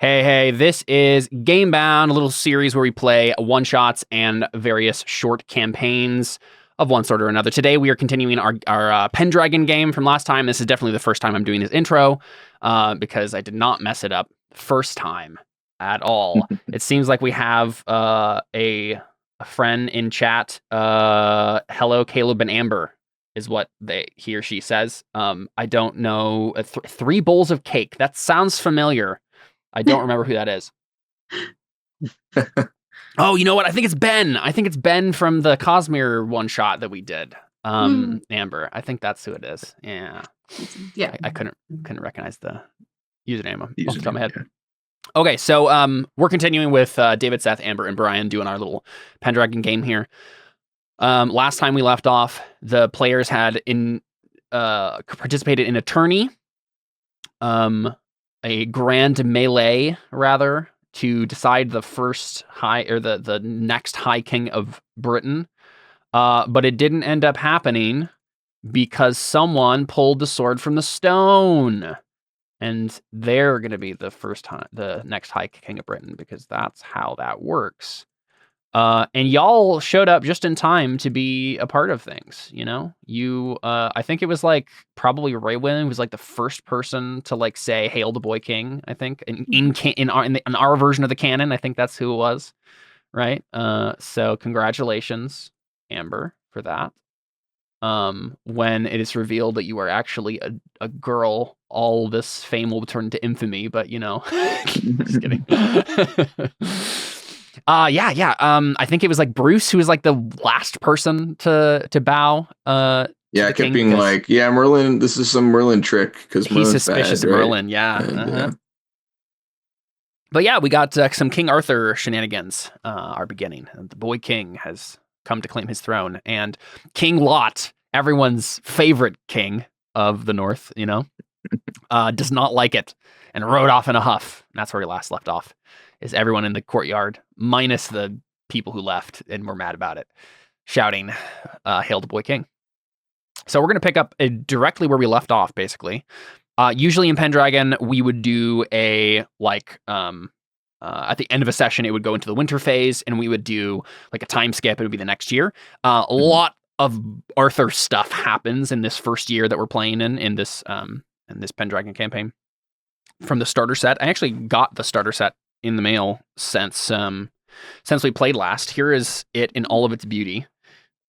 Hey, this is Gamebound, a little series where we play one-shots and various short campaigns of one sort or another. Today we are continuing our Pendragon game from last time. This is definitely the first time I'm doing this intro because I did not mess it up first time at all. It seems like we have a friend in chat. Hello, Caleb and Amber is what he or she says. I don't know. 3 bowls of cake. That sounds familiar. I don't remember who that is. Oh, you know what? I think it's Ben. I think it's Ben from the Cosmere one shot that we did. Amber. I think that's who it is. Yeah. I couldn't recognize the username off the top of my head. Okay, so we're continuing with David, Seth, Amber, and Brian doing our little Pendragon game here. Last time we left off, the players had participated in a tourney. A grand melee, rather, to decide the first high or the next High King of Britain. But it didn't end up happening because someone pulled the sword from the stone. And they're going to be the next High King of Britain because that's how that works. And y'all showed up just in time to be a part of things, you know? I think it was like probably Raywin was like the first person to like say "Hail the Boy King." I think in our version of the canon, I think that's who it was, right? So congratulations, Amber, for that. When it is revealed that you are actually a girl, all this fame will turn to infamy. But just kidding. Yeah. I think it was like Bruce who was like the last person to bow. I kept being like, "Yeah, Merlin. This is some Merlin trick because he's suspicious of Merlin." Yeah. And, But yeah, we got some King Arthur shenanigans. Our beginning. The Boy King has come to claim his throne, and King Lot, everyone's favorite king of the North, does not like it and rode off in a huff. And that's where he last left off. Is everyone in the courtyard, minus the people who left and were mad about it, shouting, "Hail the Boy King." So we're going to pick up directly where we left off, basically. Usually in Pendragon, we would do at the end of a session, it would go into the winter phase, and we would do like a time skip. It would be the next year. A lot of Arthur stuff happens in this first year that we're playing in this Pendragon campaign. From the starter set, I actually got the starter set in the mail since we played last. Here is it in all of its beauty.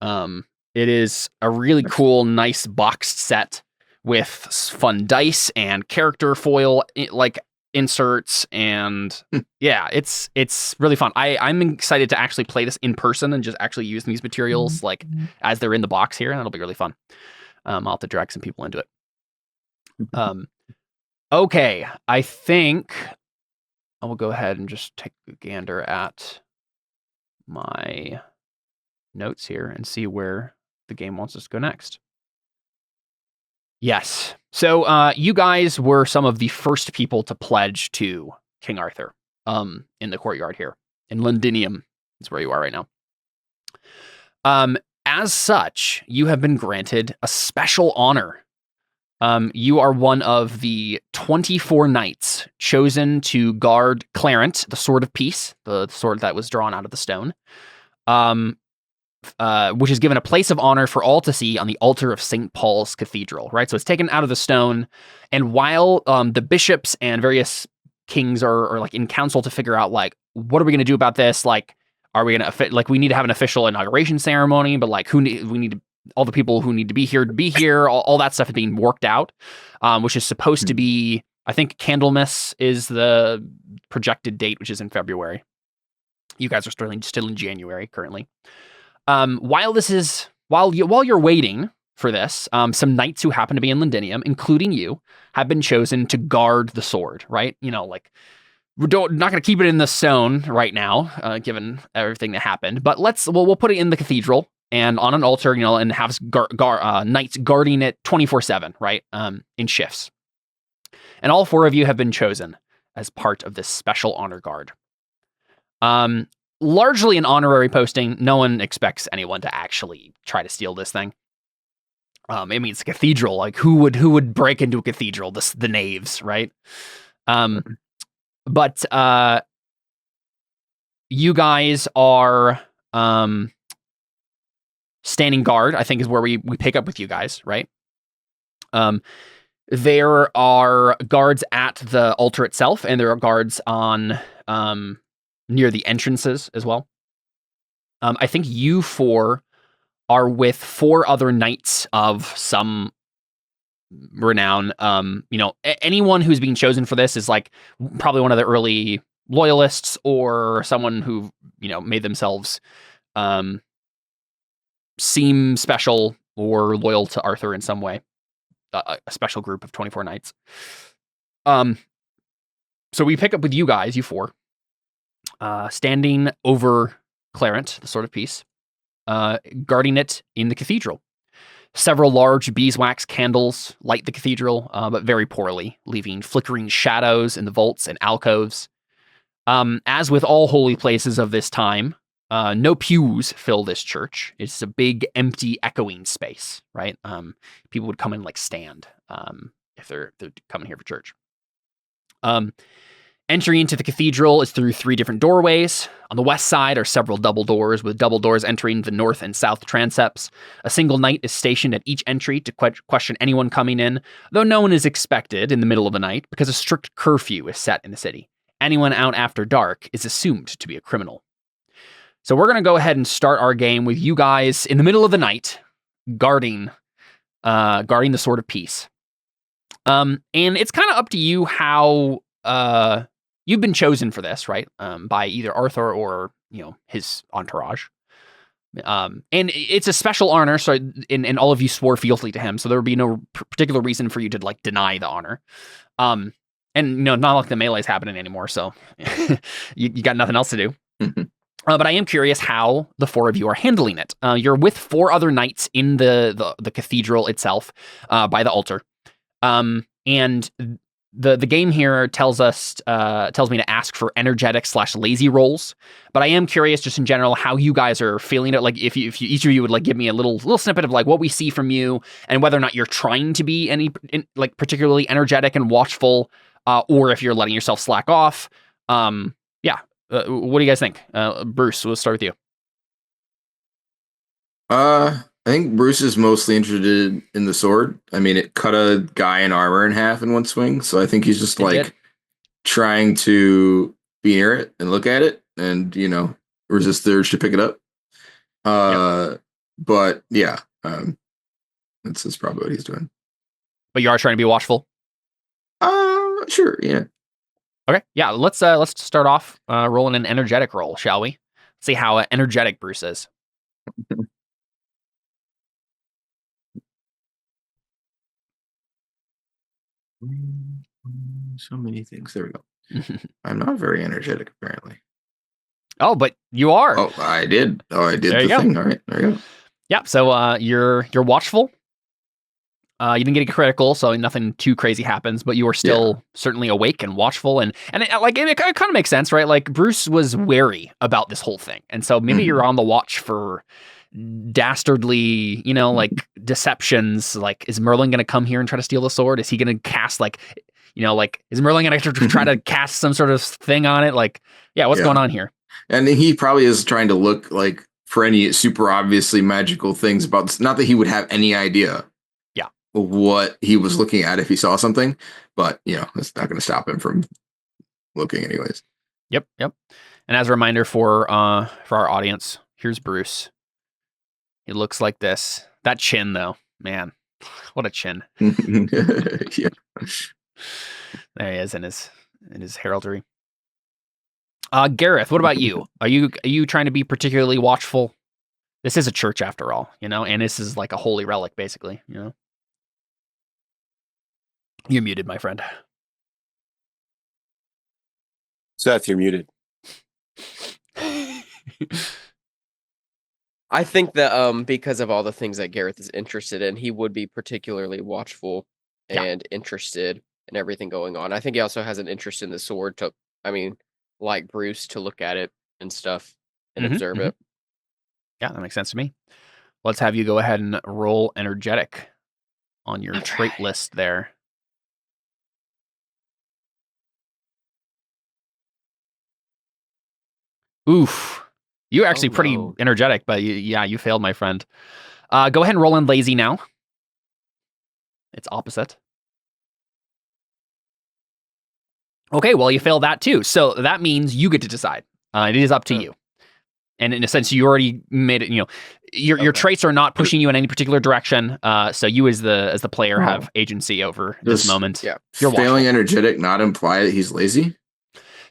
It is a really cool, nice boxed set with fun dice and character foil inserts, and yeah, it's really fun. I'm excited to actually play this in person and just actually use these materials as they're in the box here, and that'll be really fun. I'll have to drag some people into it. Okay, I think I will go ahead and just take a gander at my notes here and see where the game wants us to go next. Yes. So you guys were some of the first people to pledge to King Arthur in the courtyard here. In Londinium is where you are right now. As such, you have been granted a special honor. You are one of the 24 knights chosen to guard Clarent, the Sword of Peace, the sword that was drawn out of the stone, which is given a place of honor for all to see on the altar of St. Paul's Cathedral, right? So it's taken out of the stone, and while the bishops and various kings are like in council to figure out like, what are we going to do about this? Like, are we going to we need to have an official inauguration ceremony, but like we need to, all the people who need to be here, all that stuff is being worked out, which is supposed to be, I think Candlemas is the projected date, which is in February. You guys are still in January currently. While you're waiting for this, some knights who happen to be in Londinium, including you, have been chosen to guard the sword, right? We're not going to keep it in the stone right now, given everything that happened, but we'll put it in the cathedral and on an altar, and have knights guarding it 24/7, right? In shifts. And all 4 of you have been chosen as part of this special honor guard. Largely an honorary posting. No one expects anyone to actually try to steal this thing. It means cathedral. Like who would break into a cathedral? The knaves, right? But you guys are standing guard, I think is where we pick up with you guys, right? There are guards at the altar itself, and there are guards on near the entrances as well. I think you four are with 4 other knights of some renown. Anyone who's being chosen for this is like probably one of the early loyalists or someone who made themselves seem special or loyal to Arthur in some way. A special group of 24 knights. So we pick up with you guys, you 4, standing over Clarent, the Sword of Peace, guarding it in the cathedral. Several large beeswax candles light the cathedral, but very poorly, leaving flickering shadows in the vaults and alcoves. As with all holy places of this time, no pews fill this church. It's a big, empty, echoing space, right? People would come and like stand if they're coming here for church. Entry into the cathedral is through 3 different doorways. On the west side are several double doors, with double doors entering the north and south transepts. A single knight is stationed at each entry to question anyone coming in, though no one is expected in the middle of the night because a strict curfew is set in the city. Anyone out after dark is assumed to be a criminal. So we're going to go ahead and start our game with you guys in the middle of the night, guarding the Sword of Peace. And it's kind of up to you how you've been chosen for this, right? By either Arthur or his entourage. And it's a special honor, so and all of you swore fealty to him, so there would be no particular reason for you to like deny the honor. And not like the melee's happening anymore, so you got nothing else to do. But I am curious how the 4 of you are handling it. You're with 4 other knights in the cathedral itself, by the altar. And the game here tells me to ask for energetic/lazy rolls. But I am curious, just in general, how you guys are feeling it. Like if you each of you would like give me a little snippet of like what we see from you, and whether or not you're trying to be like particularly energetic and watchful, or if you're letting yourself slack off. What do you guys think? Bruce, we'll start with you. I think Bruce is mostly interested in the sword. I mean, it cut a guy in armor in half in one swing, so I think he's just trying to be near it and look at it and, resist the urge to pick it up. But yeah, that's probably what he's doing. But you are trying to be watchful? Sure, yeah. Okay, yeah, let's start off rolling an energetic roll, shall we? See how energetic Bruce is. So many things. There we go. I'm not very energetic, apparently. Oh, but you are. Oh, I did. Oh, I did the thing. All right, there you go. Yeah, so you're watchful. You didn't get a critical, so nothing too crazy happens, but you are still certainly awake and watchful, and it kind of makes sense, right? Like Bruce was wary about this whole thing, and so maybe you're on the watch for dastardly, like deceptions. Like, is Merlin going to come here and try to steal the sword? Is he going to cast is Merlin going to try to cast some sort of thing on it? Like, what's going on here? And he probably is trying to look like for any super obviously magical things about this. Not that he would have any idea what he was looking at if he saw something, but it's not going to stop him from looking anyways. Yep. And as a reminder for our audience, here's Bruce. He looks like this. That chin, though, man, what a chin. Yeah. There he is in his heraldry. Gareth, what about you? Are you trying to be particularly watchful? This is a church after all, and this is like a holy relic, basically, You're muted, my friend. Seth, you're muted. I think that because of all the things that Gareth is interested in, he would be particularly watchful and interested in everything going on. I think he also has an interest in the sword like Bruce, to look at it and stuff and observe it. Yeah, that makes sense to me. Let's have you go ahead and roll energetic on your trait list there. Oof. You're actually pretty no. energetic, but you failed, my friend. Go ahead and roll in lazy now. It's opposite. Okay, well, you failed that too. So that means you get to decide. It is up to you. And in a sense, you already made it, your traits are not pushing you in any particular direction. So you as the player have agency over this moment. Yeah. You're failing watchful. energetic not imply that he's lazy?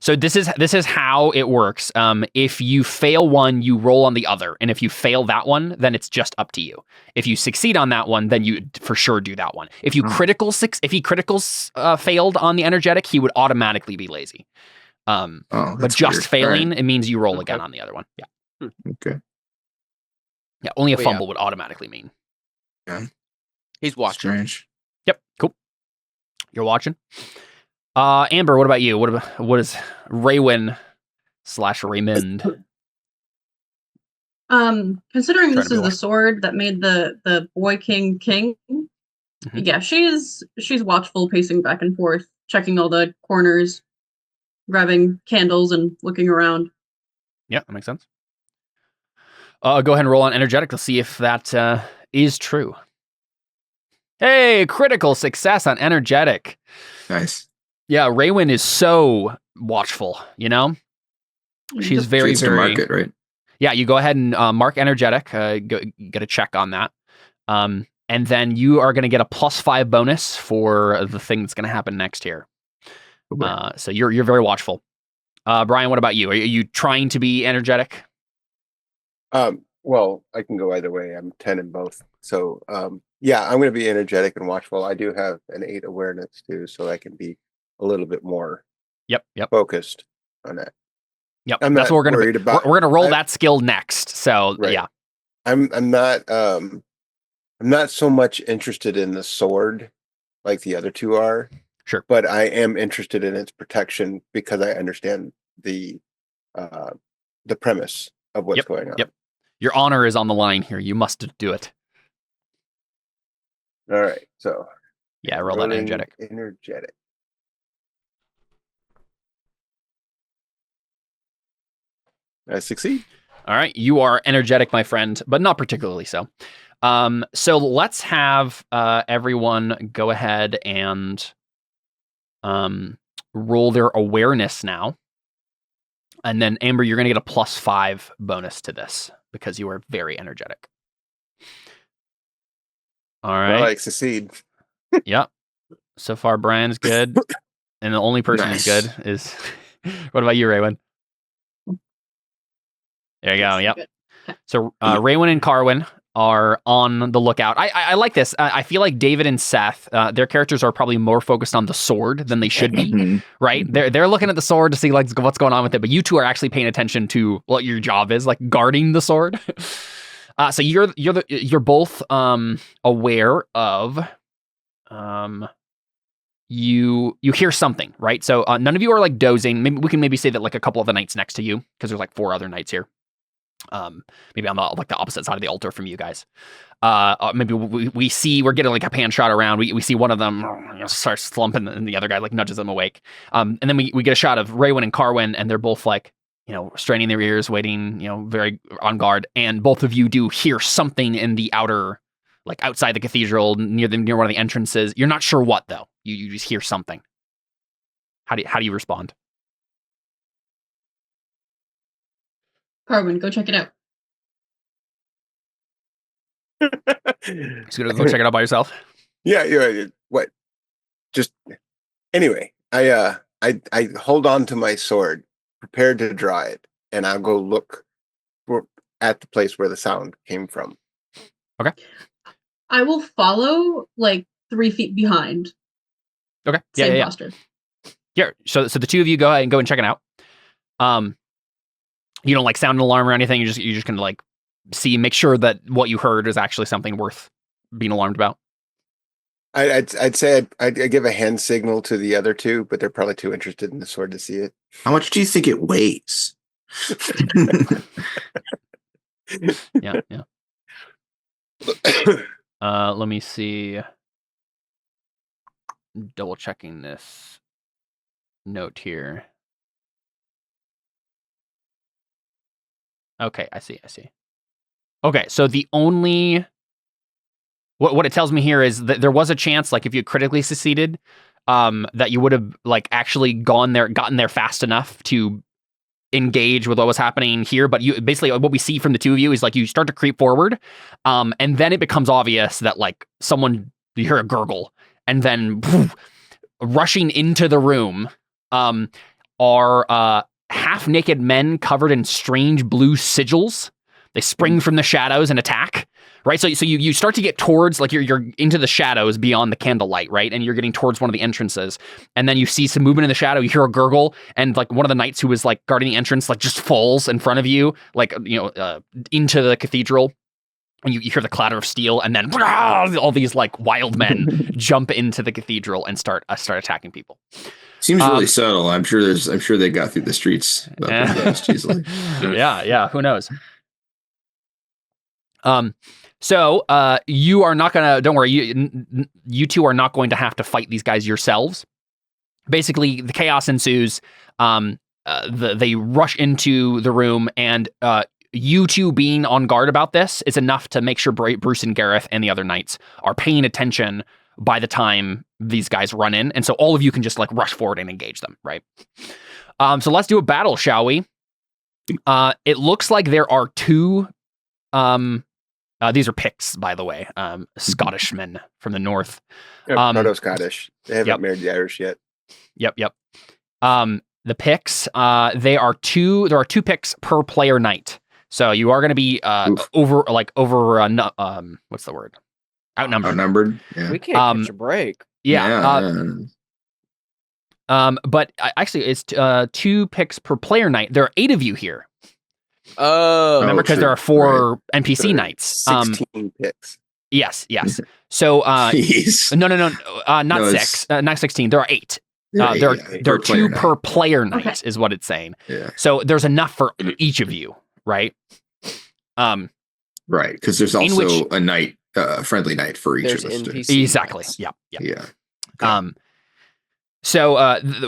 So this is how it works. If you fail one, you roll on the other, and if you fail that one, then it's just up to you. If you succeed on that one, then you for sure do that one. If you if he criticals failed on the energetic, he would automatically be lazy. But just weird. failing, Right. it means you roll again on the other one. Yeah. Okay. Yeah. Only a fumble would automatically mean. Yeah. He's watching. Strange. Yep. Cool. You're watching. Amber, what about you? What is Raywin / Raymond? Considering this to be is the sword that made the boy king, yeah, she's watchful, pacing back and forth, checking all the corners, grabbing candles and looking around. Yeah, that makes sense. Go ahead and roll on energetic. Let's see if that is true. Hey, critical success on energetic. Nice. Yeah, Raywin is so watchful, She's very, She gets to very... mark it, right? Yeah, you go ahead and mark energetic. Get a check on that. And then you are going to get a +5 bonus for the thing that's going to happen next here. So you're very watchful. Brian, what about you? Are you trying to be energetic? Well, I can go either way. I'm 10 in both. So, yeah, I'm going to be energetic and watchful. I do have an 8 awareness too, so I can be a little bit more focused on that. Yep, that's what we're going to be. We're going to roll that skill next. So, yeah. I'm not so much interested in the sword like the other two are. Sure. But I am interested in its protection because I understand the premise of what's going on. Yep. Your honor is on the line here. You must do it. All right. So yeah, roll that energetic. Energetic. I succeed. All right. You are energetic, my friend, but not particularly so. So let's have everyone go ahead and roll their awareness now. And then, Amber, you're going to get a +5 bonus to this because you are very energetic. All right. Well, I succeed. Yep. So far, Brian's good. And the only person who's good is... What about you, Raywin? There you go. Yep. So Raywin and Carwin are on the lookout. I like this. I feel like David and Seth, their characters are probably more focused on the sword than they should be, right? They're looking at the sword to see like what's going on with it, but you two are actually paying attention to what your job is, like guarding the sword. So you're both aware of you hear something, right? So none of you are like dozing. Maybe we can say that like a couple of the knights next to you because there's like 4 other knights here. Maybe on the opposite side of the altar from you guys. Maybe we're getting like a pan shot around. We see one of them starts slumping and the other guy like nudges them awake. And then we get a shot of Raywin and Carwin and they're both like, straining their ears, waiting, very on guard. And both of you do hear something in the outer, like outside the cathedral near one of the entrances. You're not sure what though. You just hear something. How do you respond? Carwin, go check it out. Just gonna go check it out by yourself. Yeah. What? Just anyway. I hold on to my sword, prepared to draw it, and I'll go look at the place where the sound came from. Okay. I will follow like 3 feet behind. Okay. Same Yeah. posture. Yeah. So the two of you go ahead and check it out. You don't like sound an alarm or anything. You just kind of like make sure that what you heard is actually something worth being alarmed about. I'd say I'd give a hand signal to the other two, but they're probably too interested in the sword to see it. How much do you think it weighs? Yeah. Let me see. Double checking this note here. Okay, I see. Okay, so the only what it tells me here is that there was a chance, like if you critically succeeded, that you would have like actually gotten there fast enough to engage with what was happening here. But you basically what we see from the two of you is like you start to creep forward, and then it becomes obvious that like you hear a gurgle, and then poof, rushing into the room are half-naked men covered in strange blue sigils. They spring from the shadows and attack, right? So you start to get towards, like you're into the shadows beyond the candlelight, right? And you're getting towards one of the entrances. And then you see some movement in the shadow, you hear a gurgle, and like one of the knights who was like guarding the entrance, like just falls in front of you, like, into the cathedral. And you hear the clatter of steel, and then all these like wild men jump into the cathedral and start attacking people. Seems really subtle. I'm sure they got through the streets easily. Yeah. Who knows? So you are not gonna. Don't worry. You two are not going to have to fight these guys yourselves. Basically, the chaos ensues. They rush into the room, and you two being on guard about this is enough to make sure Bruce and Gareth and the other knights are paying attention by the time these guys run in, and so all of you can just like rush forward and engage them, right? So let's do a battle, shall we? It looks like there are two. These are Picts, by the way, Scottish men from the north. Proto-Scottish. They haven't married the Irish yet. Yep. The Picts, there are two Picts per player knight. So you are going to be over what's the word? Outnumbered. Yeah. We can't catch a break. Yeah. But actually, it's 2 Picts per player knight. There are 8 of you here. Oh, remember, because there are 4 NPC knights. 16 Picts. Yes. So no, not 6, not 16. There are 8. There are 2 per player knight, is what it's saying. Yeah. So there's enough for each of you, right? Right, because there's also a knight, friendly knight for each of us. NPC exactly. knights. Yeah. Okay. So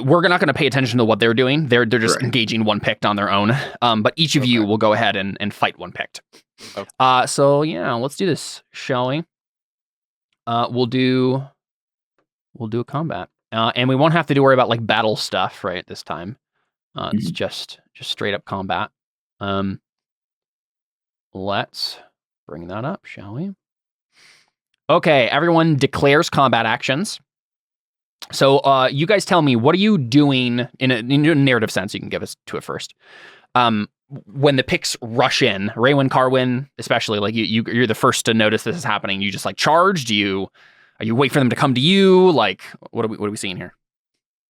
we're not going to pay attention to what they're doing. They're just engaging one Pict on their own. But each of you will go ahead and fight one Pict. Okay. So yeah, let's do this, shall we? We'll do a combat. And we won't have to worry about like battle stuff, right, this time. It's just straight up combat. Let's bring that up, shall we? Okay, everyone declares combat actions. So you guys tell me, what are you doing in a narrative sense? You can give us to it first. When the Picts rush in, Raywin, Carwin, especially, like you're the first to notice this is happening. You just like charge? Are you wait for them to come to you? Like, what are we seeing here?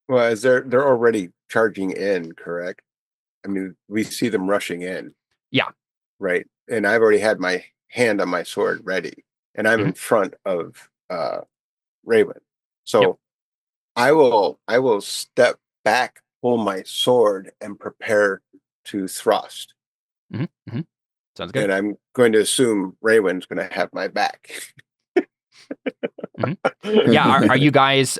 Well, as they're already charging in, correct? I mean, we see them rushing in. Yeah. Right. And I've already had my hand on my sword ready, and I'm in front of Raywin. So I will step back, pull my sword, and prepare to thrust. Mm-hmm. Sounds good. And I'm going to assume Raywin's going to have my back. Yeah, are you guys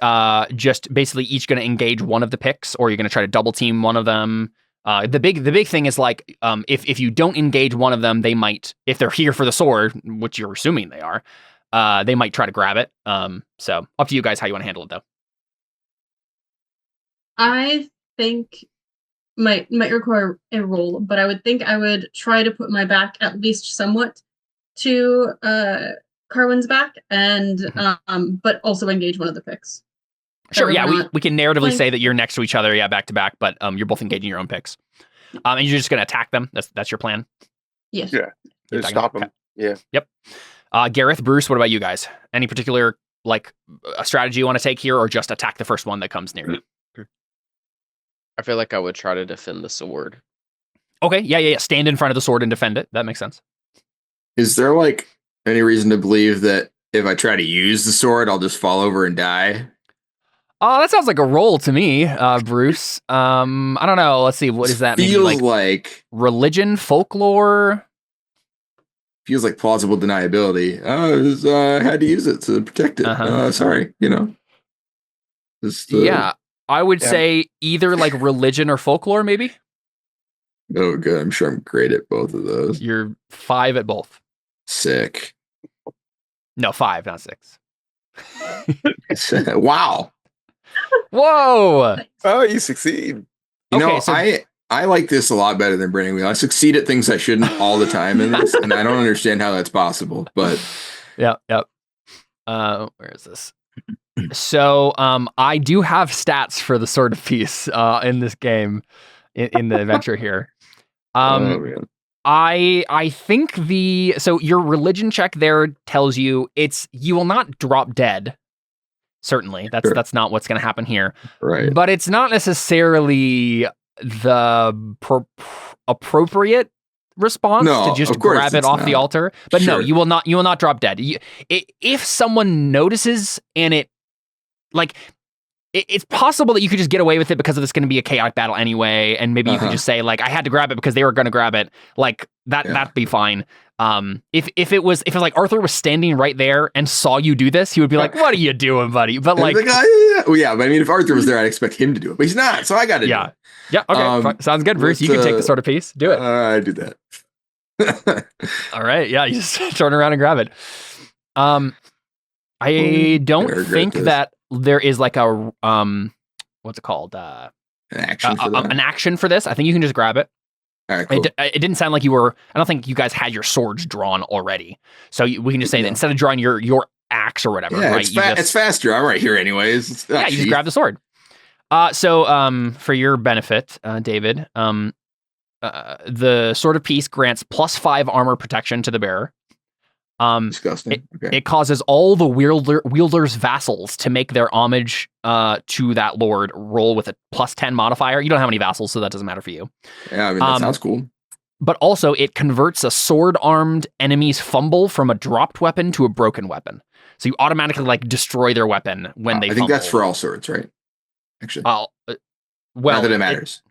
just basically each going to engage one of the Picts, or are you going to try to double team one of them? The big thing is like if you don't engage one of them, they might, if they're here for the sword, which you're assuming they are, they might try to grab it. So up to you guys how you want to handle it, though. I think might require a roll, but I would think I would try to put my back at least somewhat to Carwin's back, and but also engage one of the Picts. Sure, yeah, we can narratively say that you're next to each other, back to back, but you're both engaging your own Picts. And you're just going to attack them? That's your plan? Yes. Yeah. Stop them. Okay. Yeah. Yep. Gareth, Bruce, what about you guys? Any particular, like, a strategy you want to take here, or just attack the first one that comes near you? I feel like I would try to defend the sword. Okay, yeah. Stand in front of the sword and defend it. That makes sense. Is there, like, any reason to believe that if I try to use the sword, I'll just fall over and die? Oh, that sounds like a roll to me, Bruce. I don't know. Let's see. What does that mean? Feels like religion, folklore. Feels like plausible deniability. I had to use it to protect it. Sorry, Yeah, I would say either like religion or folklore, maybe. Oh, good. I'm sure I'm great at both of those. You're 5 at both. Sick. No, 5, not 6. Wow. Whoa. Oh, you succeed. You know, Okay, so- I like this a lot better than Branding Wheel. I succeed at things I shouldn't all the time in this, and I don't understand how that's possible. But Yep. Where is this? So, I do have stats for the Sword of Peace in this game, in the adventure here. man. I think so your religion check there tells you you will not drop dead. Certainly, that's not what's going to happen here. Right. But it's not necessarily the appropriate response to just grab it off the altar. But no, you will not drop dead. If someone notices and it's possible that you could just get away with it because it's going to be a chaotic battle anyway, and maybe you could just say like I had to grab it because they were going to grab it. Like that'd be fine. If it was like Arthur was standing right there and saw you do this, he would be like, "What are you doing, buddy?" But like, well, yeah, but I mean, if Arthur was there, I'd expect him to do it, but he's not, so I got to do it. Yeah. Okay, sounds good, Bruce. You can take the Sword of Peace. Do it. I do that. All right. Yeah, you just turn around and grab it. I don't think that there is like a what's it called? An action for that? An action for this. I think you can just grab it. All right, cool. It didn't sound like you were. I don't think you guys had your swords drawn already. So we can just say that instead of drawing your axe or whatever, right? It's faster. I'm right here anyways. You just grab the sword. So for your benefit, David, the Sword of Peace grants +5 armor protection to the bearer. Disgusting. It causes all the wielder's vassals to make their homage to that lord roll with a +10 modifier. You don't have any vassals, so that doesn't matter for you. Yeah, I mean, that sounds cool. But also, it converts a sword-armed enemy's fumble from a dropped weapon to a broken weapon. So you automatically like destroy their weapon when they fumble. I think that's for all swords, right? Actually. Well, not that it matters.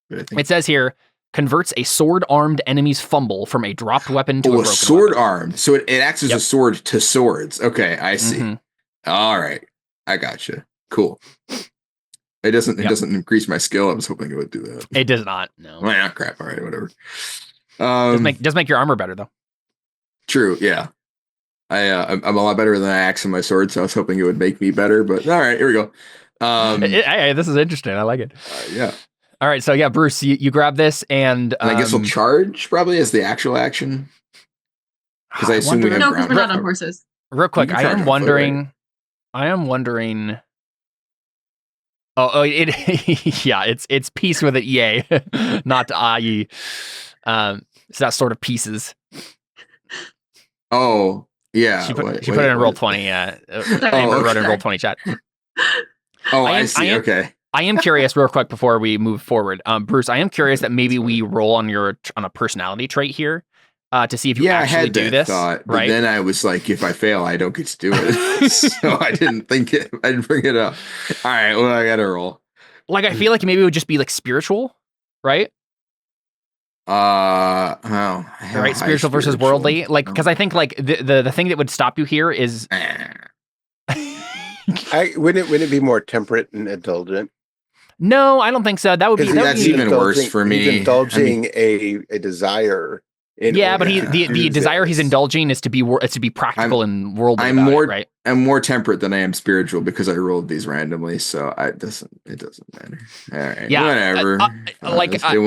But I think it says here, converts a sword-armed enemy's fumble from a dropped weapon to a broken sword-armed. weapon. So it acts as a sword to swords. Okay, I see. Mm-hmm. All right. I gotcha. Cool. It doesn't increase my skill. I was hoping it would do that. It does not, no. Well, yeah, crap. All right, whatever. Does make your armor better, though. True, yeah. I'm a lot better than I axe in my sword, so I was hoping it would make me better, but all right, here we go. This is interesting. I like it. Yeah. All right, so yeah, Bruce, you grab this, and I guess we'll charge probably as the actual action. Because I assume we have no, because we're not on horses. Real quick, I am wondering. It's peace with an EA, not IE. It's that sort of pieces. Oh, yeah. She put it in Roll20. Yeah. Wrote in Roll20 chat. Oh, I see. Okay. I am curious, real quick, before we move forward, Bruce. I am curious that maybe we roll on a personality trait here to see if you actually do this. Thought, but right? then I was like, if I fail, I don't get to do it. So I didn't think it. I didn't bring it up. All right. Well, I got to roll. Like, I feel like maybe it would just be like spiritual, right? Right. Spiritual versus worldly. Like, because I think like the thing that would stop you here is. Wouldn't it be more temperate and indulgent? No, I don't think so. That would be that's even worse for me. He's indulging a desire. But the desire he's indulging is to be practical and worldly. I'm more temperate than I am spiritual because I rolled these randomly, so it doesn't matter. All right, whatever.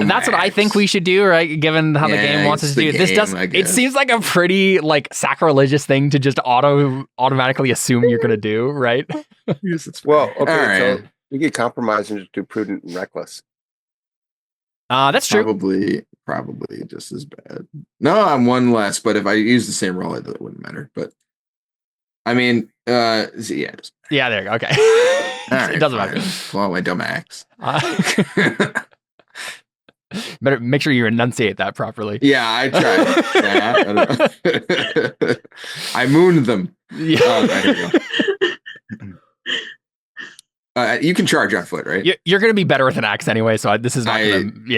That's what I think we should do, right? Given how the game wants us to do. It seems like a pretty like sacrilegious thing to just automatically assume you're gonna do, right? Yes, it's well, okay. Right. So you could compromise and just do prudent and reckless. That's true. Probably just as bad. No, I'm one less, but if I use the same roll, it wouldn't matter. But I mean, yeah. Yeah, there you go. Okay. Right, it doesn't matter. Well, my dumb axe. Better make sure you enunciate that properly. Yeah, I tried. I mooned them. Yeah. Okay, here we go. You can charge on foot, right? You're going to be better with an axe anyway, so this is not going to...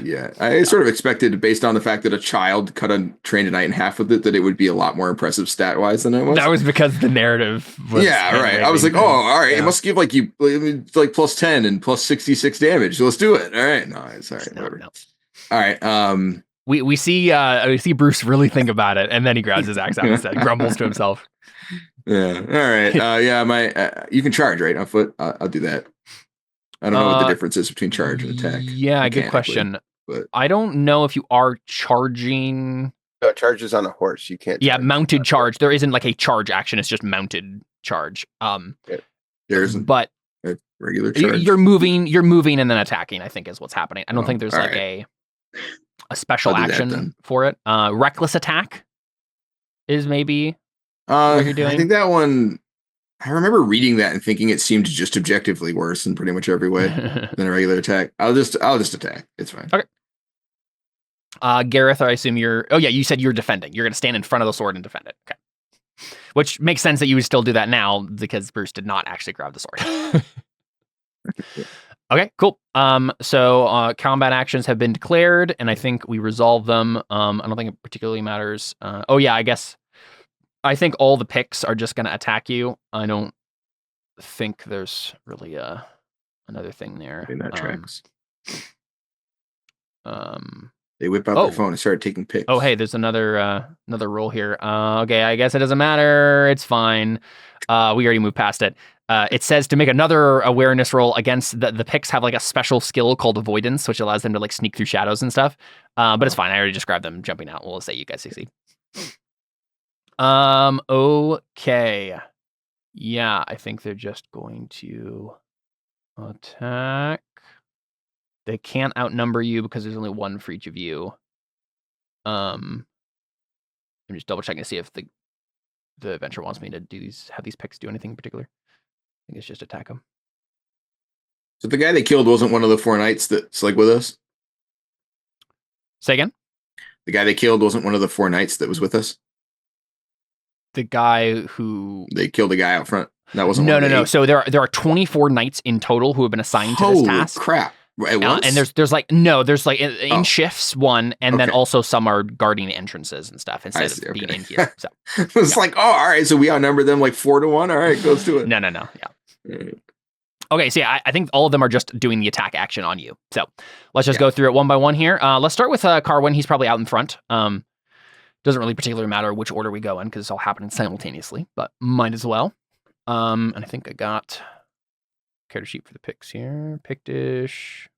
Yeah. I sort of expected, based on the fact that a child cut a trained knight in half with it, that it would be a lot more impressive stat-wise than it was. That was because the narrative was... Yeah, right. I was like, all right, it must give like you like +10 and +66 damage. So let's do it. All right. No, it's all right. Whatever. All right. We see Bruce really think about it, and then he grabs his axe out instead, grumbles to himself. Yeah. All right. Yeah. My you can charge right on foot. I'll do that. I don't know what the difference is between charge and attack. Yeah, good question. But I don't know if you are charging. No, charge is on a horse. You can't. Yeah, charge mounted charge. There isn't like a charge action. It's just mounted charge. there isn't. But A regular charge. you're moving, and then attacking. I think is what's happening. I don't think there's like right. a special I'll do that action then. for it. Reckless attack is maybe what you're doing. I think that one. I remember reading that and thinking it seemed just objectively worse in pretty much every way than a regular attack. I'll just attack. It's fine. Okay. Gareth, I assume you're. Oh yeah, you said you're defending. You're going to stand in front of the sword and defend it. Okay. Which makes sense that you would still do that now because Bruce did not actually grab the sword. Okay, cool. So combat actions have been declared, and I think we resolve them. I don't think it particularly matters. Oh yeah, I think all the Picts are just going to attack you. I don't think there's really another thing there. I think that tracks. They whip out their phone and start taking pics. Oh, hey, there's another roll here. Okay, I guess it doesn't matter. It's fine. We already moved past it. It says to make another awareness roll against the Picts have like a special skill called avoidance, which allows them to like sneak through shadows and stuff. But it's fine. I already described them jumping out. We'll say you guys succeed. Okay. Yeah, I think they're just going to attack. They can't outnumber you because there's only one for each of you. I'm just double checking to see if the adventure wants me to have these Picts do anything in particular. I think it's just attack them. So the guy they killed wasn't one of the 4 knights that's like with us? Say again? The guy they killed wasn't one of the 4 knights that was with us? The guy who they killed a guy out front. That wasn't no. So there are 24 knights in total who have been assigned to this task. Holy crap! And there's like in shifts one, and then also some are guarding entrances and stuff instead of being in here. So it's like, oh, all right. So we outnumber them like 4-1. All right, let's do it. No. Yeah. Okay, so yeah, I think all of them are just doing the attack action on you. So let's just go through it one by one here. Let's start with Carwin. He's probably out in front. Doesn't really particularly matter which order we go in because it's all happening simultaneously, but might as well. And I think I got character sheet for the Picts here. Pictish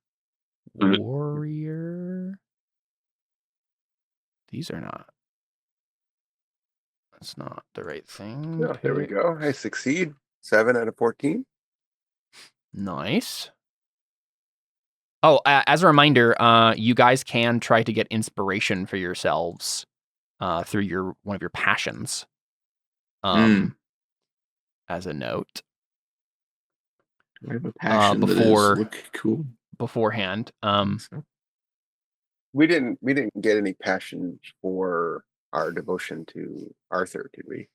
warrior. These are not. That's not the right thing. Oh, there we go. I succeed. 7 out of 14. Nice. Oh, as a reminder, you guys can try to get inspiration for yourselves through one of your passions. As a note. I have a passion look cool. Beforehand. We didn't get any passion for our devotion to Arthur, did we?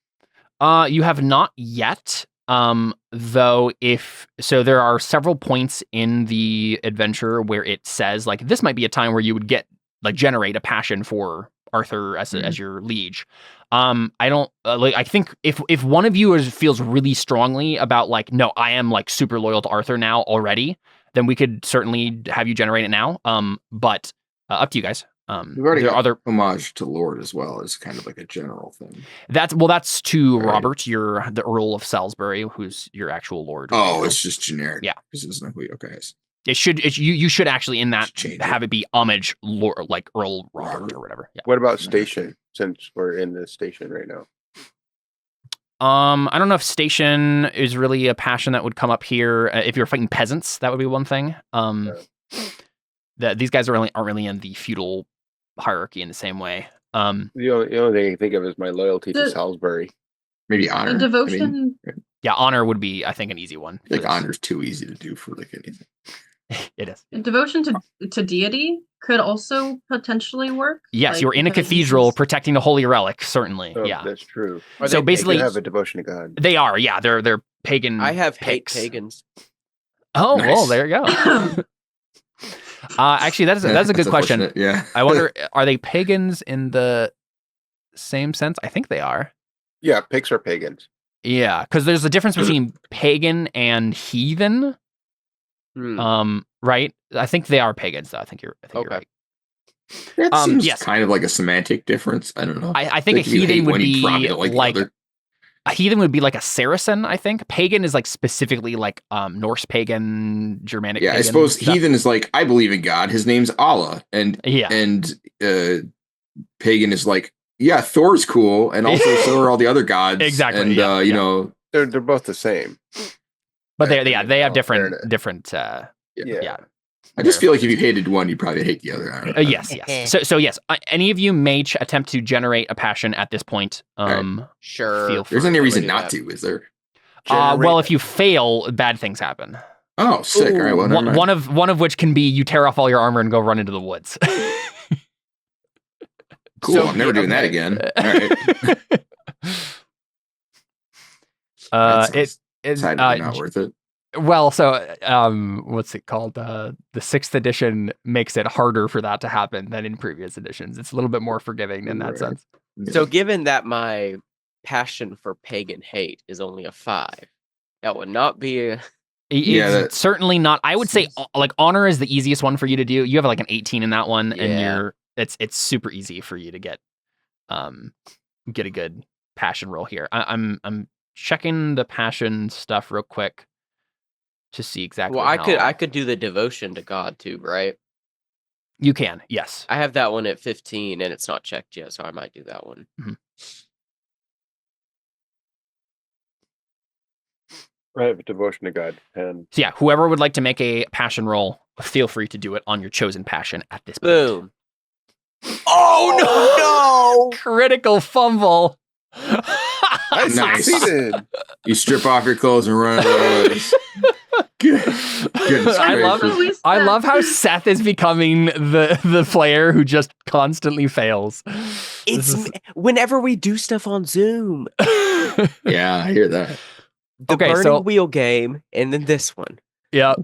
You have not yet. Though there are several points in the adventure where it says like this might be a time where you would generate a passion for Arthur as your liege. I don't I think if one of you feels really strongly about like, no, I am like super loyal to Arthur now already, then we could certainly have you generate it now. But up to you guys. We've already got other homage to Lord as well as kind of like a general thing. That's to Robert, the Earl of Salisbury, who's your actual Lord. Oh, it's just generic. Yeah, this is not okay. You should actually in that have it be homage Lord, like Earl Robert or whatever. Yeah. What about station? Since we're in the station right now. I don't know if station is really a passion that would come up here. If you're fighting peasants, that would be one thing. These guys aren't really in the feudal hierarchy in the same way. The only thing I can think of is my loyalty to Salisbury. Maybe honor. Devotion. Yeah, honor would be, I think, an easy one. Like honor's too easy to do for like anything. It is. Devotion to deity could also potentially work. Yes, you're in a cathedral protecting the holy relic. Certainly, yeah, that's true. So basically, they have a devotion to God. They are, yeah. They're pagan. I have Picts. hate pagans. Oh, nice. Well, there you go. Actually, that's a good question. Yeah, I wonder, are they pagans in the same sense? I think they are. Yeah, Picts are pagans. Yeah, because there's a difference between pagan and heathen. Right? I think they are pagans, though. I think you're right. That seems yes. kind of like a semantic difference. I don't know. I think Like, a you hate heathen would one, you probably be don't like the like other. a heathen would be like a Saracen. I think pagan is like specifically like Norse pagan, Germanic. Yeah, I pagan suppose stuff. heathen is like, I believe in God. His name's Allah, and Yeah. pagan is like, yeah, Thor's cool, and also so are all the other gods. Exactly, And yeah, you yeah. know, They're both the same. But they in have all different fairness. yeah. I just feel like if you hated one, you'd probably hate the other. I don't know. Yes. So yes, any of you may attempt to generate a passion at this point. Sure. Feel There's free. any We'll reason do not that. to, is there? Well, if you fail, bad things happen. Oh, sick. All right, well, never mind. One of which can be you tear off all your armor and go run into the woods. Cool. So, I'm never doing that okay. again. All right. It's Decidedly not worth it. well, so what's it called? The 6th edition makes it harder for that to happen than in previous editions. It's a little bit more forgiving in that Right. sense. So given that my passion for pagan hate is only a 5, that would not be a It's certainly not. I would say like honor is the easiest one for you to do. You have like an 18 in that one, and it's super easy for you to get a good passion roll here. I'm checking the passion stuff real quick to see exactly. Well, I could do the devotion to God too, right? You can, yes. I have that one at 15 and it's not checked yet, so I might do that one. Mm-hmm. I have a devotion to God. And So yeah, whoever would like to make a passion roll, feel free to do it on your chosen passion at this point. Boom. Oh no! Critical fumble. I Nice. succeeded. You strip off your clothes and run into the woods. Goodness gracious. I love how Seth is becoming the player who just constantly fails. Whenever we do stuff on Zoom. Yeah, I hear that. The Burning Wheel game, and then this one. Yeah.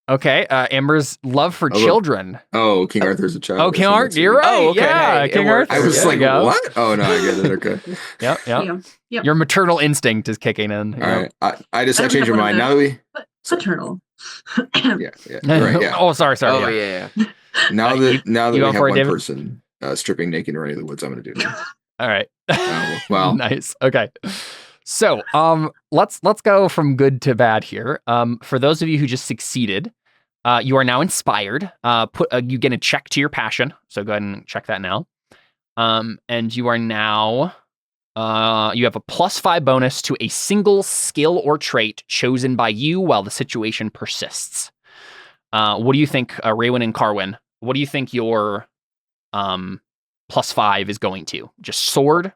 Okay, Amber's love for children. Oh, King Arthur's a child. Oh, King Arthur, you're right. Oh, okay. Yeah, Hey, King Arthur. I was like, go. what? Oh, no, I get it. Okay. Yep. Yep. Your maternal instinct is kicking in. All right. I changed my mind. Now that we... Paternal. Yeah. Right, yeah. Oh, sorry. Oh, yeah. Now that we have one David? person stripping naked and running to the woods, I'm going to do it. All right. Well. Nice. Okay. So, let's go from good to bad here. For those of you who just succeeded, you are now inspired. You get a check to your passion. So go ahead and check that now. And you are now, you have a +5 bonus to a single skill or trait chosen by you while the situation persists. What do you think, Raywin and Carwin? What do you think your +5 is going to? Just sword?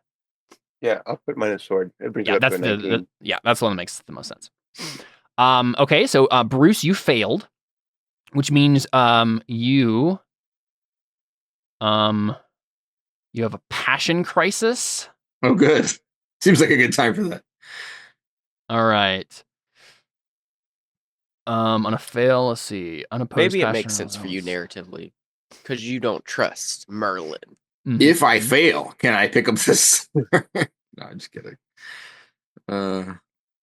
Yeah, I'll put mine as sword. It brings it up That's to 19. that's the one that makes the most sense. Okay, so Bruce, you failed, which means you have a passion crisis. Oh, good. Seems like a good time for that. All right. On a fail, let's see. Unopposed. Maybe it passion makes sense for you narratively, because you don't trust Merlin. Mhm. If I fail, can I pick up this? No, I'm just kidding.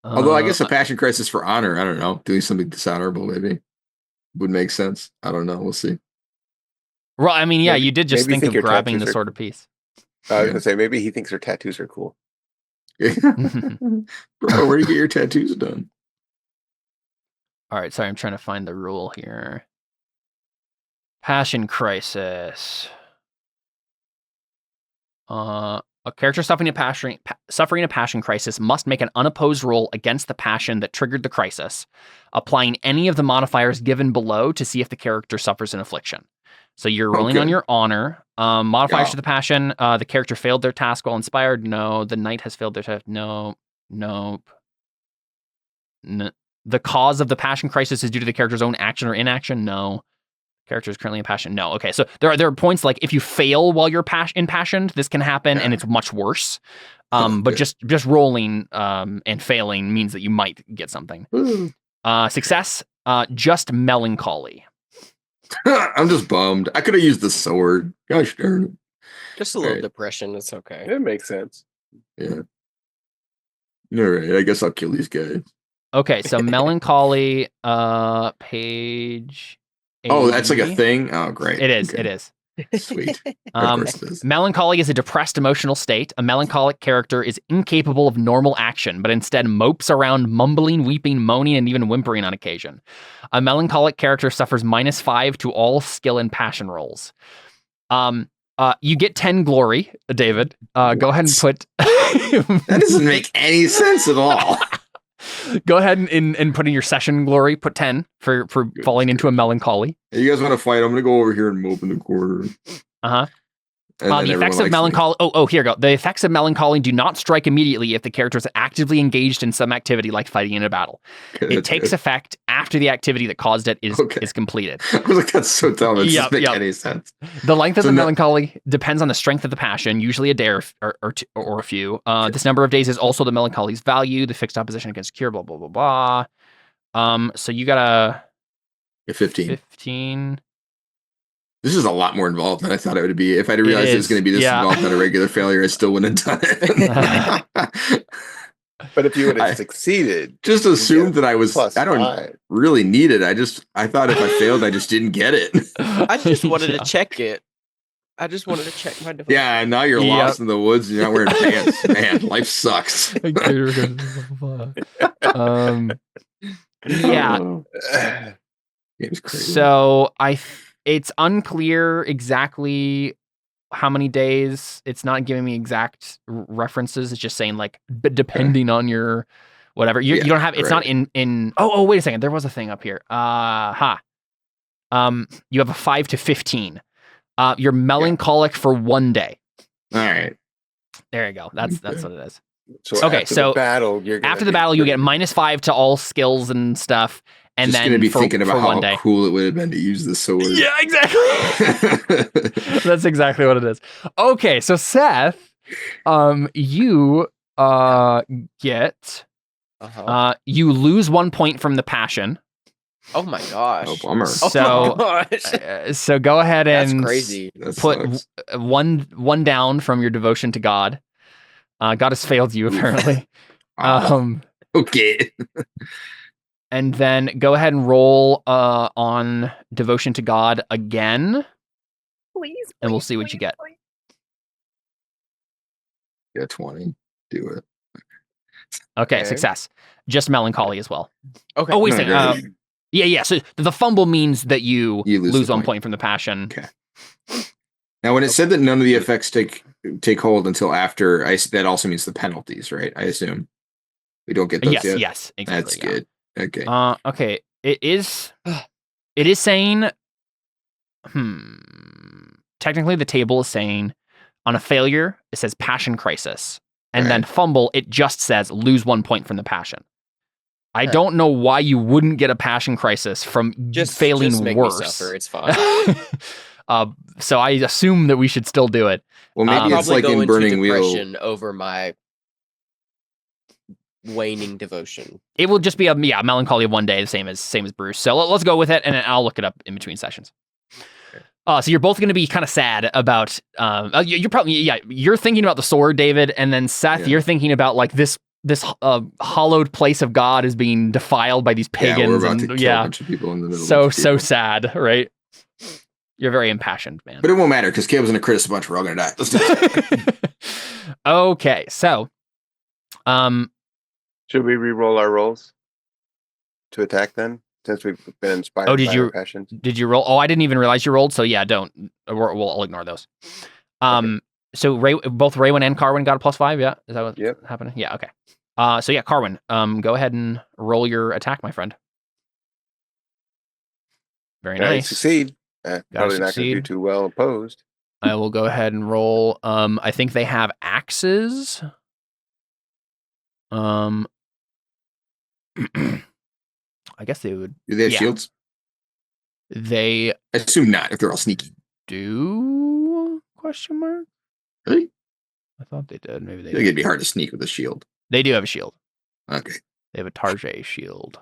Although I guess a passion crisis for honor, I don't know, doing something dishonorable maybe would make sense. I don't know. We'll see. Well, I mean, yeah, Maybe- you did just maybe think think of your grabbing the tattoos are- sword of peace. I was going to say, maybe he thinks her tattoos are cool. Bro, where do you get your tattoos done? All right, sorry, I'm trying to find the rule here. Passion crisis. A character suffering a passion crisis must make an unopposed roll against the passion that triggered the crisis, applying any of the modifiers given below to see if the character suffers an affliction. So you're rolling on your honor. Modifiers to the passion. The character failed their task while inspired. No. The knight has failed their task. No. Nope. The cause of the passion crisis is due to the character's own action or inaction. No. Character is currently in passion. No. Okay. So there are points like if you fail while you're impassioned, this can happen and it's much worse. But just rolling and failing means that you might get something. Success, just melancholy. I'm just bummed. I could have used the sword. Gosh darn it. Just a little depression. It's okay. It makes sense. Yeah. All right. I guess I'll kill these guys. Okay. So melancholy, page 80. Oh, that's like a thing? Oh, great. It is. Okay. It is. Sweet. Of course it is. Melancholy is a depressed emotional state. A melancholic character is incapable of normal action, but instead mopes around, mumbling, weeping, moaning, and even whimpering on occasion. A melancholic character suffers -5 to all skill and passion rolls. You get 10 glory, David. Go ahead and put... That doesn't make any sense at all. Go ahead and put in your session glory. Put 10 for falling into a melancholy. Hey, you guys want to fight? I'm going to go over here and mope in the corner. Uh-huh. The effects of melancholy. Oh, here we go. The effects of melancholy do not strike immediately if the character is actively engaged in some activity like fighting in a battle. Okay, it takes effect after the activity that caused it is completed. I was like, that's so dumb. It doesn't make any sense. The length of the melancholy depends on the strength of the passion, usually a day or a few. This number of days is also the melancholy's value, the fixed opposition against cure, blah, blah, blah, blah. So you got a 15. 15. This is a lot more involved than I thought it would be. If I'd realized it was going to be this involved in a regular failure, I still wouldn't have done it. But if you would have succeeded, just assumed that I was. I don't 5. really need it. I thought if I failed, I just didn't get it. I just wanted to check it. I just wanted to check my device. Yeah, and now you're lost in the woods and you're not wearing pants. Man, life sucks. Yeah. Game's crazy. So it's unclear exactly how many days. It's not giving me exact references. It's just saying like, but depending on your whatever. You don't have. It's not in. Oh, wait a second. There was a thing up here. You have a 5 to 15. You're melancholic for 1 day. All right. There you go. That's what it is. So okay, after so the battle, after the battle, you get -5 to all skills and stuff. And just then going to be thinking about how 1 day. cool it would have been to use the sword. Yeah, exactly. That's exactly what it is. Okay, so Seth, you get you lose 1 point from the passion. Oh my gosh! Oh, bummer. So, so go ahead and that's crazy. Put one down from your devotion to God. God has failed you apparently. Okay. And then go ahead and roll on devotion to God again. Please. And we'll see what you get. Yeah, 20. Do it. Okay, success. Just melancholy as well. Okay. Oh, wait a second. Yeah. So the fumble means that you lose 1 point from the passion. Okay. Now, when it said that none of the effects take hold until after, that also means the penalties, right? I assume we don't get those yet. Yes, exactly. That's good. Okay. Okay. It is saying. Technically, the table is saying on a failure it says passion crisis, and then fumble it just says lose 1 point from the passion. I don't know why you wouldn't get a passion crisis from failing just make worse. Me suffer. It's fine. So I assume that we should still do it. Well, maybe it's like in Burning Wheel. Over my waning devotion. It will just be a melancholy of 1 day, the same as Bruce. So let's go with it, and then I'll look it up in between sessions. So you're both going to be kind of sad about. You're probably you're thinking about the sword, David, and then Seth, you're thinking about like this hollowed place of God is being defiled by these pagans. Yeah, we're about to kill a bunch of people in the middle. So sad, right? You're very impassioned, man. But it won't matter because Caleb's going to crit us a bunch. We're all going to die. Let's do it. Okay, so, should we re-roll our rolls to attack then? Since we've been inspired by our passions. Did you roll? Oh, I didn't even realize you rolled. So yeah, don't. I'll ignore those. Okay. So both Raywin and Carwin got a +5. Yeah, is that what's happening? Yeah. Okay. So yeah, Carwin, go ahead and roll your attack, my friend. Very nice. Succeed. Probably not going to do too well opposed. I will go ahead and roll. I think they have axes. I guess they would. Do they have shields? They. I assume not. If they're all sneaky. Do ? Really? I thought they did. Maybe they. I think it'd be hard to sneak with a shield. They do have a shield. Okay. They have a Tarjay shield.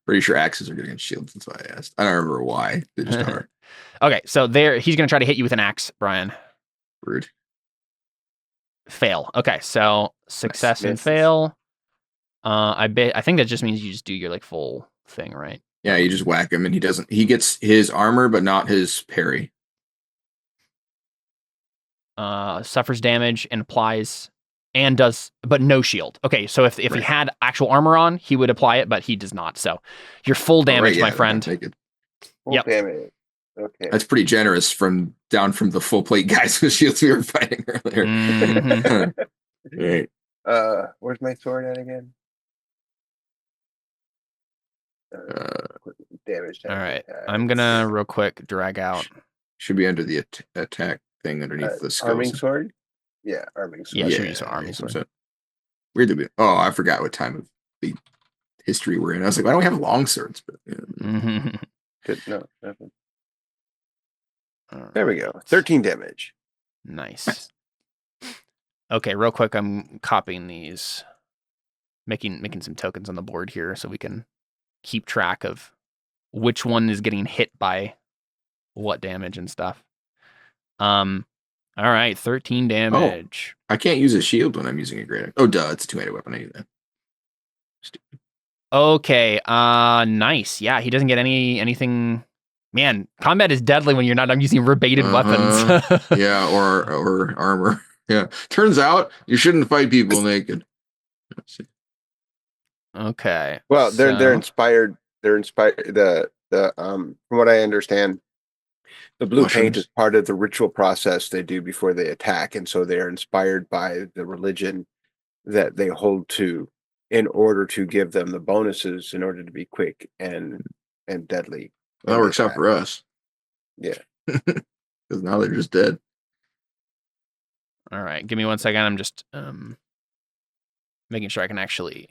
Pretty sure axes are good against shields. That's why I asked. I don't remember why. They just are. Okay, so he's going to try to hit you with an axe, Brian. Rude. Fail. Okay, so success and fail. I think that just means you just do your like full thing, right? Yeah, you just whack him, and he gets his armor, but not his parry. suffers damage and applies and does, but no shield. Okay, so if he had actual armor on, he would apply it, but he does not. So you're full damage, my friend. Full damage. Okay. That's pretty generous down from the full plate guys with shields we were fighting earlier. Mm-hmm. Right. Where's my sword at again? Damage. All right, I'm gonna real quick drag out. Should be under the attack thing underneath the skulls. Arming sword? Yeah, arming sword. Yeah, should use an arming sword. Weird to be. Oh, I forgot what time of the history we're in. I was like, why don't we have long swords? But Good. No, nothing. There we go. 13 damage. Nice. Okay, real quick, I'm copying these, making some tokens on the board here so we can keep track of which one is getting hit by what damage and stuff. All right, 13 damage. I can't use a shield when I'm using a great axe. Oh, duh, it's a two-handed weapon. I need that. Stupid. Okay, nice. Yeah, he doesn't get anything. Man, combat is deadly when you're not using rebated weapons. Yeah, or armor. Yeah. Turns out you shouldn't fight people naked. Okay. Well, they're inspired. They're inspired. From what I understand, the blue paint is part of the ritual process they do before they attack, and so they are inspired by the religion that they hold to in order to give them the bonuses in order to be quick and deadly. That works out for us. Yeah. Because now they're just dead. All right, give me 1 second. I'm just making sure I can actually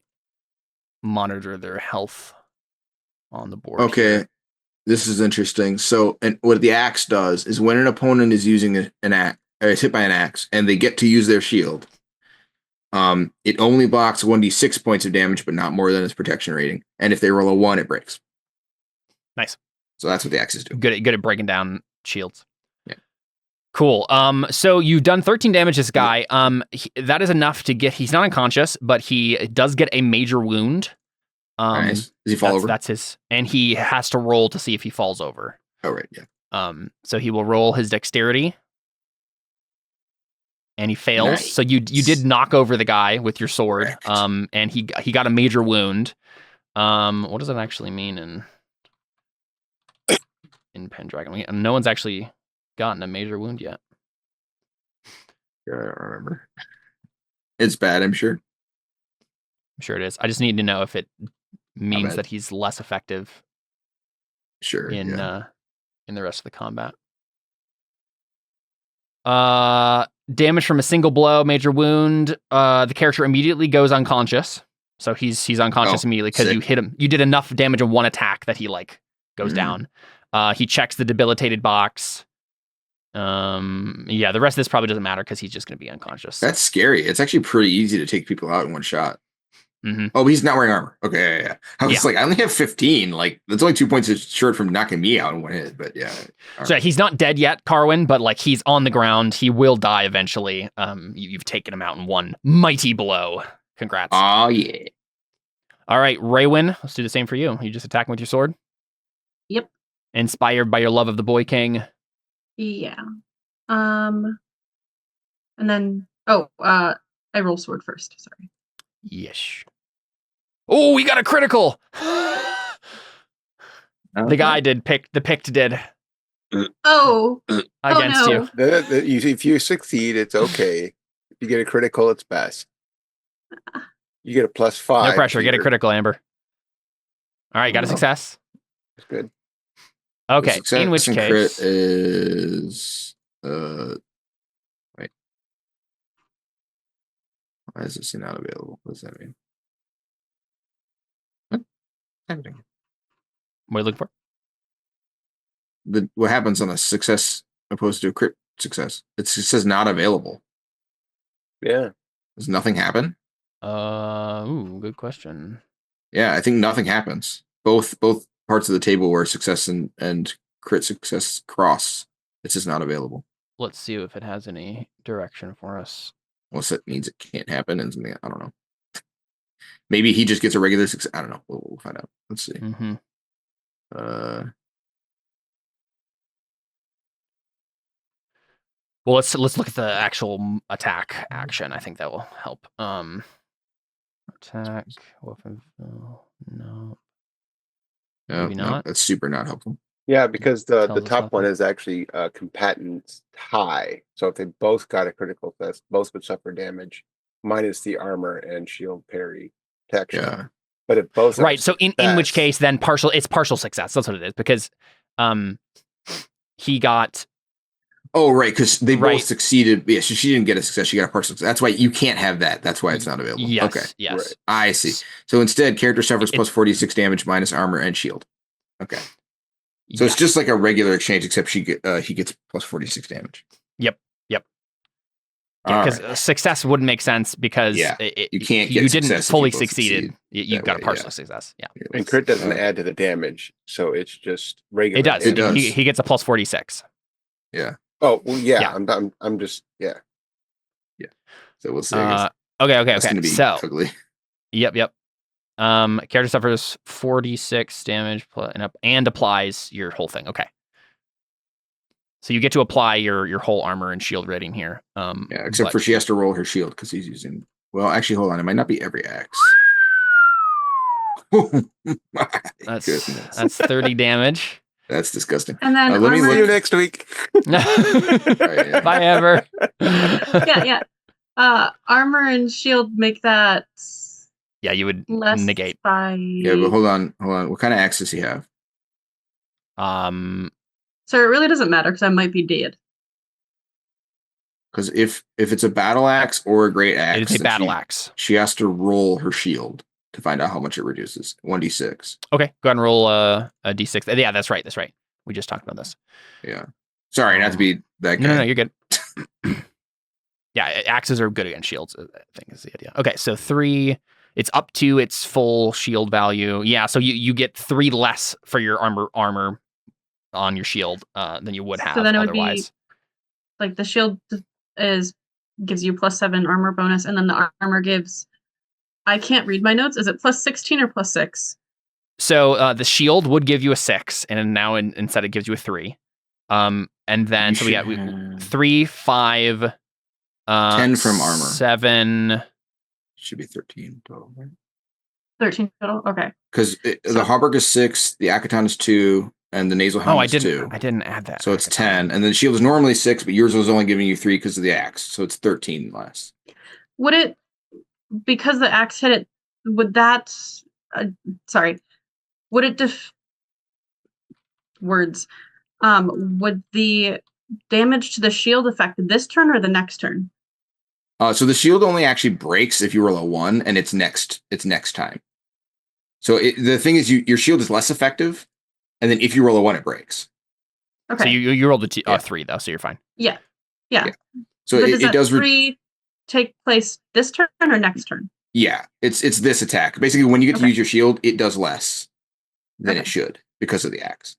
monitor their health on the board. Okay, here. This is interesting. So, and what the axe does is when an opponent is using an axe, or is hit by an axe, and they get to use their shield, it only blocks 1d6 points of damage, but not more than its protection rating. And if they roll a 1, it breaks. Nice. So that's what the axes do. Good at breaking down shields. Yeah. Cool. So you've done 13 damage to this guy. That is enough to get. He's not unconscious, but he does get a major wound. Nice. Does he fall over? That's his, and he has to roll to see if he falls over. Oh right, yeah. So he will roll his dexterity, and he fails. Nice. So you did knock over the guy with your sword. Correct. And he got a major wound. What does that actually mean in Pendragon? No one's actually gotten a major wound yet. I don't remember. It's bad, I'm sure. I'm sure it is. I just need to know if it means that he's less effective. Sure. In the rest of the combat. Damage from a single blow, major wound. The character immediately goes unconscious. So he's unconscious immediately because you hit him. You did enough damage in one attack that he goes down. He checks the debilitated box. The rest of this probably doesn't matter because he's just going to be unconscious. That's scary. It's actually pretty easy to take people out in one shot. Mm-hmm. Oh, he's not wearing armor. Okay, yeah. I was like, I only have 15. Like, that's only 2 points short from knocking me out in one hit. But yeah. So he's not dead yet, Carwin, but he's on the ground. He will die eventually. You've taken him out in one mighty blow. Congrats. Oh yeah. All right, Raywin, let's do the same for you. You just attacking with your sword? Yep. Inspired by your love of the Boy King. Yeah. And then I roll sword first. Sorry. Yes. Oh, we got a critical. The guy did. The Pict did. Oh. Against no. you. If you succeed, it's okay. If you get a critical, it's best. You get a +5. No pressure. Get a critical, Amber. All right, got a success. That's good. Okay. In which crit case is wait. Why is this not available? What does that mean? What are you looking for? What happens on a success opposed to a crit success? It says not available. Yeah. Does nothing happen? Good question. Yeah, I think nothing happens. Both parts of the table where success and crit success cross. It's just not available. Let's see if it has any direction for us. Unless it means it can't happen and something. I don't know. Maybe he just gets a regular success. I don't know. We'll find out. Let's see. Mm-hmm. Well, let's look at the actual attack action. I think that will help. Attack weapon. No. Maybe No, not. that's super not helpful. Yeah, because the Tells us top one nothing. is actually combatants tie. So if they both got a critical test, both would suffer damage, minus the armor and shield parry protection. Yeah. But if both are Right. So in which success- case, then it's partial success. That's what it is, because he got. Oh, right, because they Right. both succeeded. Yeah, so she didn't get a success. She got a partial success. That's why you can't have that. That's why it's not available. Yes. Okay. Yes. Right. I see. So instead, character suffers It- plus 46 damage minus armor and shield. Okay. So Yes. it's just like a regular exchange, except he gets plus 46 damage. Yep. All Because right. success wouldn't make sense because Yeah, you can't you get didn't success if fully you both succeeded. succeed You that got a way, partial yeah. success. Yeah, and crit doesn't Uh, add to the damage, so it's just regular. it does. It damage. does. He gets a plus 46. Oh well, yeah. Yeah. I'm just yeah. So we'll see. I guess Okay. that's going to be So ugly. Yep. Character suffers 46 damage and applies your whole thing. Okay. So you get to apply your whole armor and shield rating here. Yeah, except for she has to roll her shield because he's using. Well, actually, hold on. It might not be every axe. Oh my goodness. that's 30 damage. That's disgusting. And then Let me armor. See you next week. yeah. Bye, Ever. Yeah. Armor and shield make that Yeah, you would less negate. by. Yeah, but hold on. What kind of axe does he have? So it really doesn't matter because I might be dead. Because if it's a battle axe or a great axe, It is a then battle axe. She has to roll her shield to find out how much it reduces. 1d6. Okay, go ahead and roll a d6. Yeah, that's right. We just talked about this. Yeah. Sorry, not to be that guy. No, you're good. Yeah, axes are good against shields, I think is the idea. Okay, so 3, it's up to its full shield value. Yeah, so you get 3 less for your armor on your shield than you would have So then it would otherwise. be like the shield gives you +7 armor bonus, and then the armor gives. I can't read my notes. Is it +16 or +6? So the shield would give you a 6, and now instead it gives you a 3. And then You so we got should have 3, 5, 10 from armor. 7. Should be 13 total, right? 13 total. Okay. Because the Hauberk is 6, the Akaton is 2, and the nasal helmet is 2. I didn't add that. So it's 10, and then the shield is normally 6, but yours was only giving you 3 because of the axe, so it's 13 less. Would it, because the axe hit it, would that, would it would the damage to the shield affect this turn or the next turn? So the shield only actually breaks if you roll a 1, and it's next time. So the thing is, your shield is less effective, and then if you roll a 1, it breaks. Okay. So you rolled a Yeah. 3 though, so you're fine. Yeah. So But it that does. 3 take place this turn or next turn? Yeah, it's this attack. Basically, when you get to Okay. use your shield, it does less than Okay. it should because of the axe.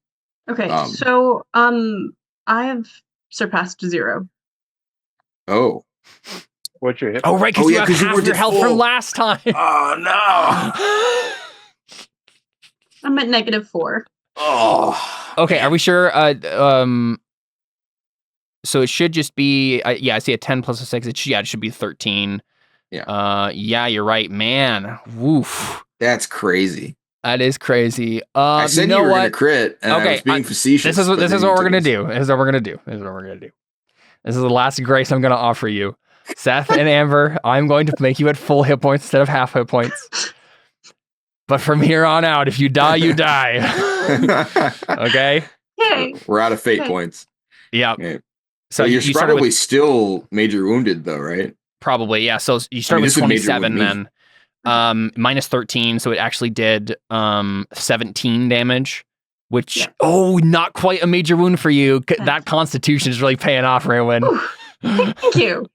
Okay. Um, So I have surpassed 0. Oh. What's your hit? Oh, right, because Oh, you yeah, have 'cause you half weren't your at health full. from last time. Oh no. I'm at -4. Oh. Okay, are we sure? So it should just be. I see a 10 plus a 6. It should be 13. Yeah. Yeah, you're right, man. Woof. That's crazy. That is crazy. I said you know you were what? gonna crit, and I Okay, was being facetious. This is but what then we're you gonna took it. do. This is what we're gonna do. This is the last grace I'm gonna offer you, Seth and Amber. I'm going to make you at full hit points instead of half hit points. But from here on out, if you die, you die. Okay. Yay. We're out of fate Okay. points. Yeah. Okay. So you're you started probably with still major wounded, though, right? probably, yeah. So you start this with would major 27 wound then. Minus 13, so it actually did 17 damage, which Yeah. not quite a major wound for you. Thanks. That constitution is really paying off, Raywin. Whew. Thank you.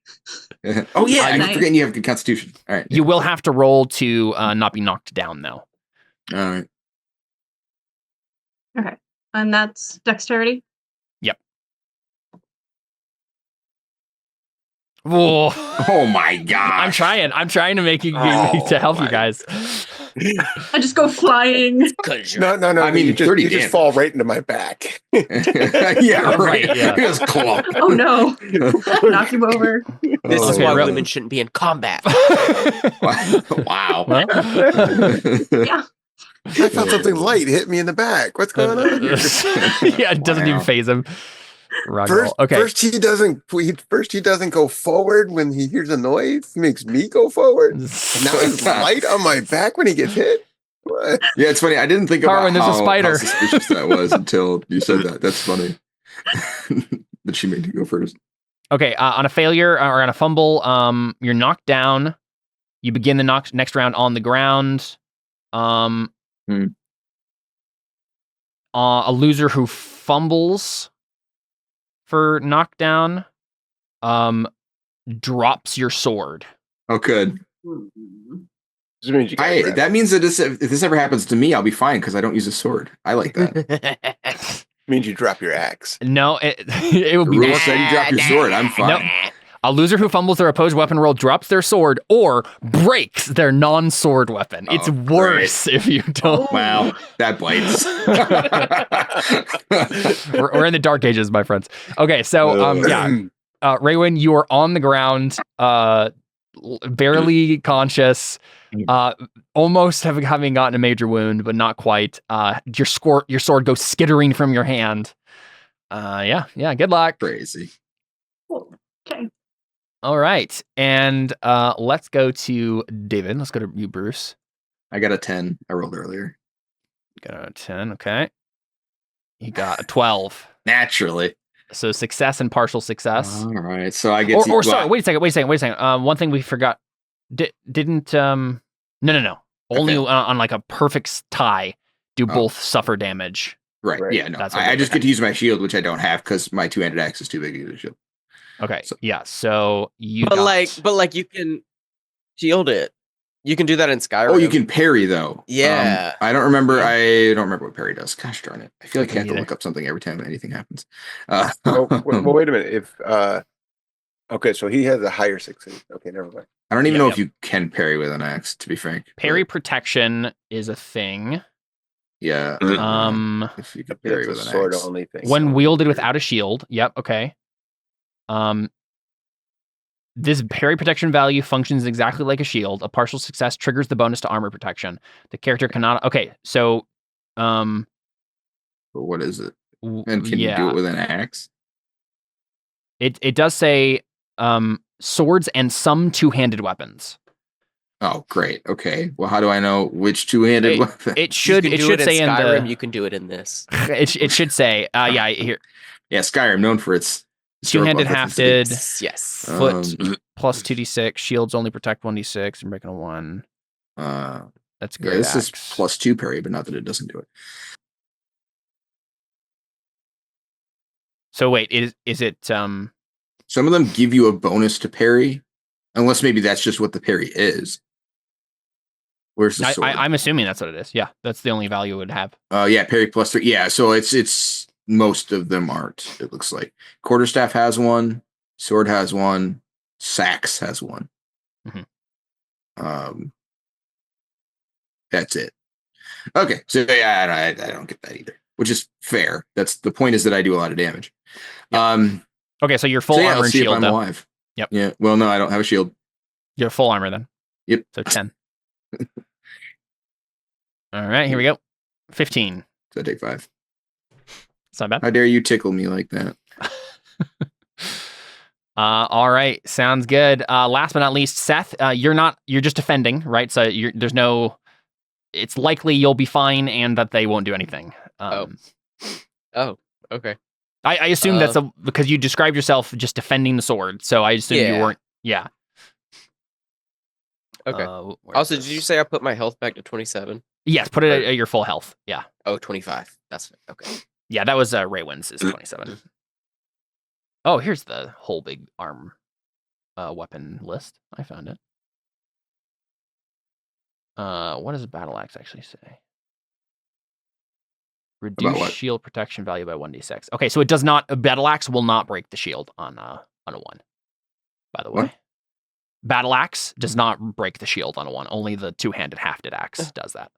Oh yeah, I'm Nice. forgetting you have good constitution. All right. You will have to roll to not be knocked down, though. All right. Okay. And that's dexterity? Whoa. Oh my god. I'm trying to make you to help you guys. I just go flying. No. I mean, you just, 30 you just damage. fall right into my back. Yeah, right. Yeah. Just clunk. Oh no! Knock him over. This is Okay, why really. women shouldn't be in combat. Wow. Well, Yeah. I felt something light hit me in the back. What's going on here? yeah, it doesn't even Wow. phase him. Ragdoll. Okay. First he doesn't go forward when he hears a noise. He makes me go forward. And now he's light on my back when he gets hit. What? Yeah, it's funny. I didn't think Carwin, about there's a spider. how suspicious that was until you said that. That's funny. That she made you go first. Okay, on a failure or on a fumble, you're knocked down. You begin the next round on the ground. A loser who fumbles for knockdown drops your sword. Oh, good. This means you got That means that if this ever happens to me, I'll be fine because I don't use a sword. I like that. means you drop your axe. No, it would The be rule worse. said you drop your sword. I'm fine. No. A loser who fumbles their opposed weapon roll drops their sword or breaks their non-sword weapon. It's Oh, worse if you don't. Wow, that bites. We're in the dark ages, my friends. Okay, so yeah, Raywin, you are on the ground, barely conscious, almost having gotten a major wound, but not quite. Your sword goes skittering from your hand. Yeah. Good luck. Crazy. Okay. All right, and let's go to David. Let's go to you, Bruce. I got a 10. I rolled earlier. Got a 10. Okay. You got a 12. Naturally. So success and partial success. All right. So I get Sorry, wait a second. One thing we forgot. Didn't no. Only Okay. on like a perfect tie do both suffer damage. Right. Right. Yeah, no. That's what I we just got. get to use my shield, which I don't have because my two-handed axe is too big to use a shield. Okay. So- Yeah. So you But got, like you can shield it. You can do that in Skyrim. Oh, you can parry though. Yeah. I don't remember. I don't remember what parry does. Gosh darn it! I feel like I have to Neither. look up something every time anything happens. Well, wait a minute. If okay, so he has a higher success. Okay, never mind. I don't even Yeah, know yeah. if you can parry with an axe. To be frank, parry but protection is a thing. yeah. If you could parry It's a with an sword axe. only thing. When wielded without a shield. Yep. Okay. This parry protection value functions exactly like a shield. A partial success triggers the bonus to armor protection. The character cannot. Okay, so, But what is it? And can you do it with an axe? It does say swords and some two-handed weapons. Oh, great. Okay. Well, how do I know which two-handed weapon? It should you can do it say in in Skyrim. the. You can do it in this. It should say yeah here Yeah, Skyrim, known for its two-handed historical ethnicity. hafted Yes. foot plus 2d6 shields only protect 1d6 and breaking a 1. That's Yeah, great. this is +2 parry, but not that it doesn't do it. So wait, is it Some of them give you a bonus to parry, unless maybe that's just what the parry is. Where's the sword? I'm assuming that's what it is. Yeah, that's the only value it would have. Yeah, parry +3. Yeah, so it's most of them aren't. It looks like quarterstaff has one, sword has one, sax has one. Mhm. That's it. Okay, so yeah, I don't get that either, which is fair. That's the point, is that I do a lot of damage. Okay, so you're full So yeah, armor let's and see if shield I'm though. alive. Yep. Yeah. Well, no, I don't have a shield. You're full armor then. Yep. So 10. All right, here we go. 15. So I take 5. It's not bad. How dare you tickle me like that? All right, sounds good. Last but not least, Seth, you're just defending, right? So it's likely you'll be fine and that they won't do anything. Oh, okay. I assume that's because you described yourself just defending the sword. So I assume you Yeah. weren't. Yeah. Okay. Where's Also, this? did you say I put my health back to 27? Yes, put it at your full health. Yeah. Oh, 25. That's okay. Yeah, that was Raywin's is 27. Oh, here's the whole big arm weapon list. I found it. What does a battle axe actually say? Reduce what? shield protection value by 1d6. Okay, so it does not. A battle axe will not break the shield on a 1. By the way, What? battle axe does not break the shield on a 1. Only the two-handed hafted axe does that.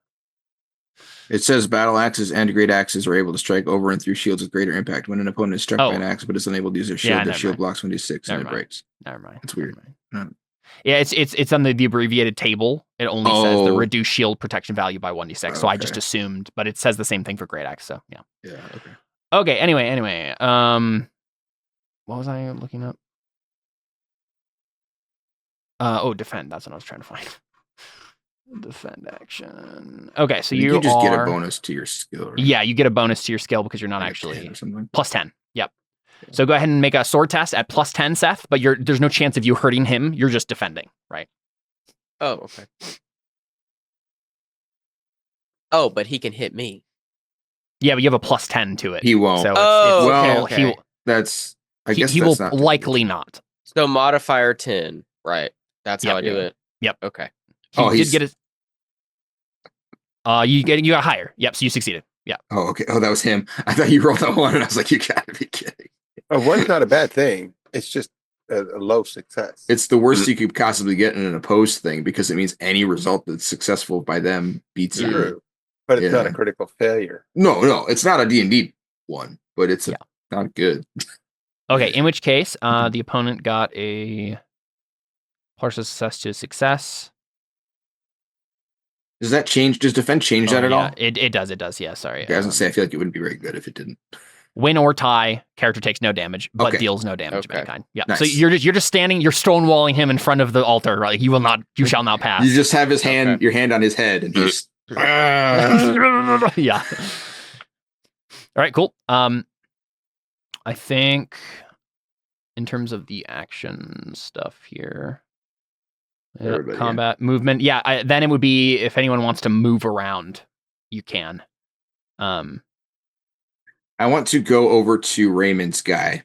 It says battle axes and great axes are able to strike over and through shields with greater impact. When an opponent is struck by an axe but is unable to use their shield, their shield blocks 1d6 and it breaks. Never mind. It's weird. Yeah, it's on the abbreviated table. It only says the reduced shield protection value by 1d6. So I just assumed, but it says the same thing for great axe. So yeah. Yeah. Okay. Okay. Anyway. What was I looking up? Defend. That's what I was trying to find. Defend action. Okay, so you just get a bonus to your skill. Right? Yeah, you get a bonus to your skill because you're not actually plus 10. Yep. Yeah. So go ahead and make a sword test at plus 10, Seth. But there's no chance of you hurting him. You're just defending, right? Oh, okay. Oh, but he can hit me. Yeah, but you have a plus 10 to it. He won't. So okay. He will likely not. So modifier 10, right? That's how I do it. Yep. Okay. He did get it. You got higher. Yep. So you succeeded. Yeah. Oh, okay. Oh, that was him. I thought you rolled a 1, and I was like, you gotta be kidding. A 1's not a bad thing. It's just a low success. It's the worst you could possibly get in an opposed thing because it means any result that's successful by them beats you. True. But it's not a critical failure. No, it's not a D&D one, but it's not good. Okay, in which case, the opponent got a partial success to success. Does that change? Does defend change that at all? It does. It does. Yeah. Sorry. I was gonna say I feel like it wouldn't be very good if it didn't. Win or tie, character takes no damage, but deals no damage of any kind. Yeah. Nice. So you're just standing, you're stonewalling him in front of the altar, right? You shall not pass. You just have his hand, your hand on his head, and he's yeah. All right. Cool. I think in terms of the action stuff here. Combat movement. Yeah, then it would be if anyone wants to move around, you can. I want to go over to Raymond's guy.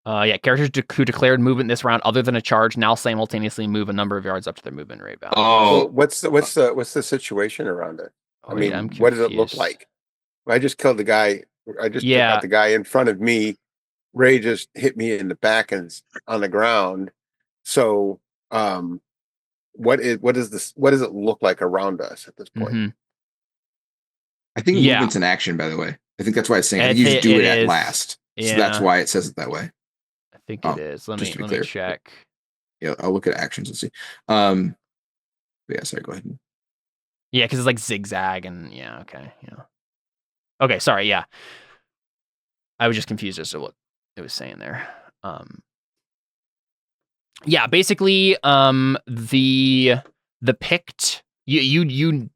Characters who declared movement this round other than a charge now simultaneously move a number of yards up to their movement rate value. Oh, well, what's the situation around it? I mean, what does it look like? I just killed the guy. I just took out the guy in front of me. Ray just hit me in the back and on the ground. So, what does it look like around us at this point? Mm-hmm. I think movement's an action, by the way. I think that's why it's saying you just do it at last. So that's why it says it that way. I think it is. Let me check. Yeah, I'll look at actions and see. Sorry, go ahead. Yeah, because it's like zigzag and Okay, sorry, yeah. I was just confused as to what it was saying there. Basically, the Pict, you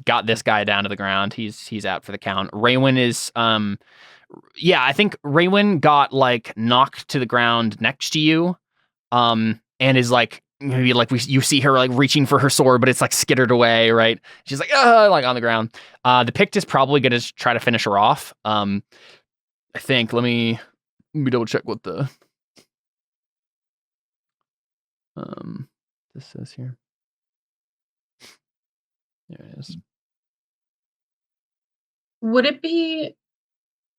got this guy down to the ground. He's out for the count. Raywin is I think Raywin got like knocked to the ground next to you, and is like maybe like you see her like reaching for her sword, but it's like skittered away, right? She's like like on the ground. The Pict is probably gonna try to finish her off. I think let me double check what the this says here. There it is. Would it be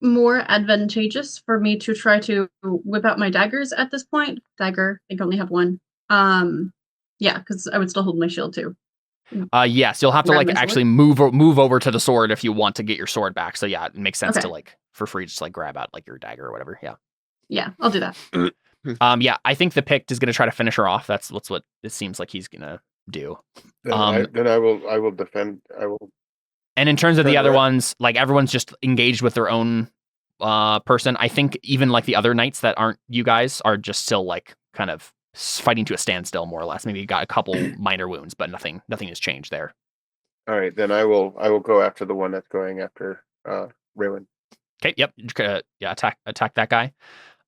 more advantageous for me to try to whip out my daggers at this point? Dagger, I only have one. Because I would still hold my shield too. Yes, you'll have to actually move over to the sword if you want to get your sword back. So yeah, it makes sense to like for free just like grab out like your dagger or whatever. Yeah, I'll do that. I think the Pict is going to try to finish her off. That's what it seems like he's going to do. Then I will defend. I will. And in terms of the other ones, like everyone's just engaged with their own person. I think even like the other knights that aren't you guys are just still like kind of fighting to a standstill, more or less. Maybe you got a couple minor wounds, but nothing has changed there. All right, then I will go after the one that's going after Raywin. Okay, yep. Attack that guy.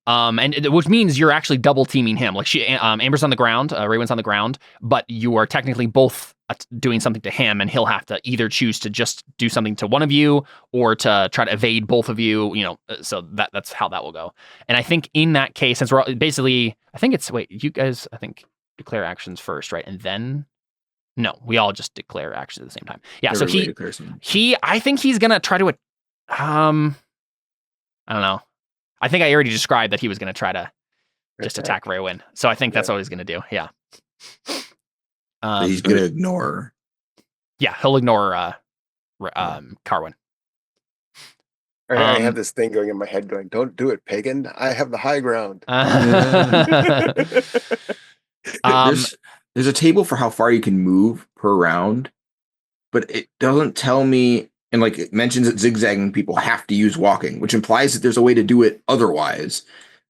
And which means you're actually double teaming him. Like Amber's on the ground, Raywin's on the ground, but you are technically both doing something to him, and he'll have to either choose to just do something to one of you or to try to evade both of you. So that's how that will go. And I think in that case, since we're basically, you guys, I think declare actions first, right? And then no, we all just declare actions at the same time. Yeah. So I think he's gonna try to, I don't know. I think I already described that he was going to try to just attack Raywin. So I think that's what he's going to do. Yeah. So he's going to ignore. Yeah, he'll ignore Carwin. I have this thing going in my head going, don't do it, pagan. I have the high ground. There's a table for how far you can move per round, but it doesn't tell me, and like it mentions that zigzagging people have to use walking, which implies that there's a way to do it otherwise.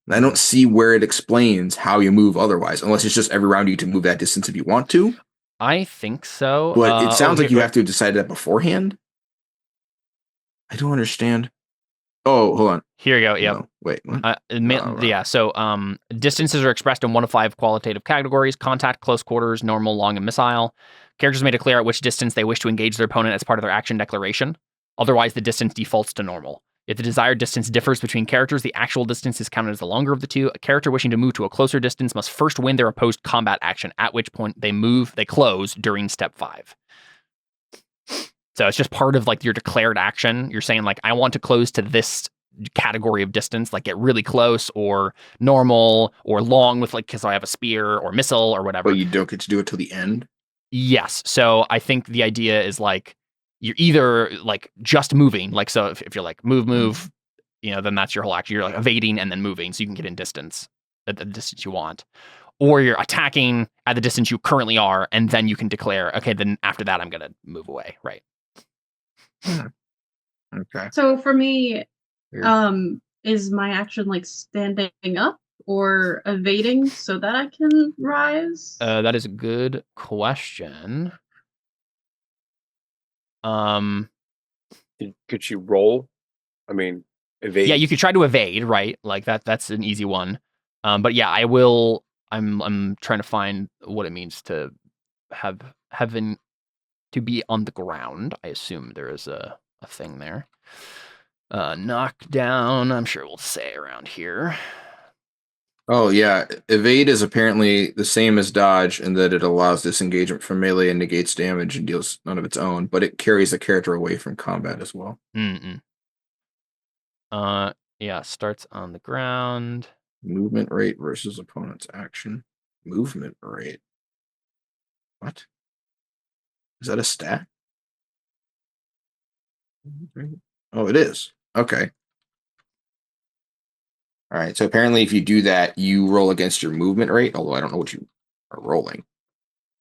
And I don't see where it explains how you move otherwise, unless it's just every round you can move that distance if you want to. I think so. But it sounds like you have to decide that beforehand. I don't understand. Oh, hold on. Here you go. Yep. No, wait. What? Right. Yeah. So distances are expressed in 1 of 5 qualitative categories: contact, close quarters, normal, long, and missile. Characters may declare at which distance they wish to engage their opponent as part of their action declaration. Otherwise, the distance defaults to normal. If the desired distance differs between characters, the actual distance is counted as the longer of the two. A character wishing to move to a closer distance must first win their opposed combat action, at which point they close during step 5. So it's just part of like your declared action. You're saying like, I want to close to this category of distance, like get really close or normal or long with like, because I have a spear or missile or whatever. But you don't get to do it till the end? Yes. So I think the idea is like, you're either like just moving, like, so if you're like move, then that's your whole action. You're like evading and then moving so you can get in distance at the distance you want. Or you're attacking at the distance you currently are, and then you can declare, okay, then after that, I'm going to move away. Right. Okay. So for me, is my action like standing up or evading so that I can rise? That is a good question. Could you roll? I mean, evade. Yeah, you could try to evade, right? Like that's an easy one. But yeah, I will. I'm trying to find what it means to have heaven to be on the ground. I assume there is a thing there. Knockdown, I'm sure we'll say around here. Oh, yeah. Evade is apparently the same as dodge in that it allows disengagement from melee and negates damage and deals none of its own, but it carries the character away from combat as well. Yeah, starts on the ground. Movement rate versus opponent's action. Movement rate. What? Is that a stat? Oh, it is. Okay. All right. So apparently if you do that, you roll against your movement rate, although I don't know what you are rolling.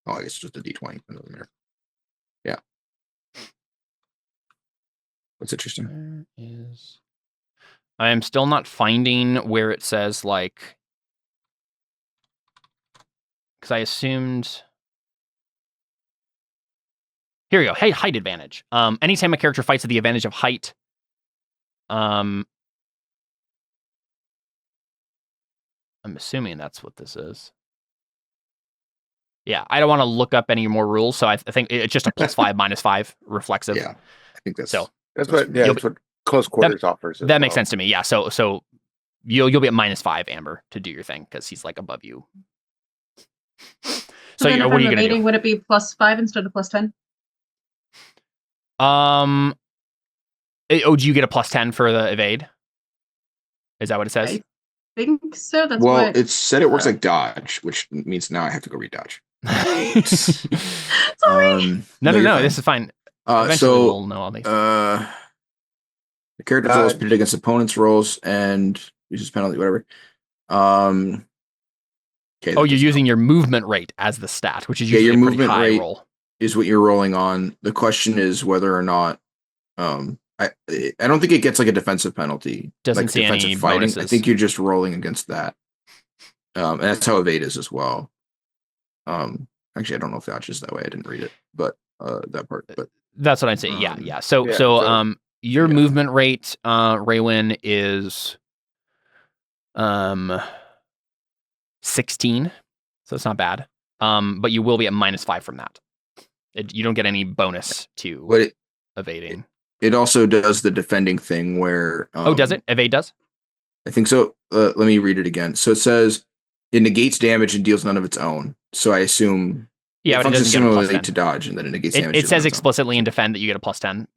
Oh, I guess it's just a D20. Yeah. That's interesting. I am still not finding where it says like, because I assumed. Here we go. Hey, height advantage. Anytime a character fights at the advantage of height, I'm assuming that's what this is. Yeah, I don't want to look up any more rules, so I think it's just a +5, -5 reflexive. Yeah, I think that's so. That's what close quarters offers. That makes sense to me. Yeah, so you'll be at -5, Amber, to do your thing because he's like above you. So what are you gonna do? Would it be +5 instead of +10? Do you get a +10 for the evade? Is that what it says? I think so. That's well, what it said it works like dodge, which means now I have to go read dodge. Sorry. No. This is fine. Eventually we'll know all these. The character rolls pitted against opponent's rolls and uses penalty, whatever. Okay. You're using your movement rate as the stat, which is usually your a pretty movement high rate roll. Is what you're rolling on. The question is whether or not I don't think it gets like a defensive penalty. Doesn't like see defensive any fighting. bonuses. I think you're just rolling against that. And that's how evade is as well. Actually I don't know if dodge is that way. I didn't read it, but that part. But that's what I'd say. Yeah. So your movement rate, Raywin, is 16. So it's not bad. But you will be at -5 from that. You don't get any bonus to evading. It also does the defending thing where... does it? Evade does? I think so. Let me read it again. So it says, it negates damage and deals none of its own. So I assume... Yeah, it but it doesn't get a similarly +10. to dodge, and then it negates damage. It says explicitly in defend that you get a +10.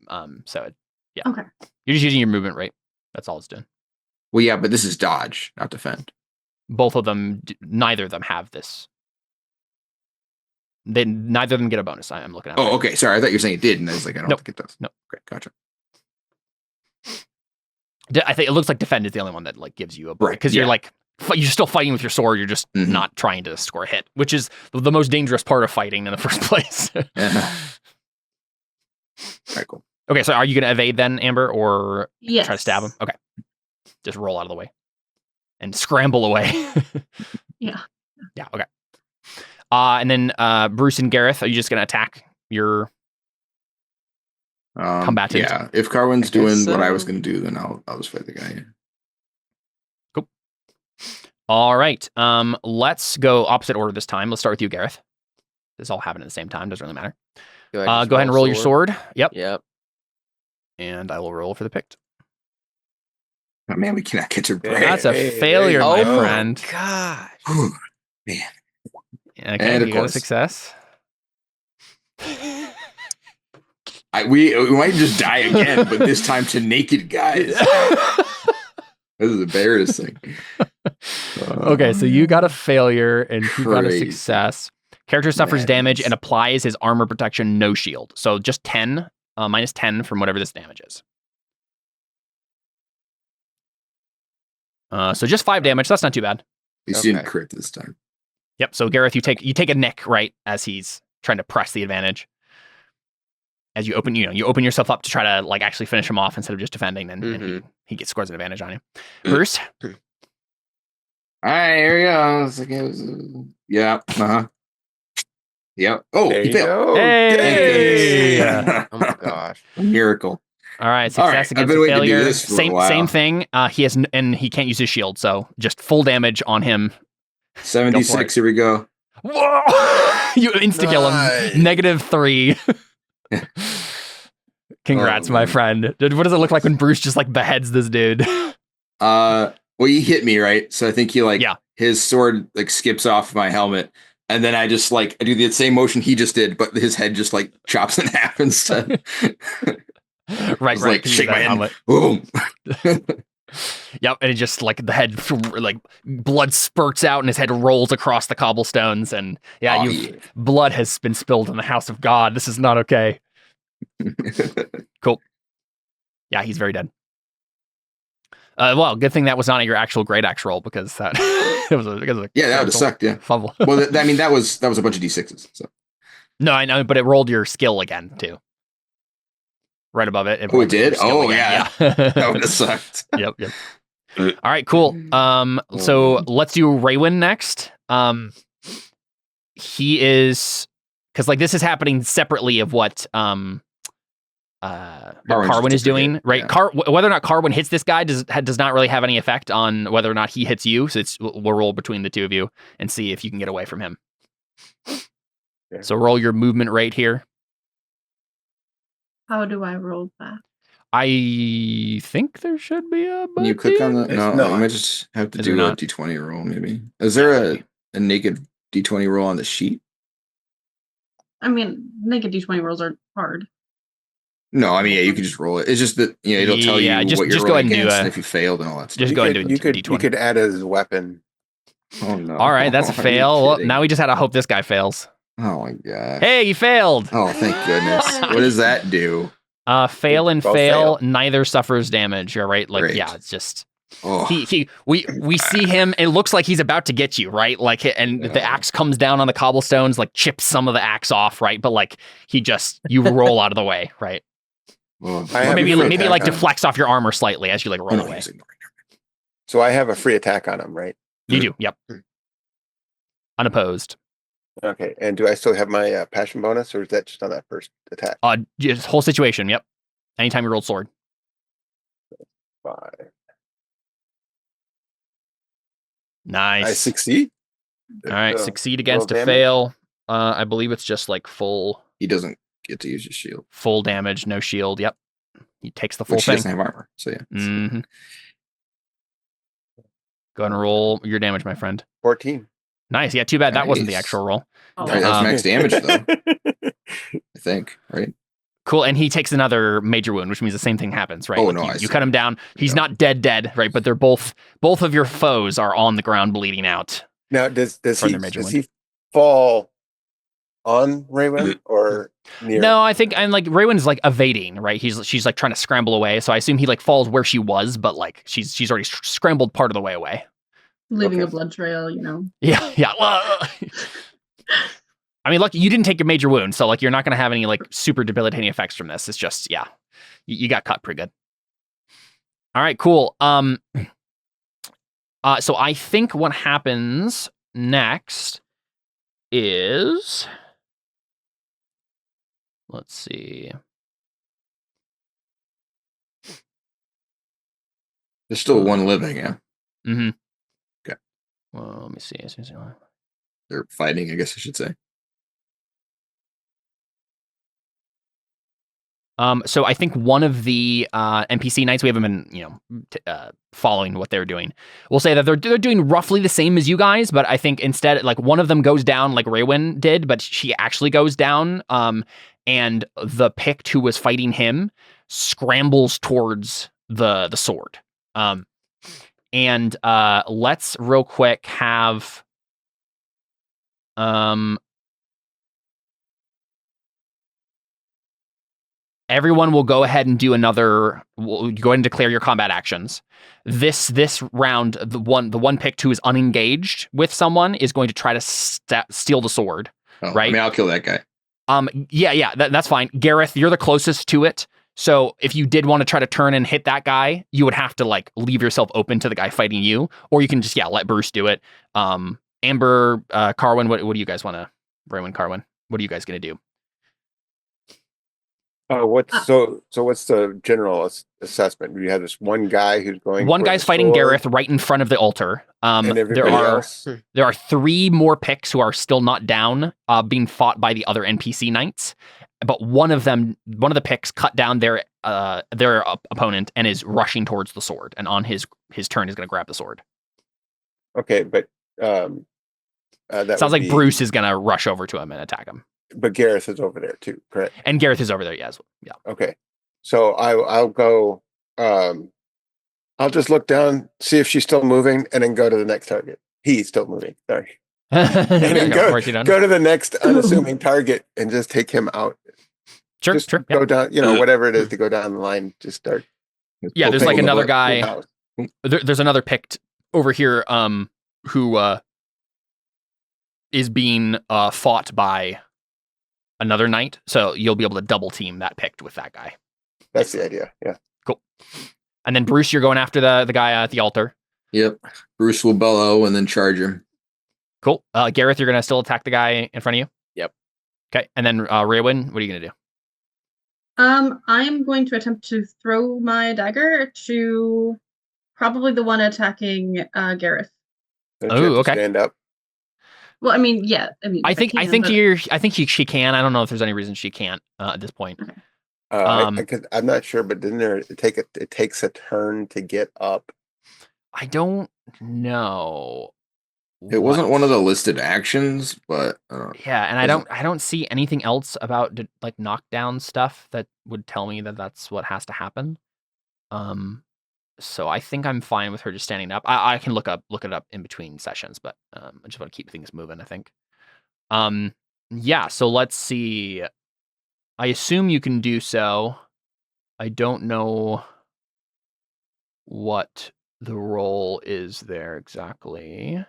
Yeah. Okay. You're just using your movement rate. That's all it's doing. Well, yeah, but this is dodge, not defend. both of them, neither of them have this. Neither of them get a bonus. I'm looking at. Oh, okay. Sorry, I thought you were saying it did, and I was like, I don't Nope. think it does. Nope. Okay, gotcha. I think it looks like defend is the only one that like gives you a bonus Right, because yeah. you're like you're still fighting with your sword. You're just Mhm. not trying to score a hit, which is the most dangerous part of fighting in the first place. Yeah. All right, cool. Okay, so are you going to evade then, Amber, or Yes. try to stab him? Okay, just roll out of the way and scramble away. Yeah. Yeah. Okay. And then Bruce and Gareth, are you just going to attack your combatant? Yeah, if Carwin's I guess doing what I was so. going to do, then I'll just fight the guy. Cool. All right. Let's go opposite order this time. Let's start with you, Gareth. This all happened at the same time. Doesn't really matter. Do I Go just ahead and roll your sword. Yep. Yep. And I will roll for the Pict. Oh, man, we cannot get to break. That's a Hey, failure, hey, my oh friend. gosh. Man. Okay, And of you got a course. success. We might just die again, but this time to naked guys. This is embarrassing. Okay, so you got a failure and he got a Crazy. success. Character suffers damage Madness. and applies his armor protection no shield. So just 10, minus 10 from whatever this damage is. So just 5 damage. That's not too bad. He didn't Okay. crit this time. Yep. So Gareth, you take a nick right as he's trying to press the advantage. As you open yourself up to try to like actually finish him off instead of just defending, and he scores an advantage on you. Bruce, All right, here we go. It's like yeah. Uh-huh. Yep. Oh, There he you failed. go. Hey! Yay. Oh my gosh. A miracle. all right, All success right, I've against been a waiting to do failure. this for a while. Same thing. He has and he can't use his shield, so just full damage on him. 76. Here we go. Whoa! You insta kill Nice. him. -3. Congrats, Oh, my man. friend. What does it look like when Bruce just like beheads this dude? Well, he hit me, right? So I think he Yeah. his sword like skips off my helmet, and then I just I do the same motion he just did, but his head just like chops in half instead. right, Just, like, 'cause shake he's my that head. helmet. Boom. Yep, and it just like the head, like blood spurts out, and his head rolls across the cobblestones, and Oh, blood has been spilled in the house of God. This is not okay. Cool. Yeah, he's very dead. Well, good thing that was not your actual great axe roll because that it was a Yeah, that would have sucked. Yeah. fumble. Well, that was a bunch of d6s. So No, I know, but it rolled your skill again too. Right above it. Oh, it rolled your did? skill Oh, again. that would have sucked. Yep. All right, cool. So let's do Raywin next. He is because like this is happening separately of what Carwin's Carwin is just a doing, hit, right? yeah. Whether or not Carwin hits this guy does not really have any effect on whether or not he hits you. So we'll roll between the two of you and see if you can get away from him. Yeah. So roll your movement rate here. How do I roll that? I think there should be a Can you click on the? It's No, not. you might just have to Is there do a not? d20 roll. Maybe is there Yeah, a naked d20 roll on the sheet? I mean, naked d20 rolls are hard. No, I mean, yeah, you can just roll it. It's just that it'll tell you Yeah, what just you're go ahead rolling and do against, a- and if you failed and all that stuff. just go ahead and do You a could D20. add as a weapon. Oh no! All right, that's a Are you fail. Well, kidding? now we just had to hope this guy fails. Oh my god! Hey, you failed. Oh, thank goodness! What does that do? Fail and Both fail. fail. Neither suffers damage. You're right. Like, Great. yeah, it's just Oh, we see him. It looks like he's about to get you, right? Like, and the Yeah. axe comes down on the cobblestones, like chips some of the axe off, right? But like you roll out of the way, right? well, I Or have maybe a free like attack on him. deflects off your armor slightly as you like Oh, roll no, away. he's ignoring it. So I have a free attack on him, right? You do. Yep. Hmm. Unopposed. Okay. And do I still have my passion bonus, or is that just on that first attack? Just whole situation. Yep. Anytime you rolled sword. 5. Nice. I succeed. All right, So, succeed against a damage. fail. I believe it's just like full He doesn't get to use his shield, damage, no shield. Yep, he takes the full which he thing. doesn't have armor. So yeah. Mm-hmm. Go ahead and roll your damage, my friend. 14. Nice. Yeah, too bad that wasn't the Nice. actual roll. Oh, All right, that's Um, max damage though. I think, right? Cool. And he takes another major wound, which means the same thing happens, right? Oh, Like no, I you see. cut him down. He's not dead, right? But they're both of your foes are on the ground bleeding out. Now, does from their major wound. he fall on Raywin or near? No, I think Raywin's like evading, right? She's like trying to scramble away. So I assume he like falls where she was, but like she's already scrambled part of the way away. Leaving Okay. a blood trail, Yeah. I mean, look, you didn't take a major wound, so like you're not going to have any like super debilitating effects from this. It's just, yeah, you got cut pretty good. All right, cool. So I think what happens next is, let's see. There's still one living, yeah. Mm-hmm. Okay. Well, let me see. They're fighting, I guess I should say. So I think one of the NPC knights, we haven't been, following what they're doing. We'll say that they're doing roughly the same as you guys, but I think instead, like one of them goes down like Raywin did, but she actually goes down. And the Pict who was fighting him scrambles towards the sword. And let's real quick have everyone will go ahead and do we'll go ahead and declare your combat actions. This round, the one Pict who is unengaged with someone is going to try to steal the sword. Oh, right? I mean, I'll kill that guy. That's fine. Gareth, you're the closest to it. So if you did want to try to turn and hit that guy, you would have to like leave yourself open to the guy fighting you, or you can just let Bruce do it. Amber, Carwin, what do you guys want to? Raywin, Carwin, what are you guys gonna do? What's the general assessment? You have this one guy who's going. One guy's fighting Gareth right in front of the altar. And there are 3 more Picts who are still not down, being fought by the other NPC knights. But one of the Picts cut down their opponent and is rushing towards the sword. And on his turn, is going to grab the sword. Okay, but that sounds like Bruce is going to rush over to him and attack him. But Gareth is over there too, correct? And Gareth is over there, yeah. Okay, so I'll go. I'll just look down, see if she's still moving, and then go to the next target. He's still moving. Sorry. And then go to the next unassuming target and just take him out. Sure. Go down, whatever it is to go down the line. Just start. Yeah, there's like another guy. There's another Pict over here, who is being fought by another knight, so you'll be able to double team that Pict with that guy. That's the idea. Yeah. Cool. And then Bruce, you're going after the guy at the altar. Yep. Bruce will bellow and then charge him. Cool. Gareth, you're gonna still attack the guy in front of you. Yep. Okay. And then Raywin, what are you gonna do? I'm going to attempt to throw my dagger to probably the one attacking Gareth. Oh, okay. Stand up. Well, I mean, yeah. I think she can. I don't know if there's any reason she can't at this point. Okay. I'm not sure, but didn't it takes a turn to get up? I don't know. It wasn't one of the listed actions, but yeah, and I don't see anything else about like knockdown stuff that would tell me that that's what has to happen. So I think I'm fine with her just standing up. I can look it up in between sessions, but I just want to keep things moving, I think. Yeah, so let's see. I assume you can do so. I don't know what the role is there exactly.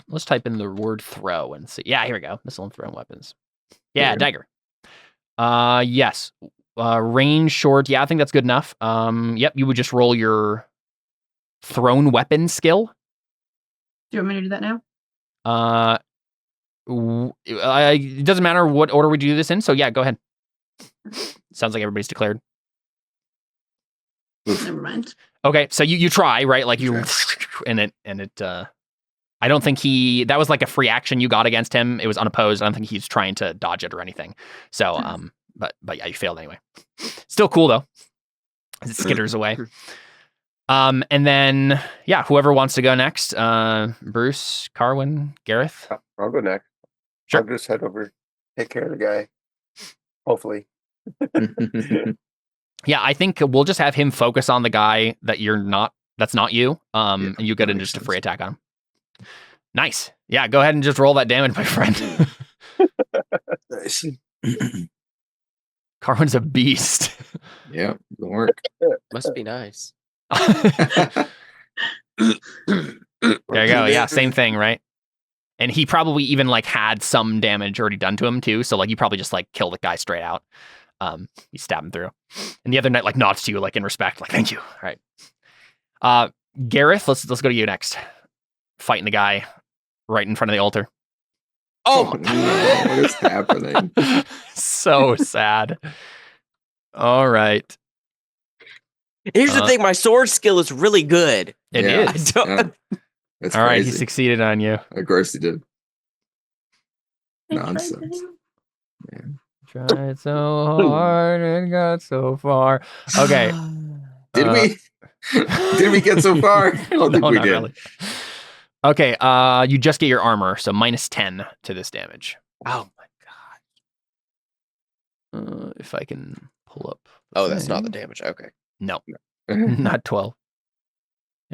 Let's type in the word throw and see. Yeah, here we go. Missile and throwing weapons. Yeah, dagger. Yes. Range short. Yeah, I think that's good enough. Yep, you would just roll your thrown weapon skill. Do you want me to do that now? It doesn't matter what order we do this in, so yeah, go ahead. Sounds like everybody's declared. Never mind. Okay, so you try, right? Like you and it I don't think that was like a free action you got against him. It was unopposed. I don't think he's trying to dodge it or anything. So but yeah, you failed anyway. Still cool though. As it skitters away. And then yeah, whoever wants to go next. Bruce, Carwin, Gareth. I'll go next. Sure. I'll just head over, take care of the guy. Hopefully. Yeah, I think we'll just have him focus on the guy that's not you. And you get just a free attack on him. Nice. Yeah, go ahead and just roll that damage, my friend. Nice. Carwin's a beast. Yeah, it'll work. Must be nice. There you go. Yeah, same thing, right? And he probably even like had some damage already done to him too. So like you probably just like kill the guy straight out. You stab him through. And the other knight like nods to you like in respect, like thank you. All right. Gareth, let's go to you next. Fighting the guy right in front of the altar. Oh my God, what is happening? So sad. All right. Here's the thing, my sword skill is really good. It is. That's all right, he crazy. succeeded on you. Of course he did. Nonsense. Tried so hard and got so far. Okay. Did we? Did we get so far? I don't think we not did. really. Okay, you just get your armor, so -10 to this damage. Oh my god. If I can pull up. Oh, that's not the damage. Okay. No, not 12.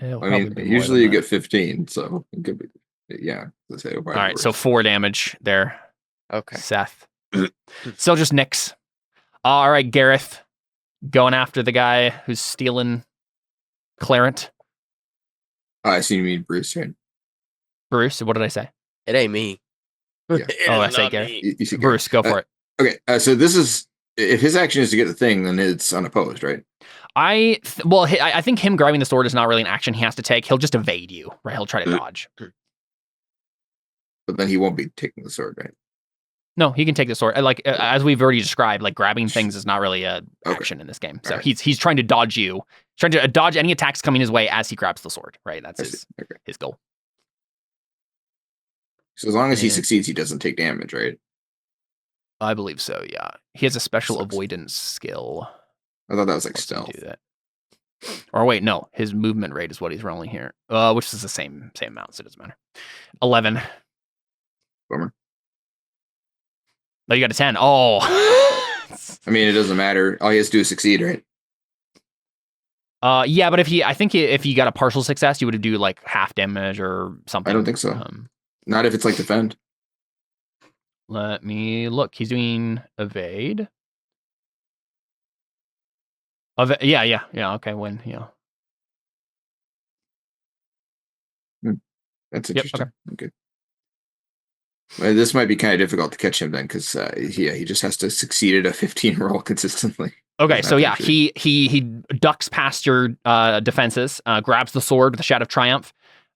I mean, usually you get 15, so it could be. Yeah. Let's say. All right, so 4 damage there. Okay. Seth. Still just nicks. All right, Gareth, going after the guy who's stealing Clarent. I see you mean Bruce, right? Bruce, what did I say? It ain't me. Yeah. I say Gareth. You see Bruce, go for it. Okay, so this is if his action is to get the thing, then it's unopposed, right? I think him grabbing the sword is not really an action he has to take. He'll just evade you, right? He'll try to dodge. But then he won't be taking the sword, right? No, he can take the sword. Like as we've already described, like grabbing things is not really a action in this game. So he's trying to dodge you, trying to dodge any attacks coming his way as he grabs the sword. Right, that's his goal. So as long as he succeeds, he doesn't take damage, right? I believe so. Yeah, he has a special avoidance skill. I thought that was like stealth. Do that. Or wait, no, his movement rate is what he's rolling here. Which is the same amount, so it doesn't matter. 11. Bummer. Oh, you got a 10. Oh. I mean, it doesn't matter. All he has to do is succeed, right? Yeah, but if he got a partial success, you would do like half damage or something. I don't think so. Not if it's like defend. Let me look. He's doing evade. Yeah. Okay, win. Yeah. That's interesting. Okay. Well, this might be kind of difficult to catch him then, because he just has to succeed at a 15 roll consistently. Okay, so yeah, he ducks past your defenses, grabs the sword with a shout of triumph.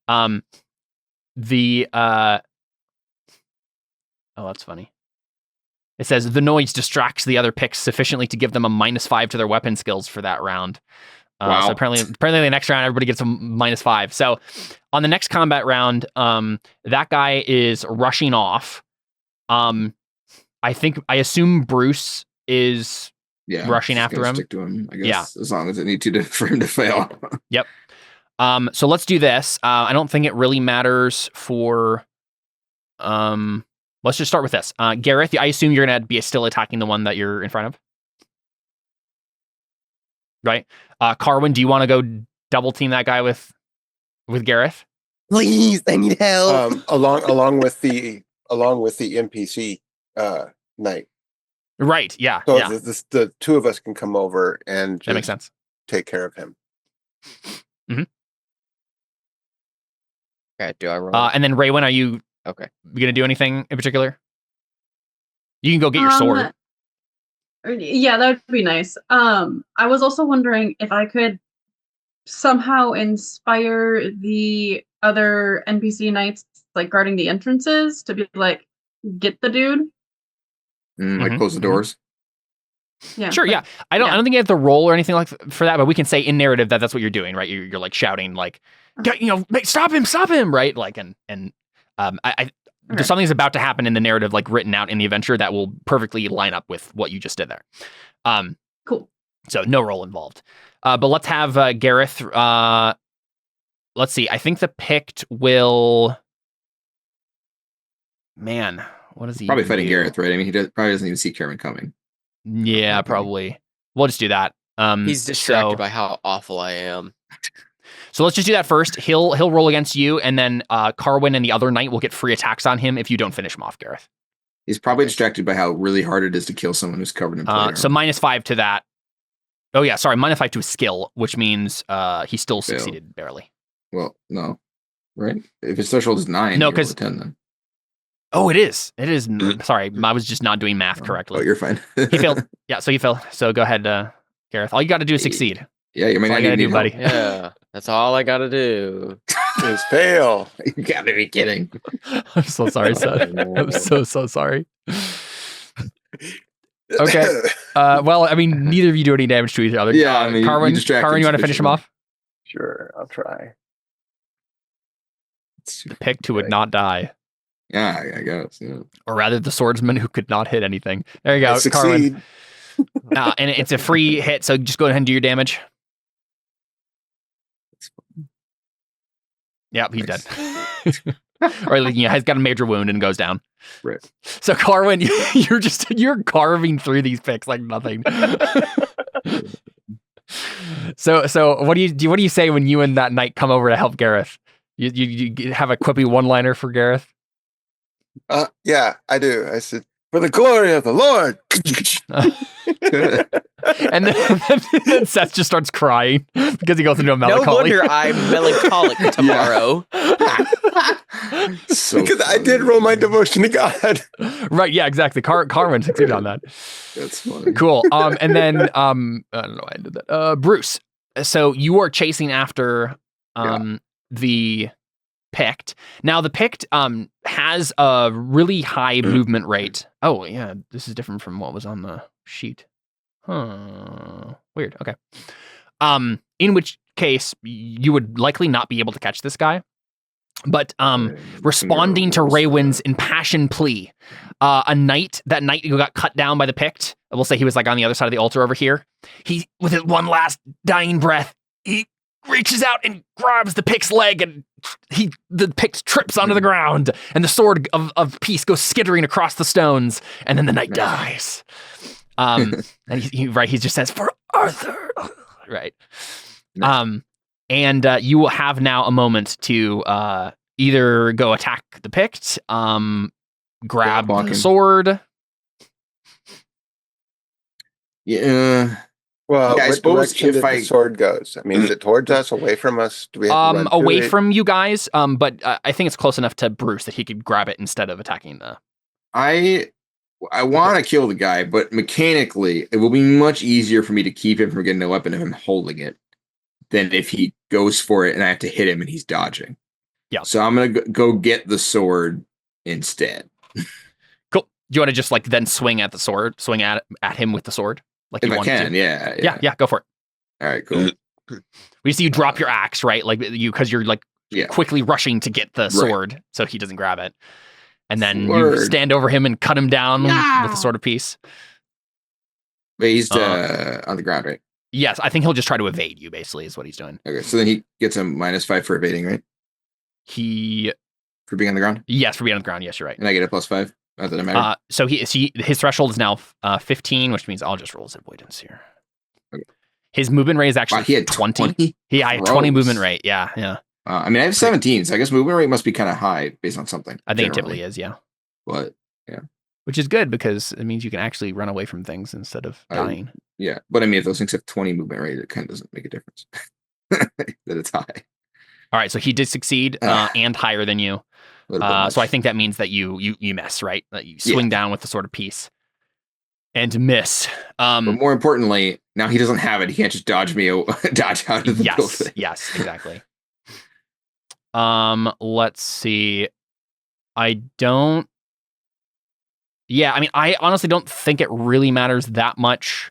Oh, that's funny. It says the noise distracts the other Picts sufficiently to give them a -5 to their weapon skills for that round. Wow. So apparently the next round everybody gets a -5. So on the next combat round, that guy is rushing off. I assume Bruce is rushing after him. Stick to him, I guess. As long as it needs to for him to fail. Yep. So let's do this. I don't think it really matters for. Let's just start with this. Gareth, I assume you're gonna be still attacking the one that you're in front of. Right. Carwin, do you want to go double team that guy with Gareth? Please, I need help. Along with the NPC knight. Right. Yeah. So yeah. The two of us can come over and that makes sense. Take care of him. Mm-hmm. Okay. Do I roll? And then Raywin, are you gonna do anything in particular? You can go get your sword. Yeah, that would be nice. I was also wondering if I could somehow inspire the other NPC knights, like guarding the entrances, to be like, get the dude. Like close the doors. Yeah. Sure. Yeah. I don't think you have to roll or anything like for that, but we can say in narrative that's what you're doing, right? You're like shouting, like, stop him, right? Like, there's something's about to happen in the narrative, like written out in the adventure that will perfectly line up with what you just did there. Cool. So no roll involved. But let's have Gareth. Let's see. I think the Pict will. Man, What is he? Probably even fighting do? Gareth, right? I mean, probably doesn't even see Kieran coming. Yeah, probably. We'll just do that. He's distracted by how awful I am. So let's just do that first. He'll roll against you, and then Carwin and the other knight will get free attacks on him if you don't finish him off, Gareth. He's probably distracted by how really hard it is to kill someone who's covered in plate So armor. -5 to that. Oh yeah, sorry, -5 to his skill, which means he still Fail. succeeded barely. Well, no, right? If his threshold is 9, No, you roll a 'cause- 10 then. Oh, it is. It is. Sorry, I was just not doing math Oh, correctly. you're fine. He failed. Yeah, so you failed. So go ahead, Gareth. All you got to do is succeed. Yeah, you might That's all not you gotta even do, need buddy. Yeah, that's all I gotta do. Is fail. help. You gotta be kidding. I'm so sorry, son. I'm so sorry. Okay. Well, I mean, neither of you do any damage to each other. Yeah, I mean, you Carwin, distract him you want to finish him sufficiently. off? Sure, I'll try. The Pict who would not die, Yeah, I guess. Yeah. or rather, the swordsman who could not hit anything. There you I go, Carwin. succeed. And it's a free hit, so just go ahead and do your damage. Yep, he's Nice. dead. Or like, he's got a major wound and goes down. Right. So Carwin, you're carving through these picks like nothing. So what do you say when you and that knight come over to help Gareth? You have a quippy one-liner for Gareth? Yeah, I do. I said, "For the glory of the Lord." And then Seth just starts crying because he goes into a No melancholy. wonder I'm melancholic tomorrow. So Because I funny. did roll my devotion to God. Right, yeah, exactly. Carwin succeeded on that. That's funny. Cool. And then I don't know why I did that. Bruce. So you are chasing after the Pict. Now the Pict has a really high movement rate. Oh yeah, this is different from what was on the sheet. Huh. Weird. Okay. In which case you would likely not be able to catch this guy. But responding to Raywin's impassioned plea, that knight who got cut down by the Pict, we'll say he was like on the other side of the altar over here. He, with his one last dying breath, he reaches out and grabs the Pict's leg, and the Pict trips onto the ground, and the sword of peace goes skittering across the stones, and then the knight dies. And he just says, "For Arthur," right? Nice. And you will have now a moment to either go attack the Pict, grab the walking. sword. Yeah. Well, Yeah, I what suppose direction if did I- the sword goes? I mean, is it towards us, away from us? Do we have to run Away to it? from you guys, but I think it's close enough to Bruce that he could grab it instead of attacking the... I want to kill the guy, but mechanically, it will be much easier for me to keep him from getting a weapon if I'm holding it than if he goes for it and I have to hit him and he's dodging. Yeah. So I'm going to go get the sword instead. Cool. Do you want to just like then swing at the sword, swing at him with the sword? Like If you I want can, to? yeah. Go for it. All right, cool. We see you drop your axe, right? Like because you're like Yeah. quickly rushing to get the sword so he doesn't grab it. And then you Sword. stand over him and cut him down with the sword of peace. But he's on the ground, right? Yes, I think he'll just try to evade you, basically, is what he's doing. Okay, so then he gets a -5 for evading, right? For being on the ground? Yes, for being on the ground. Yes, you're right. And I get a +5? Not that it matters. So his threshold is now 15, which means I'll just roll his avoidance here. Okay. His movement rate is Wow, actually he had 20. Yeah, I had 20 movement rate. Yeah. I mean, I have 17, so I guess movement rate must be kind of high based on something. I think it generally. typically is, yeah. But Which is good because it means you can actually run away from things instead of dying. yeah, but I mean, if those things have 20 movement rate, it kind of doesn't make a difference that it's high. All right, so he did succeed and higher than you. A little bit much. So I think that means that you miss, right? That you swing down with the sword of peace and miss. But more importantly, now he doesn't have it. He can't just dodge out of the building. Yes, exactly. Let's see. Yeah, I mean, I honestly don't think it really matters that much.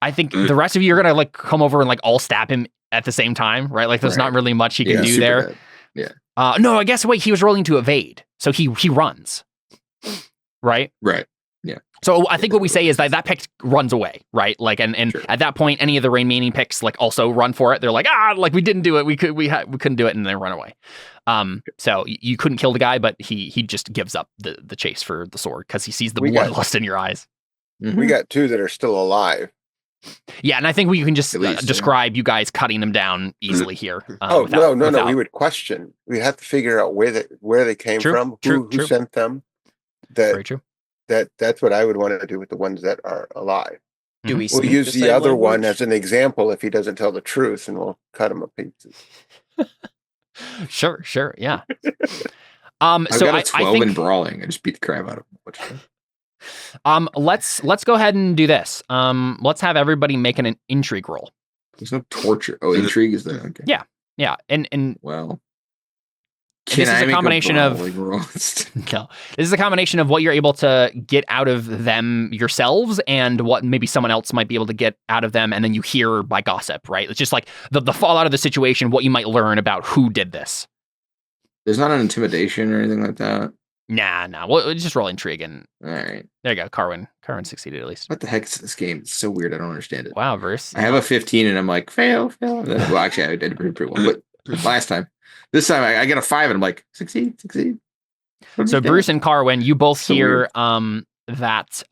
I think the rest of you are gonna like come over and like all stab him at the same time, right? Like there's not really much he can do super there. bad. Yeah. No, I guess wait, he was rolling to evade, so he runs, right? Right. Yeah. So I think what we say is that Pict runs away, right? Like, and Sure. at that point, any of the remaining Picts like also run for it. They're like, like we didn't do it. We couldn't do it, and they run away. So you couldn't kill the guy, but he just gives up the chase for the sword because he sees the bloodlust in your eyes. We got 2 that are still alive. Yeah, and I think we can just At least, describe you guys cutting them down easily here. No. We would question. We have to figure out where they came from, who sent them. Very true. That's what I would want to do with the ones that are alive. Do we We'll speak use the same other one language? as an example if he doesn't tell the truth, and we'll cut him a pieces. Sure, yeah. I've So got a I 12 think in brawling. I just beat the crap out of him. let's go ahead and do this. Let's have everybody make an intrigue roll. There's no torture. Oh, intrigue is there. Okay. Yeah, and Well, this is a combination of this is a combination of what you're able to get out of them yourselves and what maybe someone else might be able to get out of them, and then you hear by gossip, right? It's just like the fallout of the situation, what you might learn about who did this. There's not an intimidation or anything like that. Nah. Well, just roll intrigue, and All right. there you go. Carwin succeeded at least. What the heck is this game? It's so weird. I don't understand it. Wow, Verse. I have a 15 and I'm like, fail. Well, actually, I did pretty well. But last time, this time I get a 5 and I'm like, succeed. So Bruce and Carwin, you both So hear that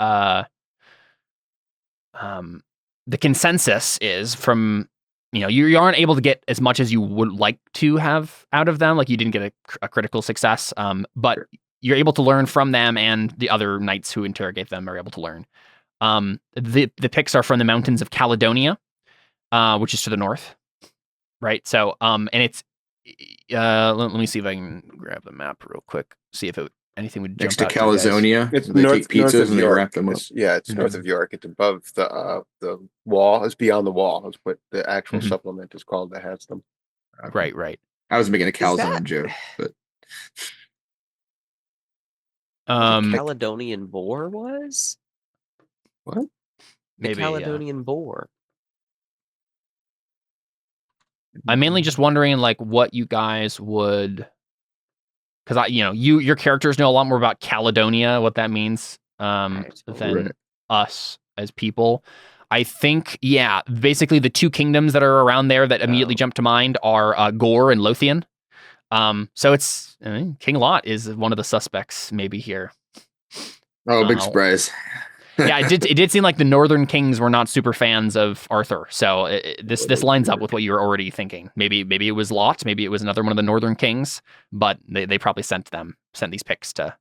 the consensus is from, you aren't able to get as much as you would like to have out of them. Like you didn't get a critical success, but Sure. You're able to learn from them, and the other knights who interrogate them are able to learn. The Picts are from the mountains of Caledonia, which is to the north, right? So, and it's let me see if I can grab the map real quick. See if anything would Next jump to out to you guys. Caledonia. It's they north take pizzas of and they York. wrap them up. It's north of York. It's above the wall. It's beyond the wall. That's what the actual supplement is called that has them. Right. I was making a calzone joke, but Caledonian boar was? what? The Maybe, Caledonian boar. I'm mainly just wondering, like, what you guys would, because your characters know a lot more about Caledonia, what that means, than Right. us as people. I think, basically the 2 kingdoms that are around there that immediately jump to mind are Gore and Lothian. So it's King Lot is one of the suspects maybe here. Oh, big surprise. Yeah, it did seem like the Northern Kings were not super fans of Arthur. So this lines up with what you were already thinking. Maybe it was Lot, maybe it was another one of the Northern Kings, but they probably sent these Picts to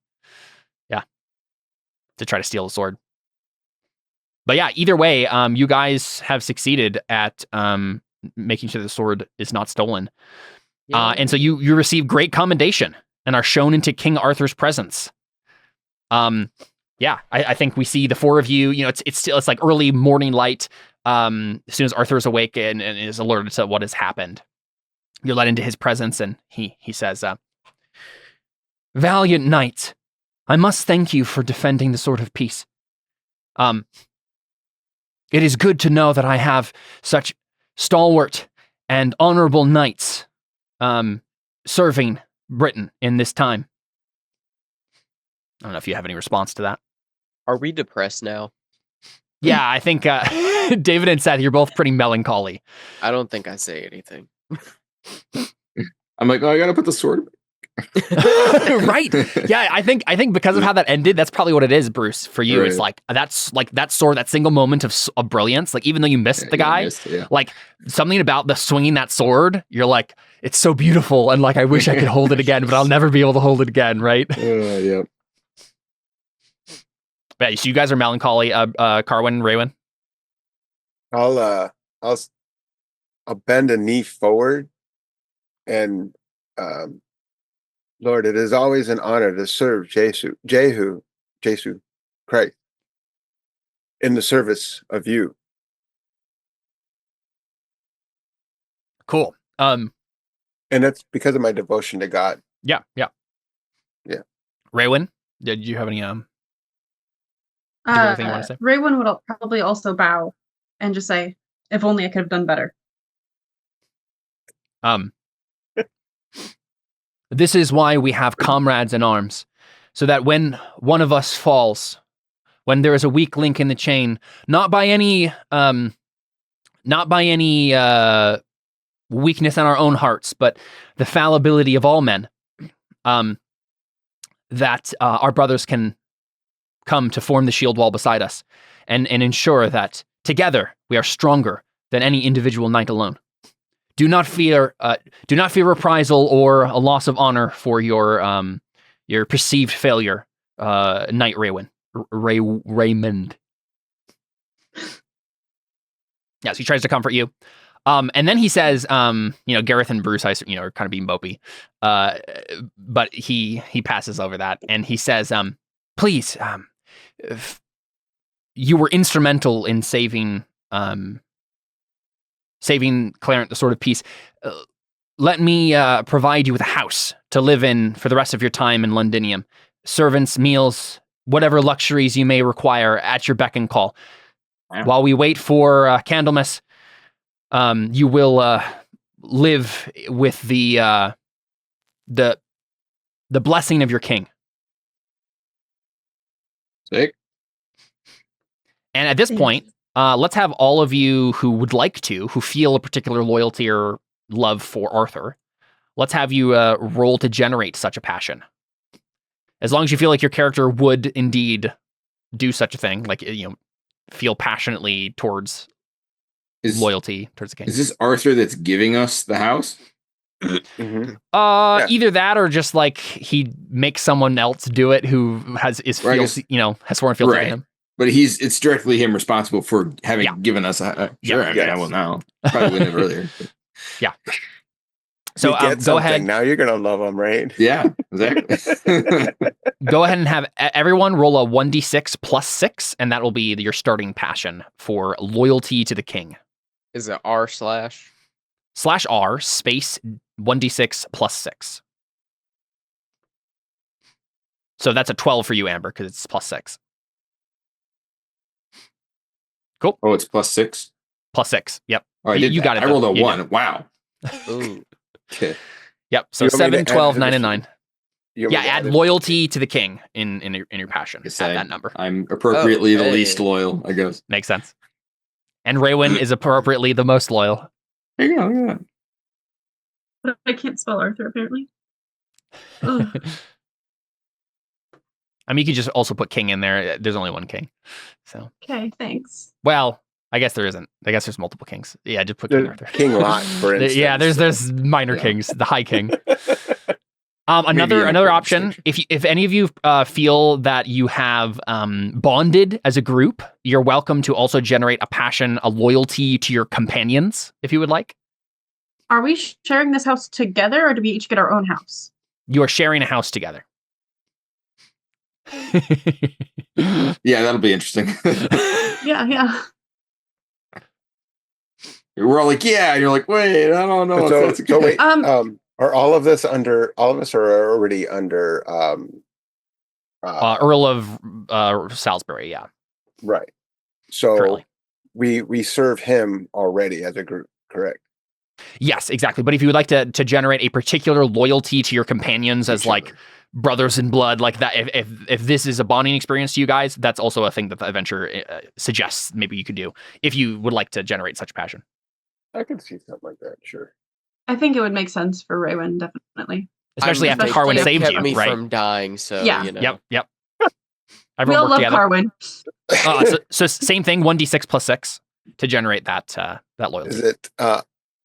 try to steal the sword. But yeah, either way, you guys have succeeded at making sure the sword is not stolen. And so you receive great commendation and are shown into King Arthur's presence. I think we see the 4 of you. It's like early morning light. As soon as Arthur's awake and is alerted to what has happened, you're led into his presence, and he says, "Valiant knight, I must thank you for defending the sword of peace. It is good to know that I have such stalwart and honorable knights serving Britain in this time." I don't know if you have any response to that. Are we depressed now? Yeah, I think David and Seth, you're both pretty melancholy. I don't think I say anything. I'm like, oh, I gotta put the sword. Right? Yeah, I think because of how that ended, that's probably what it is, Bruce. For you, Right. it's like that's like that sword, that single moment of brilliance. Like even though you missed the guy, like something about the swinging that sword, you're like, it's so beautiful, and like I wish I could hold it again, but I'll never be able to hold it again, right? Yeah. Yeah, so you guys are melancholy, Carwin, Raywin. I'll bend a knee forward, and Lord, it is always an honor to serve Jesu Christ in the service of you. Cool. And that's because of my devotion to God. Yeah. Raywin, did you have any anything you want to say? Raywin would probably also bow and just say, "If only I could have done better." This is why we have comrades in arms, so that when one of us falls, when there is a weak link in the chain, not by any weakness in our own hearts, but the fallibility of all men, that our brothers can come to form the shield wall beside us and ensure that together we are stronger than any individual knight alone. Do not fear reprisal or a loss of honor for your perceived failure, Knight Raymond. Yes, he tries to comfort you. And then he says, Gareth and Bruce, are kind of being mopey. But he passes over that and he says, please, you were instrumental in saving Clarent, the Sword of Peace. Let me provide you with a house to live in for the rest of your time in Londinium. Servants, meals, whatever luxuries you may require at your beck and call. Wow. While we wait for Candlemas, you will live with the blessing of your king. Sick. And at this point, let's have all of you who would like to, who feel a particular loyalty or love for Arthur, let's have you roll to generate such a passion. As long as you feel like your character would indeed do such a thing, like, feel passionately towards loyalty towards the king. Is this Arthur that's giving us the house? Mm-hmm. Either that or just like he makes someone else do it who has sworn fealty to him. But it's directly him responsible for having given us a sure. I will now. Probably wouldn't have earlier. But. Yeah. So go ahead. Now you're gonna love him, right? Yeah, exactly. Go ahead and have everyone roll a 1d6 plus 6, and that will be your starting passion for loyalty to the king. Is it R/? /R space 1d6 plus 6. So that's a 12 for you, Amber, because it's plus 6. Cool. Oh, it's plus 6? Plus 6. Yep. Oh, you got it. I rolled a 1. Wow. Ooh. Okay. Yep. So 7, 12, 9, and 9. Yeah, add loyalty to the king in your passion. Add that number. I'm appropriately the least loyal, I guess. Makes sense. And Raywin is appropriately the most loyal. There you go. Look at But I can't spell Arthur, apparently. I mean, you could just also put king in there. There's only one king. So. Okay, thanks. Well, I guess there isn't. I guess there's multiple kings. Yeah, just put King Arthur. King Lot, for instance. Yeah, there's minor kings. The High King. Another option. If any of you feel that you have bonded as a group, you're welcome to also generate a passion, a loyalty to your companions, if you would like. Are we sharing this house together, or do we each get our own house? You are sharing a house together. Yeah, that'll be interesting. Yeah. We're all like, yeah, and you're like, wait, I don't know. So wait, are all of us are already under Earl of Salisbury, yeah. Right. So currently. we serve him already as a group, correct? Yes, exactly. But if you would like to generate a particular loyalty to your companions as like brothers in blood, like that, if this is a bonding experience to you guys, that's also a thing that the adventure suggests maybe you could do if you would like to generate such passion. I could see something like that, sure. I think it would make sense for Raywin, definitely. Especially after Carwin saved you, me right? from dying, so Yeah. Yep. We all love Carwin. So same thing, 1d6 plus 6 to generate that loyalty.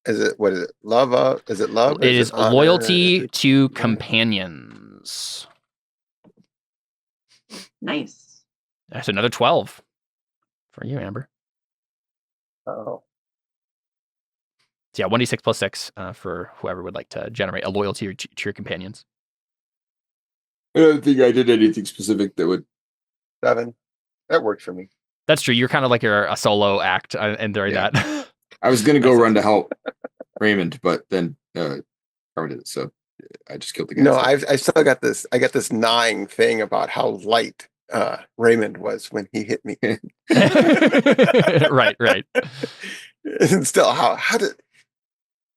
Is it what is it? Love? Is it love? It is loyalty to companions. Nice. That's another 12 for you, Amber. Oh. So yeah, 1d6 plus 6 for whoever would like to generate a loyalty to your companions. I don't think I did anything specific that would. 7. That works for me. That's true. You're kind of like a solo act and during that. I was going to go run to help Raymond, but then Carmen did it, so I just killed the guy. No, I still got this. I got this gnawing thing about how light Raymond was when he hit me. Right. And still, how did?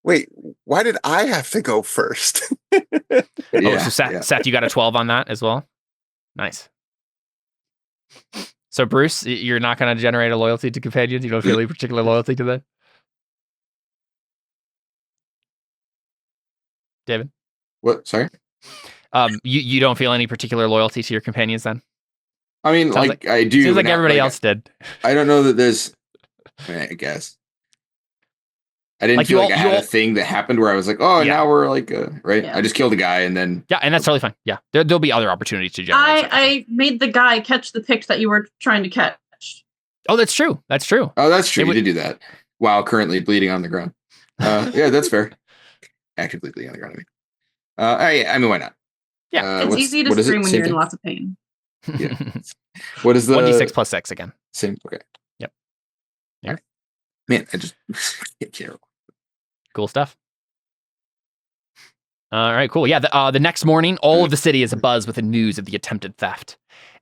Wait, why did I have to go first? So Seth, you got a 12 on that as well. Nice. So Bruce, you're not going to generate a loyalty to companions? You don't feel any particular loyalty to them? David? What? Sorry. You don't feel any particular loyalty to your companions then? I mean, like I do. Seems like everybody else did. I don't know that there's. I guess. I didn't feel like I had a thing that happened where I was like, oh, now we're like, right? Yeah. I just killed a guy and then. Yeah, and that's totally fine. Yeah, there'll be other opportunities to generate. I made the guy catch the Picts that you were trying to catch. Oh, that's true. That's true. Oh, that's true. You did do that while currently bleeding on the ground. Yeah, that's fair. Actively bleeding on the ground. Yeah, I mean, why not? Yeah, it's easy to scream when you're in lots of pain. Yeah. What is the 1d6 plus 6 again? Same. Okay. Yep. Yeah. Right. Man, I just can't. Cool stuff. All right, cool. Yeah, the next morning, all of the city is abuzz with the news of the attempted theft.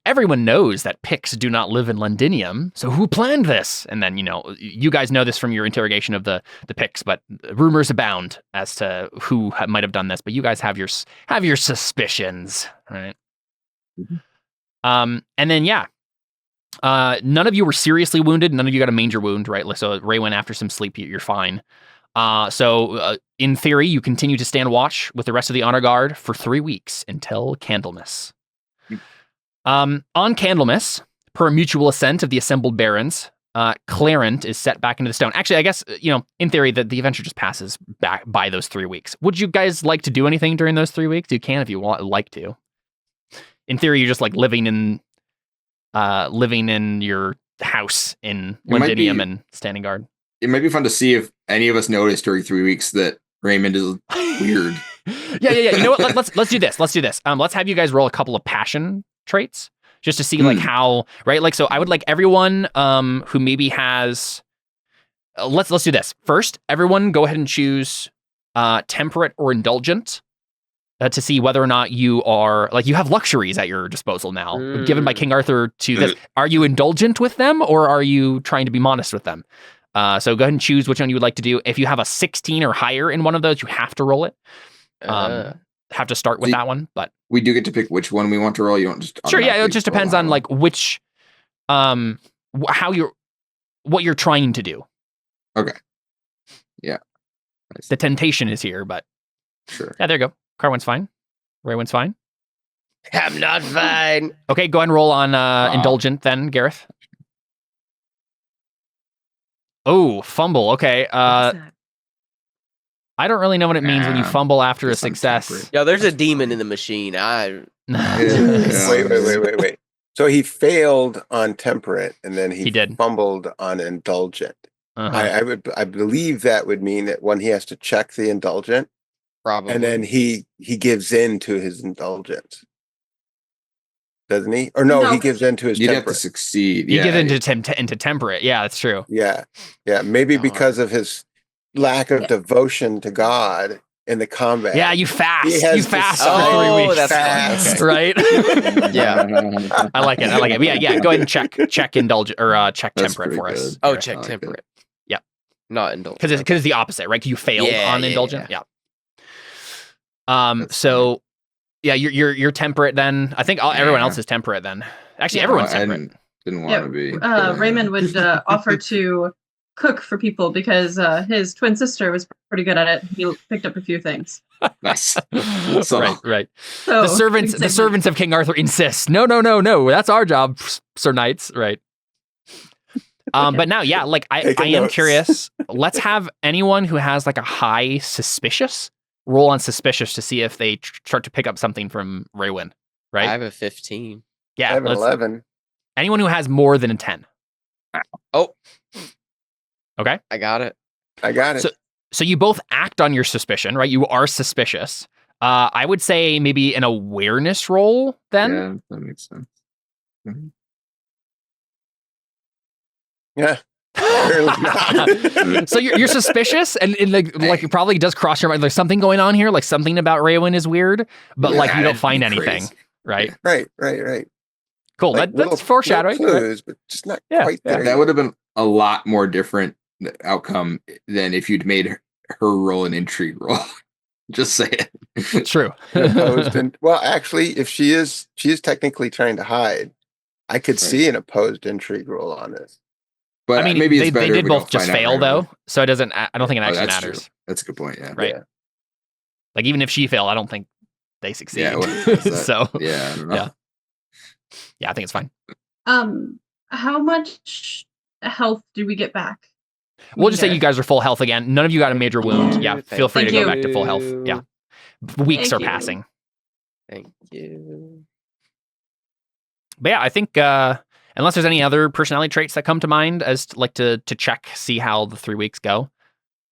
Everyone knows that Picts do not live in Londinium, so who planned this? And then, you guys know this from your interrogation of the Picts, but rumors abound as to who might have done this. But you guys have your suspicions, right? Mm-hmm. And then, none of you were seriously wounded. None of you got a major wound, right? So Raywin, after some sleep, you're fine. So in theory, you continue to stand watch with the rest of the honor guard for 3 weeks until Candlemas. On Candlemas, per mutual assent of the assembled barons, Clarent is set back into the stone. Actually, I guess, in theory, the adventure just passes back by those 3 weeks. Would you guys like to do anything during those 3 weeks? You can if you like to. In theory, you're just like living in your house in Londinium and standing guard. It might be fun to see if any of us notice during 3 weeks that Raymond is weird. Yeah. You know what? Let's do this. Let's have you guys roll a couple of passion traits just to see like how, right? Like, so I would like everyone who maybe has. Let's do this first. Everyone, go ahead and choose temperate or indulgent. To see whether or not you are like you have luxuries at your disposal now, given by King Arthur to this. Are you indulgent with them or are you trying to be modest with them? So go ahead and choose which one you would like to do. If you have a 16 or higher in one of those, you have to roll it. Have to start with that one, but we do get to pick which one we want to roll. You don't just sure. Yeah, it just depends on like which, what you're trying to do. Okay. Yeah. The temptation is here, but sure. Yeah, there you go. Carwin's fine. Raywin's fine. I'm not fine. Okay, go ahead and roll on indulgent then, Gareth. Oh, fumble. Okay. I don't really know what it means when you fumble after a success. Yeah, there's a demon in the machine. Wait. So he failed on temperate, and then he fumbled on indulgent. Uh-huh. I believe that would mean that when he has to check the indulgent. Probably. And then he gives in to his indulgence. Doesn't he? Or no, he gives in to his temperate. You'd have to succeed. You give into temperate. Yeah, that's true. Yeah. Maybe because of his lack of devotion to God in the combat. Yeah, you fast. You fast for 3 weeks. That's fast. Right? Yeah. I like it. Yeah, go ahead and check indulgent or check temperate for us. Oh, check temperate. Yeah. Not indulgent. Because it's the opposite, right? You failed on indulgent. Yeah. So yeah, you're temperate then. I think everyone else is temperate then. Actually, everyone's temperate. Didn't want to be. Raymond would offer to cook for people because his twin sister was pretty good at it. He picked up a few things. Nice. Right. So, the servants of King Arthur insist. No. That's our job, Sir Knights. Right. But now, yeah, like I am curious. Let's have anyone who has like a high suspicious roll on suspicious to see if they start to pick up something from Raywin, right? I have a 15. Yeah, I have an 11. Anyone who has more than a 10. Oh. Okay. I got it. So you both act on your suspicion, right? You are suspicious. I would say maybe an awareness roll then. Yeah, that makes sense. Mm-hmm. Yeah. So you're suspicious and like it probably does cross your mind. There's something going on here, like something about Raywin is weird, but like you don't find anything, right? Right. Cool. Like that's foreshadowing. Clues, but just not quite there. That would have been a lot more different outcome than if you'd made her roll an intrigue roll. Just say it. True. Well, actually, if she is technically trying to hide. I could see an opposed intrigue roll on this. But I mean, maybe it's they better if did we both don't just find out fail right though, away. so it doesn't. I don't think it Oh, actually that's matters. true. That's a good point. Yeah. Right. Yeah. Like even if she failed, I don't think they succeed. Yeah. What is that? So Yeah. I don't know. yeah, I think it's fine. How much health do we get back? We'll just say Neither. you guys are full health again. None of you got a major wound. Yeah, feel free to Thank go you. back to full health. Yeah. Weeks Thank are you. passing. Thank you. But yeah, I think unless there's any other personality traits that come to mind as to check, see how the 3 weeks go.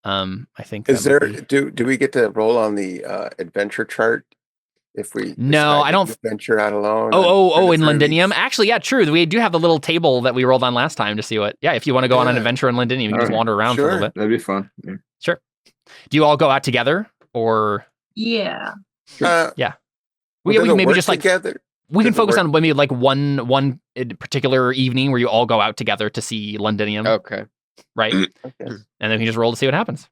I think Is that there would be- do we get to roll on the adventure chart if we No, decide I to don't- venture out alone? Oh, in 3 Londinium? weeks? Actually, yeah, true. We do have the little table that we rolled on last time to see what. Yeah, if you want to go on an Yeah. adventure in Londinium, you can just Alright. wander around for a little Sure. bit. That'd be fun. Yeah. Sure. Do you all go out together, or Uh, we well, we does can it maybe work just like together. we can does it focus work- on maybe like one particular evening where you all go out together to see Londinium, Okay. right? Okay. And then we can just roll to see what happens.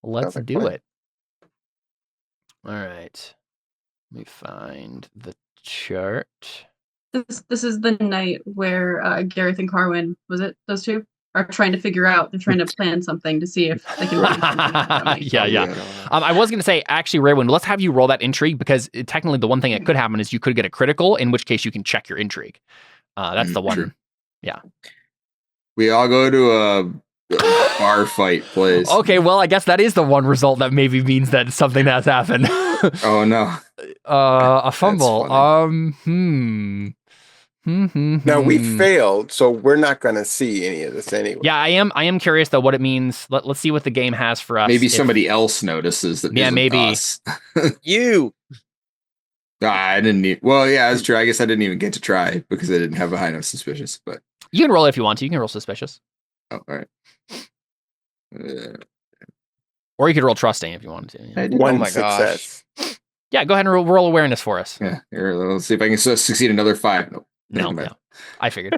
Let's Sounds like do fun. it. All right. Let me find the chart. This is the night where Gareth and Carwin, was it those two, are trying to figure out. They're trying to plan something to see if they can. find something. Yeah. I was going to say, actually, Raywin, let's have you roll that intrigue because technically the one thing that could happen is you could get a critical, in which case you can check your intrigue. That's the one. True. Yeah. We all go to a bar fight place. Okay, well, I guess that is the one result that maybe means that something has happened. Oh no. A fumble. funny. Now we failed, so we're not going to see any of this anyway. Yeah, I am curious though what it means. Let's see what the game has for us. Maybe if- somebody else notices that. Yeah, isn't maybe. us. You. I didn't need. Well, yeah, that's true. I guess I didn't even get to try because I didn't have a high enough suspicious. But You can roll it if you want to. You can roll suspicious, oh, all right. or you could roll trusting if you wanted to. Yeah, One Oh my gosh. success. Yeah, go ahead and roll awareness for us. Yeah. Here, let's see if I can succeed another 5. Nope. No, Never mind. no, I figured.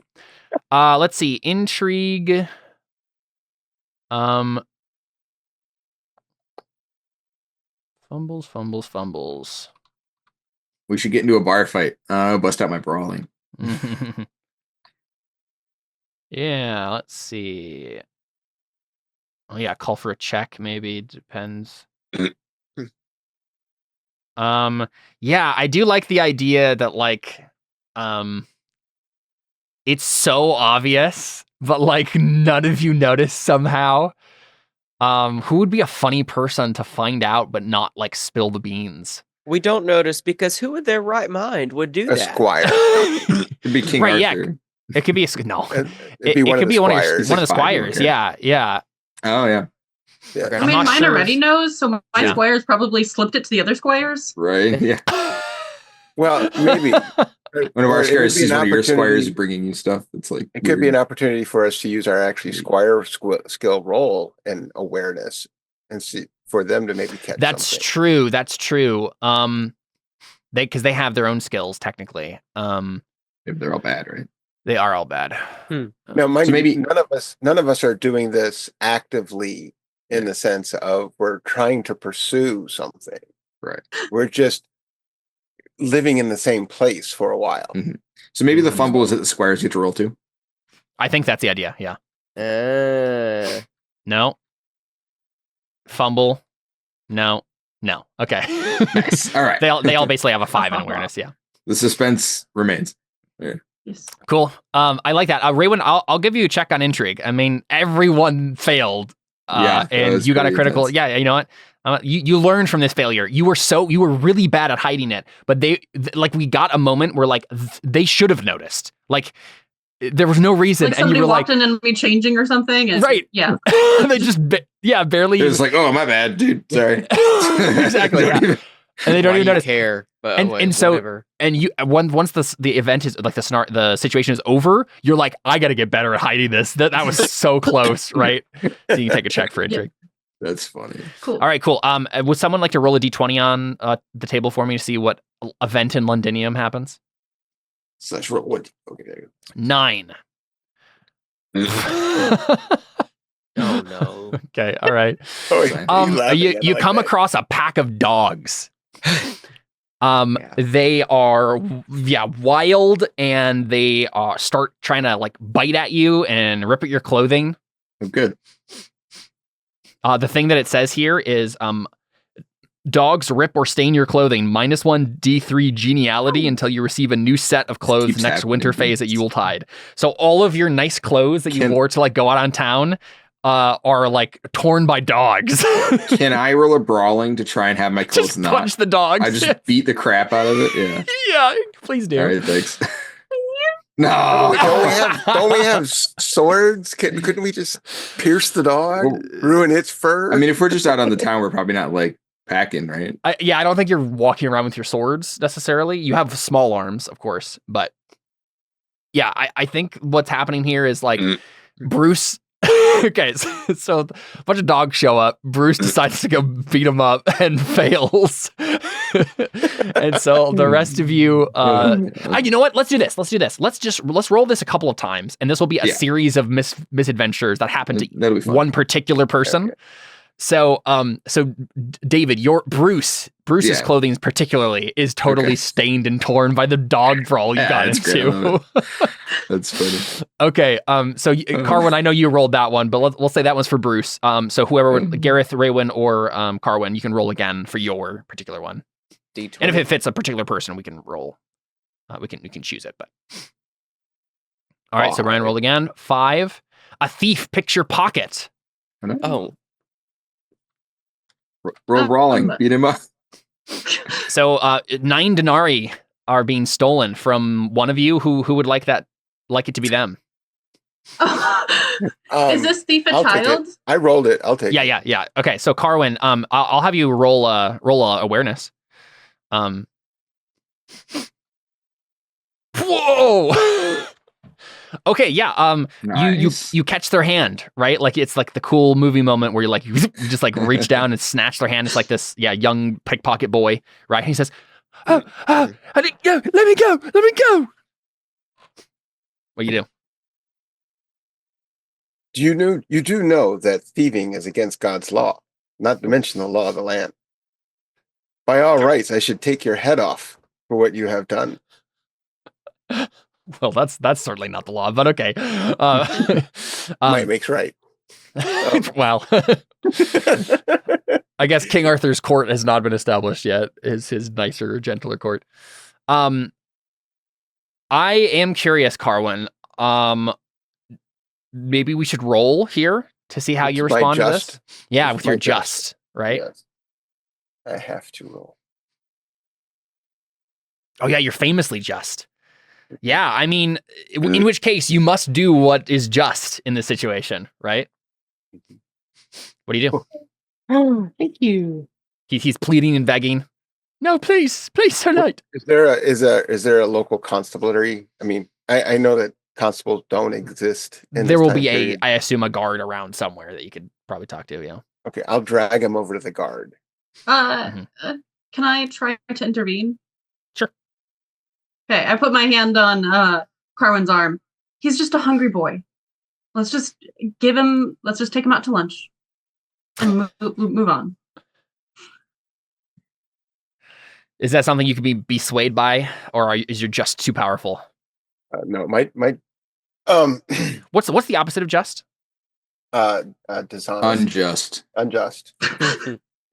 Let's see, intrigue. Fumbles. We should get into a bar fight. Bust out my brawling. Yeah, let's see. Oh yeah, call for a check. Maybe depends. Yeah, I do like the idea that like, it's so obvious, but like none of you notice somehow. Who would be a funny person to find out but not like spill the beans? We don't notice because who in their right mind would do A that? squire. It'd be King Right, yeah. Arthur. It could be no. It'd It be one could of be the one of squires. one of the Fine, squires. okay. Yeah. Oh yeah. Yeah. Okay. I I'm mean, not mine sure already knows, so my Yeah. squires probably slipped it to the other squires. Right. Yeah. Well, maybe. One of our Or it would squires be sees an one of your squires opportunity- bringing you stuff. It's like It could be weird. an opportunity for us to use our actually squire skill roll and awareness and see for them to maybe catch That's something. true. That's true. Because they have their own skills technically. If they're all bad, right? They are all bad. Now, mind So you, maybe- none of us are doing this actively in the sense of we're trying to pursue something. Right. We're just living in the same place for a while. So maybe the fumble is that the squires get to roll too. I think that's the idea. Yeah. Uh, No. Fumble. No. Okay. Nice. All right. They all basically have a 5 in awareness. Yeah. The suspense remains. Yes. Cool. I like that. Raywin, I'll give you a check on intrigue. I mean, everyone failed. Yeah, that And was you got a pretty critical. intense. Yeah, you know what? You learned from this failure. You were really bad at hiding it, but we got a moment where like they should have noticed. Like there was no reason, Like and you somebody were walked like, in and me changing or something. And, Right. Yeah. they just barely. It was like, oh, my bad, dude. Sorry. Exactly. Don't Yeah. even- And they don't why even do you notice. care. But And so- whatever. And you once the event is like the situation is over, you're like, I got to get better at hiding this. That was so close, right? So you can take a check for intrigue. That's funny. Cool. All right, cool. Would someone like to roll a d20 on the table for me to see what event in Londinium happens? Slash roll. What? Okay, there you 9. go. Oh no. Okay, all right. Oh, Fine. he's laughing You at you like come that. across a pack of dogs. They are wild, and they start trying to like bite at you and rip at your clothing. Oh, good. The thing that it says here is dogs rip or stain your clothing, -1 D3 geniality until you receive a new set of clothes keeps next happening. winter phase at Yuletide. So all of your nice clothes that you wore to like go out on town are like torn by dogs. Can I roll a brawling to try and have my clothes Just not? punch the dogs. I just beat the crap out of it. Yeah. Yeah, please do. All right, thanks. No. Don't we have swords? Couldn't we just pierce the dog, Well, ruin its fur? I mean, if we're just out on the town, we're probably not like packing, right? I don't think you're walking around with your swords necessarily. You have small arms, of course, but yeah, I think what's happening here is like Bruce. Okay, so a bunch of dogs show up. Bruce decides to go beat them up and fails. And so the rest of you, you know what? Let's do this. Let's roll this a couple of times, and this will be a series of misadventures that happen to one particular person. Okay. So, David, Bruce's clothing particularly is totally stained and torn by the dog brawl you got into. That's funny. Okay, so Carwin, I know you rolled that one, but we'll say that one's for Bruce. So whoever, Gareth, Raywin, or Carwin, you can roll again for your particular one. D20. And if it fits a particular person, we can roll. We can choose it. But all right, so Ryan rolled again. 5. A thief picks your pocket. Oh. Roll brawling, beat him up. So 9 denarii are being stolen from one of you. Who would like it to be them? Is this thief a child? I rolled it. I'll take it. Yeah. Okay, so Carwin, I'll have you roll awareness. Whoa. Okay, yeah. Nice. You catch their hand, right? Like it's like the cool movie moment where you just like reach down and snatch their hand. It's like this, young pickpocket boy, right? And he says, "Oh, I didn't go. Let me go." What do? You do know that thieving is against God's law, not to mention the law of the land. By all rights, I should take your head off for what you have done. Well, that's certainly not the law, but okay. Might makes right. Well, I guess King Arthur's court has not been established yet. His nicer, gentler court. I am curious, Carwin. Maybe we should roll here to see how you respond to this. Yeah, with your just, right? Yes. I have to roll. Oh yeah, you're famously just. Yeah, I mean, in which case you must do what is just in this situation, right? What do you do? Oh, thank you. He's pleading and begging. No, please, Sir Knight. Is there a local constabulary? I mean, I know that constables don't exist. There will be I assume, a guard around somewhere that you could probably talk to. Yeah. Okay, I'll drag him over to the guard. Can I try to intervene? Sure. Okay, I put my hand on Carwin's arm. He's just a hungry boy. Let's just take him out to lunch and move on. Is that something you could be swayed by, or is you just too powerful? No, my What's the opposite of just? Dishonest. Unjust.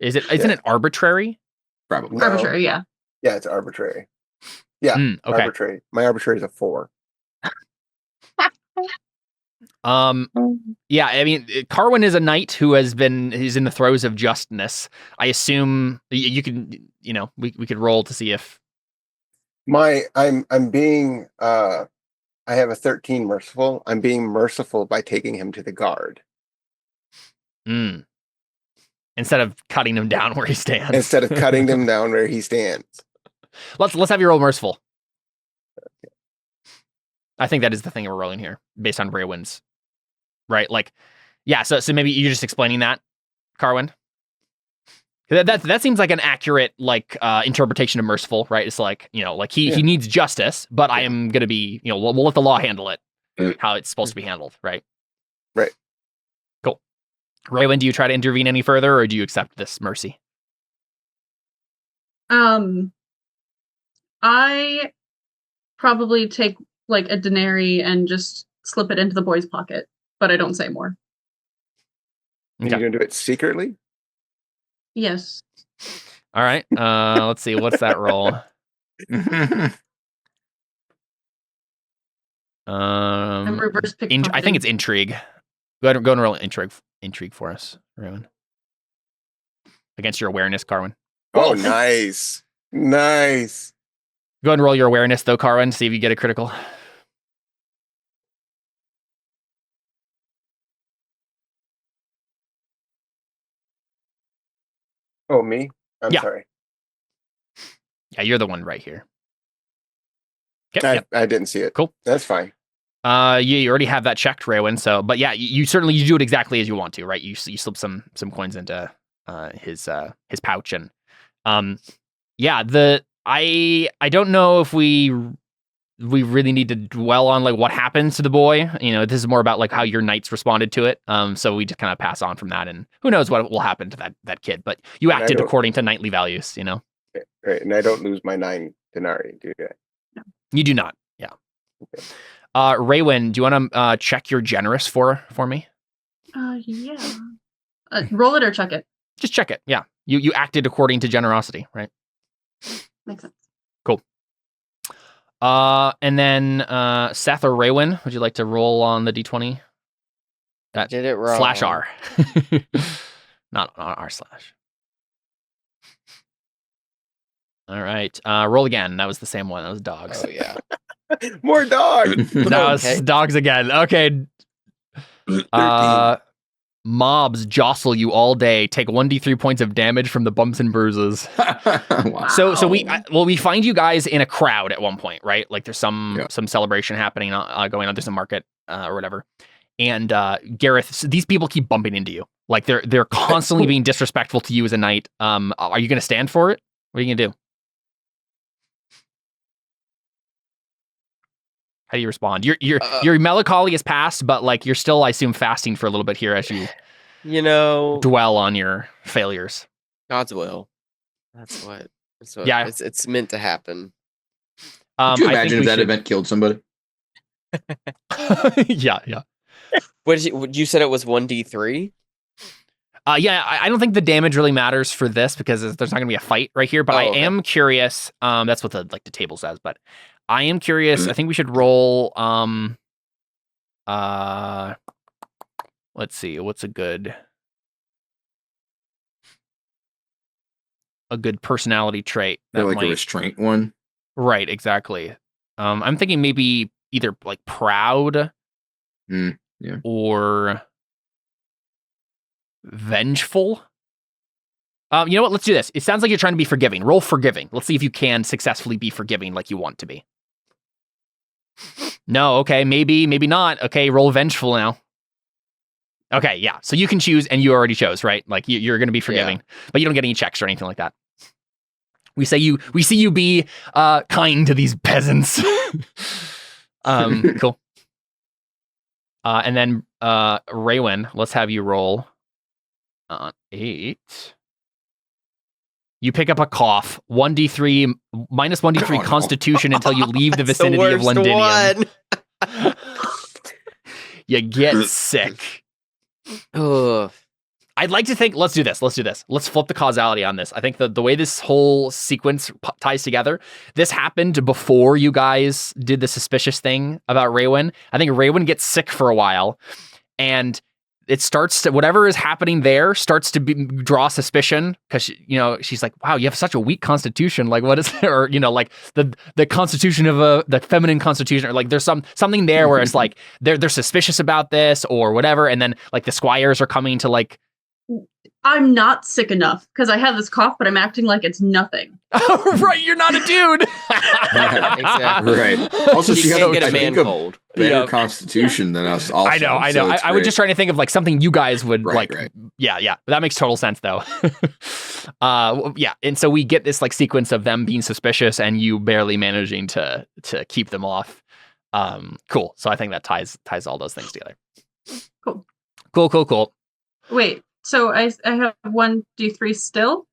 Isn't it arbitrary? Probably. No. Arbitrary, yeah. Yeah, it's arbitrary. Yeah, okay. Arbitrary. My arbitrary is a 4. Yeah, I mean, Carwin is a knight who he's in the throes of justness. I assume you can, we could roll to see if I'm being I have a 13 merciful. I'm being merciful by taking him to the guard. Instead of cutting him down where he stands. Instead of cutting him down where he stands. Let's have you roll merciful. I think that is the thing we're rolling here, based on Braywin's. Right? Like, yeah, so maybe you're just explaining that, Carwin? That seems like an accurate interpretation of merciful, right? It's like, he needs justice, but I am gonna be, we'll let the law handle it how it's supposed to be handled, right? Right. Cool. Raywin, do you try to intervene any further, or do you accept this mercy? I probably take like a denarii and just slip it into the boy's pocket, but I don't say more. Are you going to do it secretly? Yes. All right. Let's see. What's that roll? And reverse pickpocketing. I think it's intrigue. Go ahead and roll intrigue for us, everyone. Against your awareness, Carwin. Oh, nice. Nice. Go ahead and roll your awareness, though, Carwin, see if you get a critical. Oh, me? I'm sorry. Yeah, you're the one right here. Okay, I didn't see it. Cool. That's fine. You already have that checked, Raywin. So, but yeah, you certainly do it exactly as you want to, right? You slip some coins into his pouch, and I don't know if we really need to dwell on like what happens to the boy. You know, this is more about like how your knights responded to it. So we just kind of pass on from that, and who knows what will happen to that kid. But you acted according to knightly values, you know. Right, and I don't lose my 9 denarii, do I? No. You do not. Yeah. Okay. Raywin, do you want to check your generous for me? Yeah. Roll it or check it. Just check it. Yeah. You acted according to generosity, right? Makes sense. Cool. And then Seth or Raywin, would you like to roll on the D20? That did it wrong. /R. Not R/. All right. Roll again. That was the same one. That was dogs. Oh yeah. More dogs. That was dogs again. Okay. Mobs jostle you all day. Take 1d3 points of damage from the bumps and bruises. Wow. So we find you guys in a crowd at one point, right? Like there's some celebration happening going on. There's a market or whatever. And Gareth, these people keep bumping into you. Like they're constantly being disrespectful to you as a knight. Are you going to stand for it? What are you going to do? How do you respond? Your melancholy is past, but like you're still, I assume, fasting for a little bit here as you dwell on your failures. God's will. That's what yeah. It's meant to happen. Could you imagine if that event killed somebody? Yeah. What you said it was 1d3? Yeah, I don't think the damage really matters for this because there's not going to be a fight right here. But I am curious. That's what the table says. But I am curious. I think we should roll. Let's see. What's a good personality trait? That like a restraint one. Right. Exactly. I'm thinking maybe either like proud. Yeah. Or vengeful. You know what? Let's do this. It sounds like you're trying to be forgiving. Roll forgiving. Let's see if you can successfully be forgiving like you want to be. No, okay, maybe not. Okay, roll vengeful now. Okay, yeah. So you can choose, and you already chose, right? Like you're going to be forgiving, but you don't get any checks or anything like that. We see you be kind to these peasants. Cool. And then Raywin, let's have you roll 8. You pick up a cough. 1d3 minus 1d3 Constitution until you leave the vicinity of Londinium. You get sick. Ugh. I'd like to think. Let's do this. Let's flip the causality on this. I think the way this whole sequence ties together. This happened before you guys did the suspicious thing about Raywin. I think Raywin gets sick for a while, and it starts to, whatever is happening there starts to draw suspicion because she's like, wow, you have such a weak constitution. Like, what is there? Or, like the constitution of the feminine constitution, or like there's something there where it's like they're suspicious about this or whatever. And then like the squires are coming to like, I'm not sick enough because I have this cough, but I'm acting like it's nothing. Right, you're not a dude. Exactly. Right. Also, she can't get a I man think, cold. a better constitution than us. Also, I know. So I was just trying to think of like something you guys would right. Yeah. That makes total sense though. Yeah. And so we get this like sequence of them being suspicious and you barely managing to keep them off. Cool. So I think that ties all those things together. Cool. Wait. So I have 1d3 still?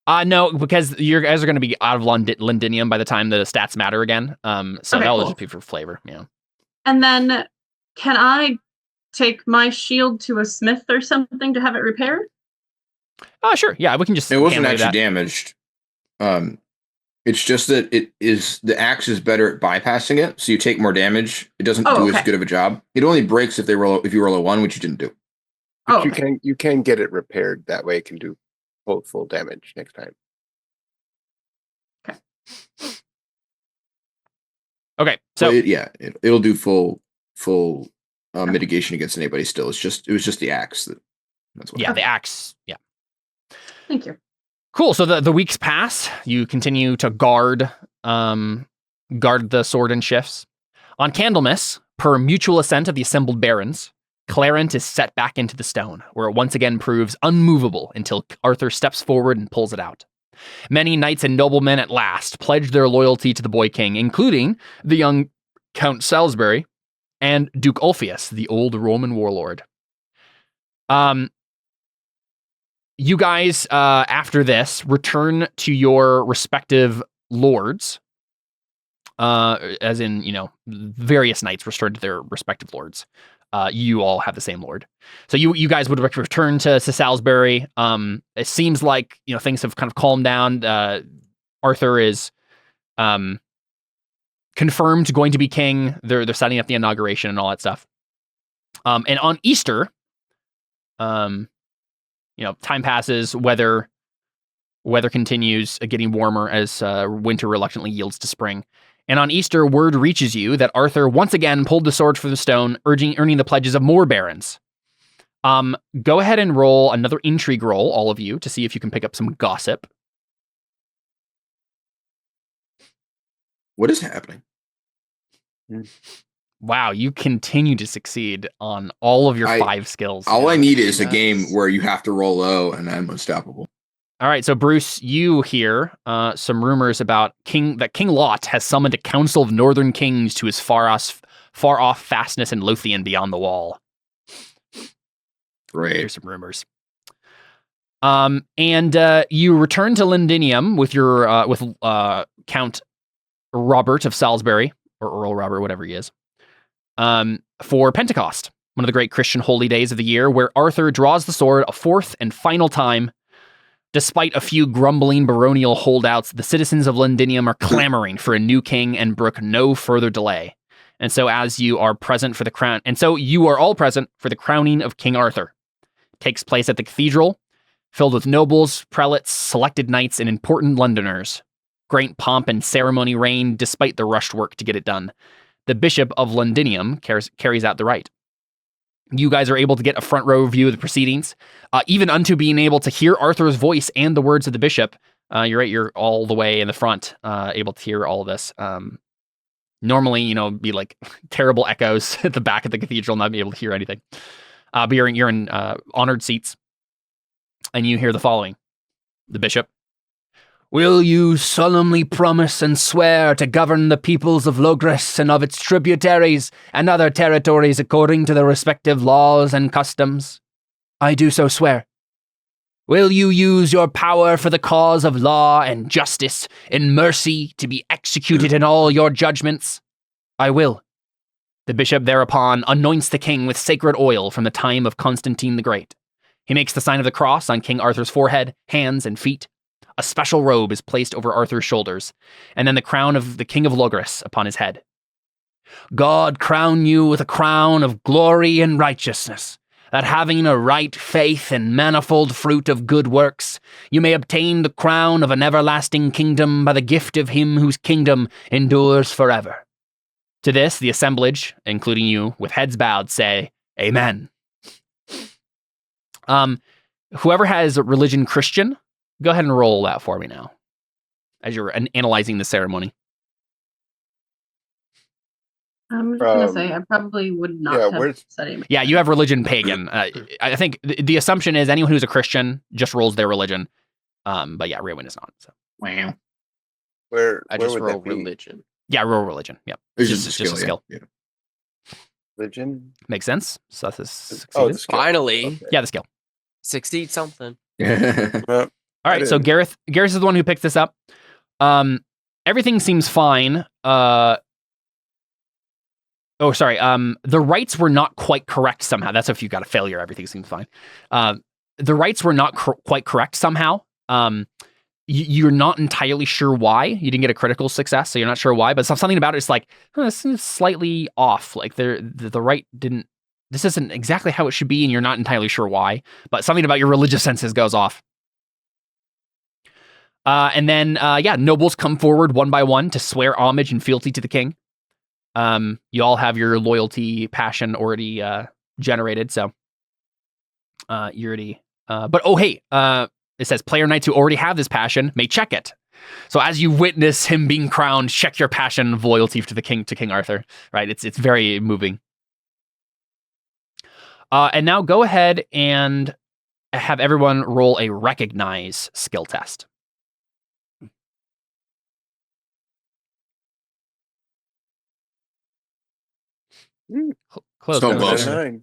No, because you guys are going to be out of Londinium by the time the stats matter again. So Okay, that'll cool. just be for flavor. Yeah. And then, can I take my shield to a smith or something to have it repaired? Sure. Yeah, we can just. It wasn't hand-wave actually that. damaged. It's just that the axe is better at bypassing it, so you take more damage. It doesn't do as good of a job. It only breaks if you roll a 1, which you didn't do. But you can get it repaired. That way it can do full damage next time. Okay. So it'll do full mitigation against anybody. Still, it was just the axe that's what. Yeah, the axe. Yeah. Thank you. Cool. So the weeks pass. You continue to guard the sword and shifts. On Candlemas, per mutual assent of the assembled barons, Clarent is set back into the stone, where it once again proves unmovable until Arthur steps forward and pulls it out. Many knights and noblemen at last pledge their loyalty to the boy king, including the young Count Salisbury and Duke Ulfius, the old Roman warlord. You guys, after this, return to your respective lords, as in, various knights restored to their respective lords. You all have the same lord. So you guys would return to Salisbury. It seems like, things have kind of calmed down. Arthur is confirmed going to be king. They're setting up the inauguration and all that stuff. And on Easter, time passes, weather continues getting warmer as winter reluctantly yields to spring. And on Easter, word reaches you that Arthur once again pulled the sword from the stone, earning the pledges of more barons. Go ahead and roll another intrigue roll, all of you, to see if you can pick up some gossip. What is happening? Wow, you continue to succeed on all of your 5 skills. All I need is a game where you have to roll low and I'm unstoppable. All right, so Bruce, you hear some rumors about King Lot has summoned a council of northern kings to his far off fastness in Lothian beyond the wall. Right. Here's some rumors. And you return to Londinium with your Count Robert of Salisbury, or Earl Robert, whatever he is, for Pentecost, one of the great Christian holy days of the year, where Arthur draws the sword a 4th and final time. Despite a few grumbling baronial holdouts, the citizens of Londinium are clamoring for a new king and brook no further delay. And so you are all present for the crowning of King Arthur. It takes place at the cathedral, filled with nobles, prelates, selected knights, and important Londoners. Great pomp and ceremony reign despite the rushed work to get it done. The Bishop of Londinium carries out the rite. You guys are able to get a front row view of the proceedings, even unto being able to hear Arthur's voice and the words of the bishop. You're all the way in the front, able to hear all of this. Normally, be like terrible echoes at the back of the cathedral, not be able to hear anything. But you're in honored seats, and you hear the following: the bishop. Will you solemnly promise and swear to govern the peoples of Logres and of its tributaries and other territories according to the respective laws and customs? I do so swear. Will you use your power for the cause of law and justice in mercy to be executed in all your judgments? I will. The bishop thereupon anoints the king with sacred oil from the time of Constantine the Great. He makes the sign of the cross on King Arthur's forehead, hands, and feet. A special robe is placed over Arthur's shoulders, and then the crown of the King of Logres upon his head. God crown you with a crown of glory and righteousness, that having a right faith and manifold fruit of good works, you may obtain the crown of an everlasting kingdom by the gift of him whose kingdom endures forever. To this, the assemblage, including you, with heads bowed, say, Amen. Whoever has religion Christian, go ahead and roll that for me now, as you're analyzing the ceremony. I'm just going to say I probably would not have studied. Yeah, you have religion pagan. I think the assumption is anyone who's a Christian just rolls their religion. But yeah, Rearwind is not. So. Wow. I just roll religion. Yeah, roll religion. Yep. It's just a skill. Yeah. Religion? Makes sense. So that's succeeded. Finally. Okay. Yeah, the skill. Succeed something. All right, so Gareth is the one who picks this up. Everything seems fine. The rights were not quite correct somehow. That's if you got a failure, everything seems fine. The rights were not quite correct somehow. You're not entirely sure why. You didn't get a critical success, so you're not sure why. But something about it is like, this is slightly off. Like the right didn't. This isn't exactly how it should be, and you're not entirely sure why. But something about your religious senses goes off. And then, nobles come forward one by one to swear homage and fealty to the king. You all have your loyalty passion already generated, so you already. It says player knights who already have this passion may check it. So as you witness him being crowned, check your passion of loyalty to the king, to King Arthur. Right? It's very moving. And now go ahead and have everyone roll a recognize skill test. Close. So close. All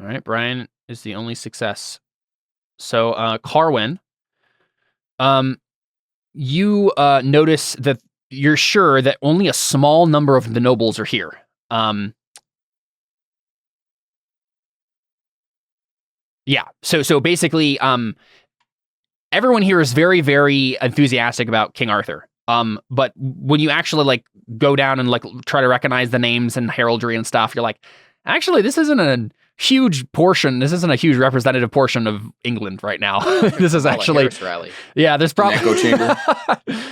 right, Brian is the only success. So, Carwin, you notice that you're sure that only a small number of the nobles are here. So basically, everyone here is very, very enthusiastic about King Arthur. But when you actually go down and try to recognize the names and heraldry and stuff, you're like, actually, this isn't a huge portion. This isn't a huge representative portion of England right now. This is actually rally. Yeah, there's probably echo chamber.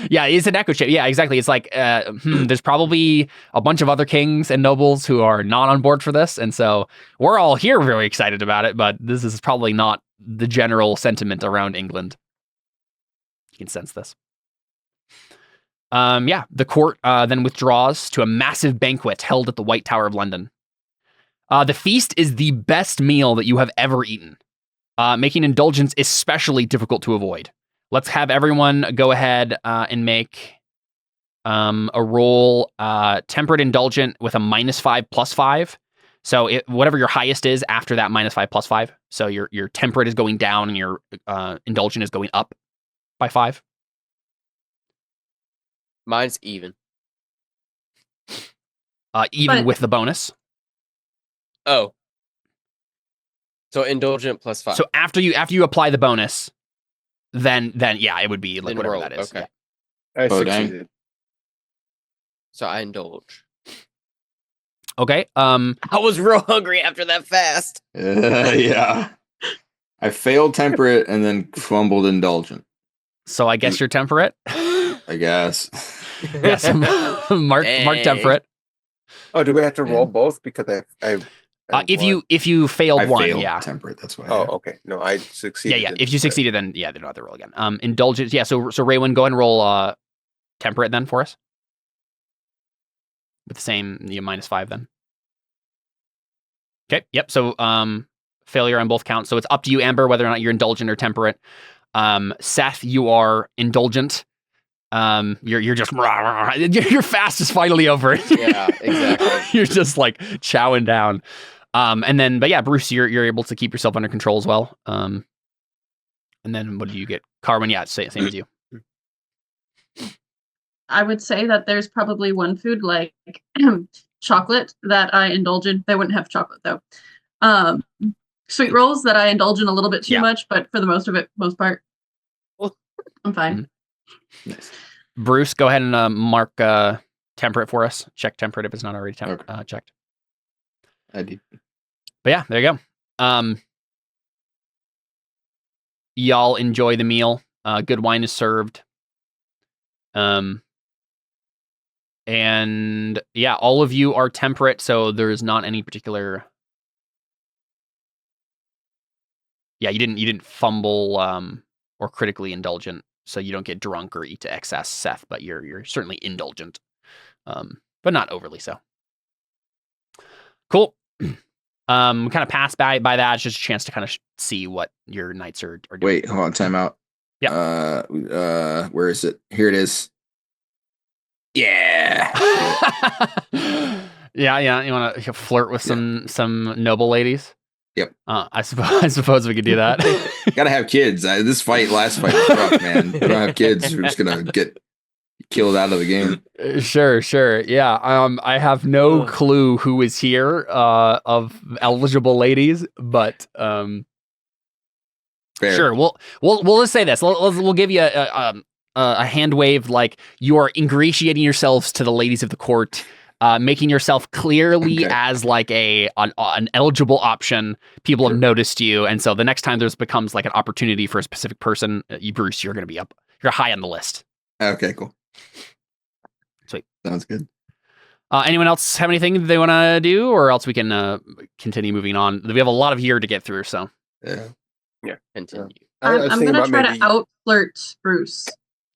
Yeah, it's an echo chamber. Yeah, exactly. It's like there's probably a bunch of other kings and nobles who are not on board for this, and so we're all here very excited about it. But this is probably not the general sentiment around England. You can sense this. The court then withdraws to a massive banquet held at the White Tower of London. The feast is the best meal that you have ever eaten, making indulgence especially difficult to avoid. Let's have everyone go ahead and make a roll temperate indulgent with a -5 +5. So whatever your highest is after that -5 +5. So your temperate is going down and your indulgent is going up by 5. Mine's even. Even with the bonus. Oh. So indulgent +5. So after you apply the bonus, then yeah, it would be like Then whatever roll, that is. okay. Yeah. I Oh, dang. succeeded. So I indulge. Okay. I was real hungry after that fast. Yeah. I failed temperate and then fumbled indulgent, So I guess you're temperate. I guess. Yes. Mark Dang. temperate. Oh, do we have to roll both? Because I If you failed I one, failed yeah. temperate. That's why. Oh, okay. No, I succeeded. Yeah. in If you the- succeeded, then yeah, they don't have to roll again. Indulgence, yeah. So Raywin, go ahead and roll temperate then for us. With the same -5 then. Okay. Yep. So failure on both counts. So it's up to you, Amber, whether or not you're indulgent or temperate. Seth, you are indulgent. You're just your fast is finally over. Yeah, exactly. You're just like chowing down. But yeah, Bruce, you're able to keep yourself under control as well. And then what do you get? Carwin, yeah, same as you. I would say that there's probably one food like chocolate that I indulge in. They wouldn't have chocolate though. Sweet rolls that I indulge in a little bit too much, but for the most part, I'm fine. Nice. Bruce, go ahead and mark temperate for us. Check temperate if it's not already checked. I did. But yeah, there you go. Y'all enjoy the meal. Good wine is served. And yeah, all of you are temperate, so there's not any particular. Yeah, you didn't fumble or critically indulgent, so you don't get drunk or eat to excess, Seth. But you're certainly indulgent, but not overly so. Cool. Kind of pass by that. It's just a chance to kind of see what your knights are doing. Wait, hold on, time out. Yeah. Where is it? Here it is. Yeah. Yeah. You want to flirt with some noble ladies? Yep. I suppose we could do that. Gotta have kids. Last fight was rough, man. If you don't have kids, we're just gonna get killed out of the game. Sure. Yeah. I have no clue who is here of eligible ladies, but Fair. sure. We'll just say this. We'll give you a hand wave, like you are ingratiating yourselves to the ladies of the court, making yourself clearly as like an eligible option. People have noticed you, and so the next time there's becomes like an opportunity for a specific person, Bruce, you're going to be up. You're high on the list. Okay, cool. Sweet. Sounds good. Anyone else have anything they want to do, or else we can continue moving on? We have a lot of year to get through, so Yeah. Continue. I'm going to try to out-flirt Bruce.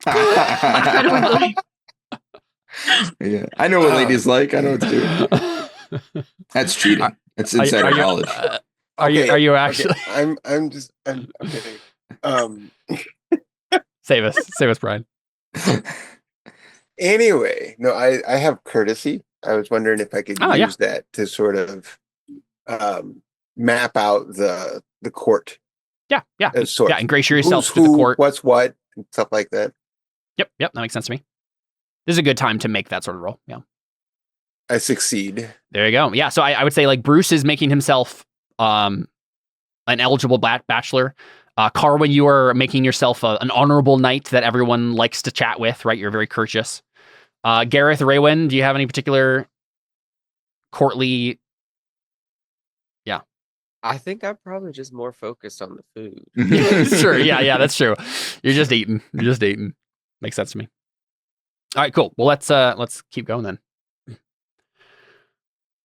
Yeah, I know what ladies like. I know what to do. That's cheating. That's insider knowledge. Are you actually? Okay. I'm kidding. Save us, Brian. Anyway, no, I have courtesy. I was wondering if I could use that to sort of map out the court. Yeah. Sort of Ingratiate yourself to the court. What's what, and stuff like that. Yep. That makes sense to me. This is a good time to make that sort of roll. Yeah. I succeed. There you go. Yeah. So I would say like Bruce is making himself an eligible bachelor. Carwin, you are making yourself an honorable knight that everyone likes to chat with, right? You're very courteous. Gareth, Raywin, do you have any particular courtly? Yeah. I think I'm probably just more focused on the food. Sure. Yeah, that's true. You're just eating. Makes sense to me. All right, cool. Well, let's keep going then.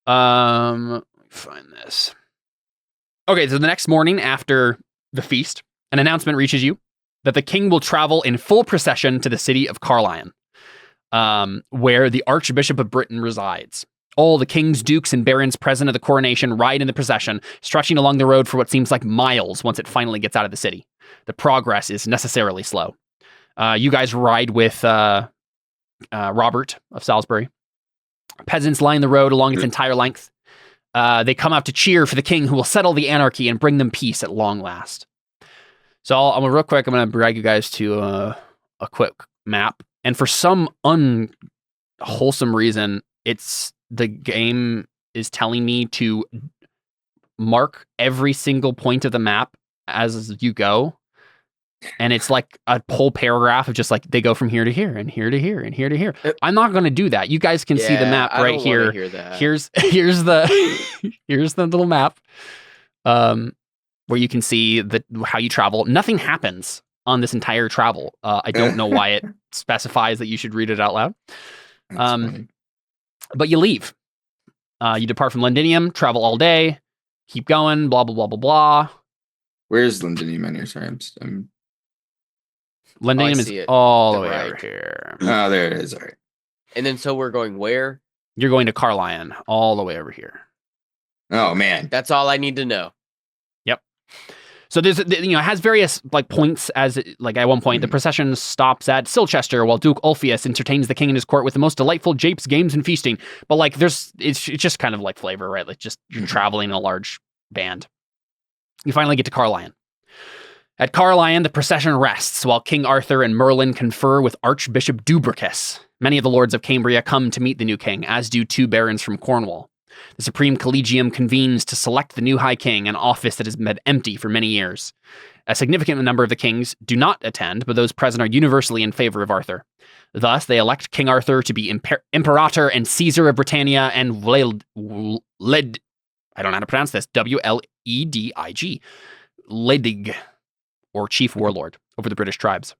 Let me find this. Okay, so the next morning after the feast, an announcement reaches you that the king will travel in full procession to the city of Carlion, where the Archbishop of Britain resides. All the kings, dukes, and barons present at the coronation ride in the procession, stretching along the road for what seems like miles once it finally gets out of the city. The progress is necessarily slow. You guys ride with Robert of Salisbury. Peasants line the road along its entire length. They come out to cheer for the king who will settle the anarchy and bring them peace at long last. So I'm real quick, I'm going to drag you guys to a quick map. And for some unwholesome reason, the game is telling me to mark every single point of the map as you go. And it's like a whole paragraph of just like they go from here to here and here to here and here to here. I'm not going to do that. You guys can see the map right here. Here's the here's the little map where you can see how you travel. Nothing happens on this entire travel. I don't know why it specifies that you should read it out loud. But you leave. You depart from Londinium, travel all day, keep going, blah blah blah blah blah. Where's Londinium on here? Sorry, I'm Londinium is all the way over here. Oh, there it is. All right. And then so we're going where? You're going to Carlion, all the way over here. Oh man, that's all I need to know. Yep. So there's, it has various like points as like at one point the procession stops at Silchester while Duke Ulfius entertains the king in his court with the most delightful japes, games, and feasting. But like it's just kind of like flavor, right? Like just you're traveling in a large band. You finally get to Carlion. At Carlion, the procession rests while King Arthur and Merlin confer with Archbishop Dubricus. Many of the lords of Cambria come to meet the new king, as do 2 barons from Cornwall. The Supreme Collegium convenes to select the new High King, an office that has been empty for many years. A significant number of the kings do not attend, but those present are universally in favor of Arthur. Thus, they elect King Arthur to be Imperator and Caesar of Britannia and Led... I don't know how to pronounce this. W-L-E-D-I-G. Ledig, or Chief Warlord, over the British tribes.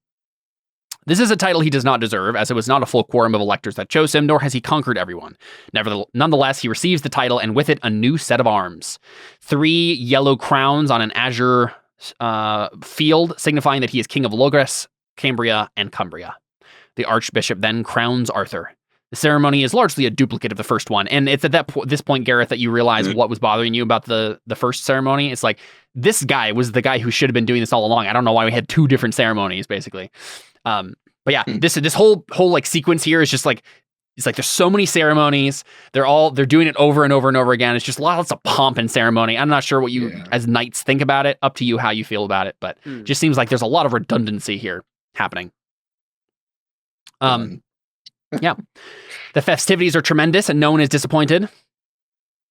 This is a title he does not deserve, as it was not a full quorum of electors that chose him, nor has he conquered everyone. Nonetheless, he receives the title, and with it, a new set of arms. 3 yellow crowns on an azure field, signifying that he is king of Logres, Cambria, and Cumbria. The Archbishop then crowns Arthur. The ceremony is largely a duplicate of the first one, and it's at this point, Gareth, that you realize what was bothering you about the first ceremony. It's like, this guy was the guy who should have been doing this all along. I don't know why we had 2 different ceremonies, basically. But yeah, this whole like sequence here is just like It's like there's so many ceremonies. They're doing it over and over and over again. It's just lots of pomp and ceremony. I'm not sure what you as knights think about it. Up to you how you feel about it, but it just seems like there's a lot of redundancy here happening. Yeah. The festivities are tremendous and no one is disappointed.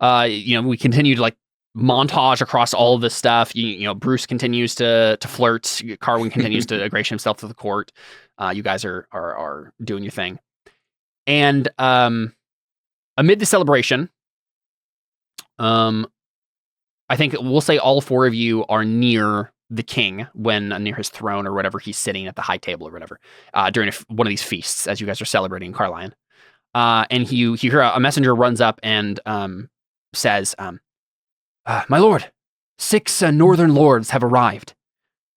We continue to like montage across all of this stuff. Bruce continues to flirt. Carwin continues to ingratiate himself to the court. You guys are doing your thing. And amid the celebration, I think we'll say all four of you are near the king near his throne or whatever he's sitting at the high table or whatever during one of these feasts as you guys are celebrating Carlion. And you hear a messenger runs up and says, "My lord, 6 northern lords have arrived."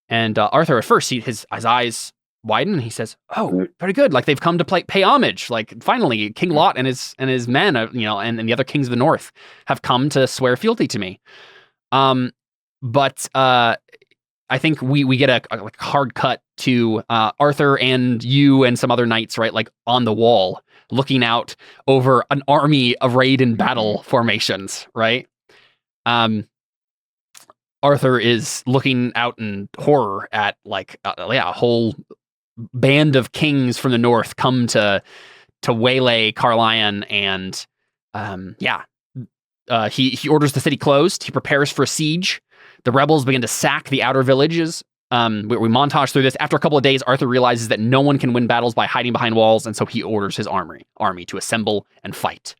And Arthur at first his eyes widen and he says, "Oh, very good. Like they've come to pay homage. Like finally, King Lot and his men, and the other kings of the north have come to swear fealty to me." But I think we get a hard cut to Arthur and you and some other knights, right, like on the wall, looking out over an army arrayed in battle formations, right? Arthur is looking out in horror at like a whole band of kings from the north come to waylay Carlion, and he orders the city closed. He prepares for a siege. The rebels begin to sack the outer villages. We montage through this. After a couple of days, Arthur realizes that no one can win battles by hiding behind walls, and so he orders his army to assemble and fight.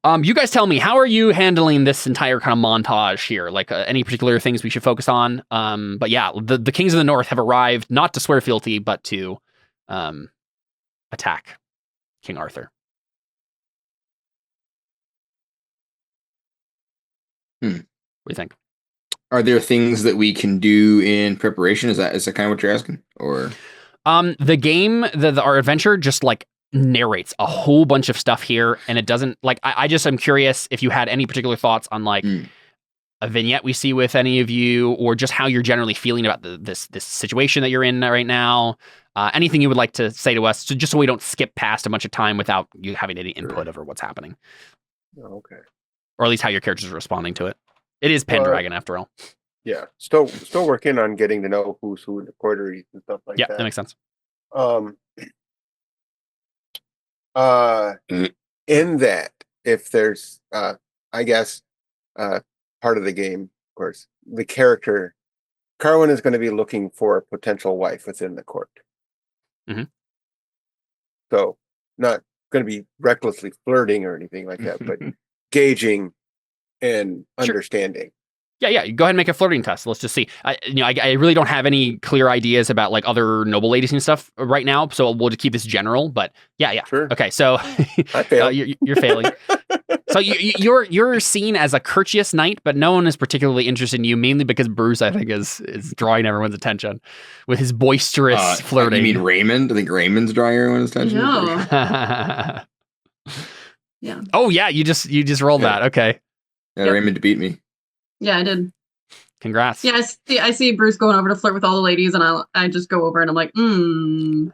You guys tell me, how are you handling this entire kind of montage here? Like any particular things we should focus on? But yeah, the kings of the north have arrived not to swear fealty, but to attack King Arthur. What do you think? Are there things that we can do in preparation? Is that kind of what you're asking? Or the game, our adventure just like narrates a whole bunch of stuff here, and it doesn't like I just am curious if you had any particular thoughts on like a vignette we see with any of you, or just how you're generally feeling about this situation that you're in right now. Anything you would like to say to us, just so we don't skip past a bunch of time without you having any input over what's happening. Okay. Or at least how your characters are responding to it. It is Pendragon after all. Yeah. Still working on getting to know who's who in the quarteries and stuff like that. Yeah, that makes sense. In that, if there's I guess part of the game, of course, the character Carwin is going to be looking for a potential wife within the court. Mm-hmm. So not going to be recklessly flirting or anything like that, but gauging and understanding. Yeah. Go ahead and make a flirting test. Let's just see. I really don't have any clear ideas about like other noble ladies and stuff right now, so we'll just keep this general. But yeah. Sure. Okay, so I failed. You're failing. So you're seen as a courteous knight, but no one is particularly interested in you, mainly because Bruce, I think, is drawing everyone's attention with his boisterous flirting. You mean Raymond? I think Raymond's drawing everyone's attention. No. Yeah. Oh yeah, you just rolled that. Okay. Yeah, Raymond beat me. Yeah, I did. Congrats. Yeah, I see Bruce going over to flirt with all the ladies, and I just go over and I'm like, and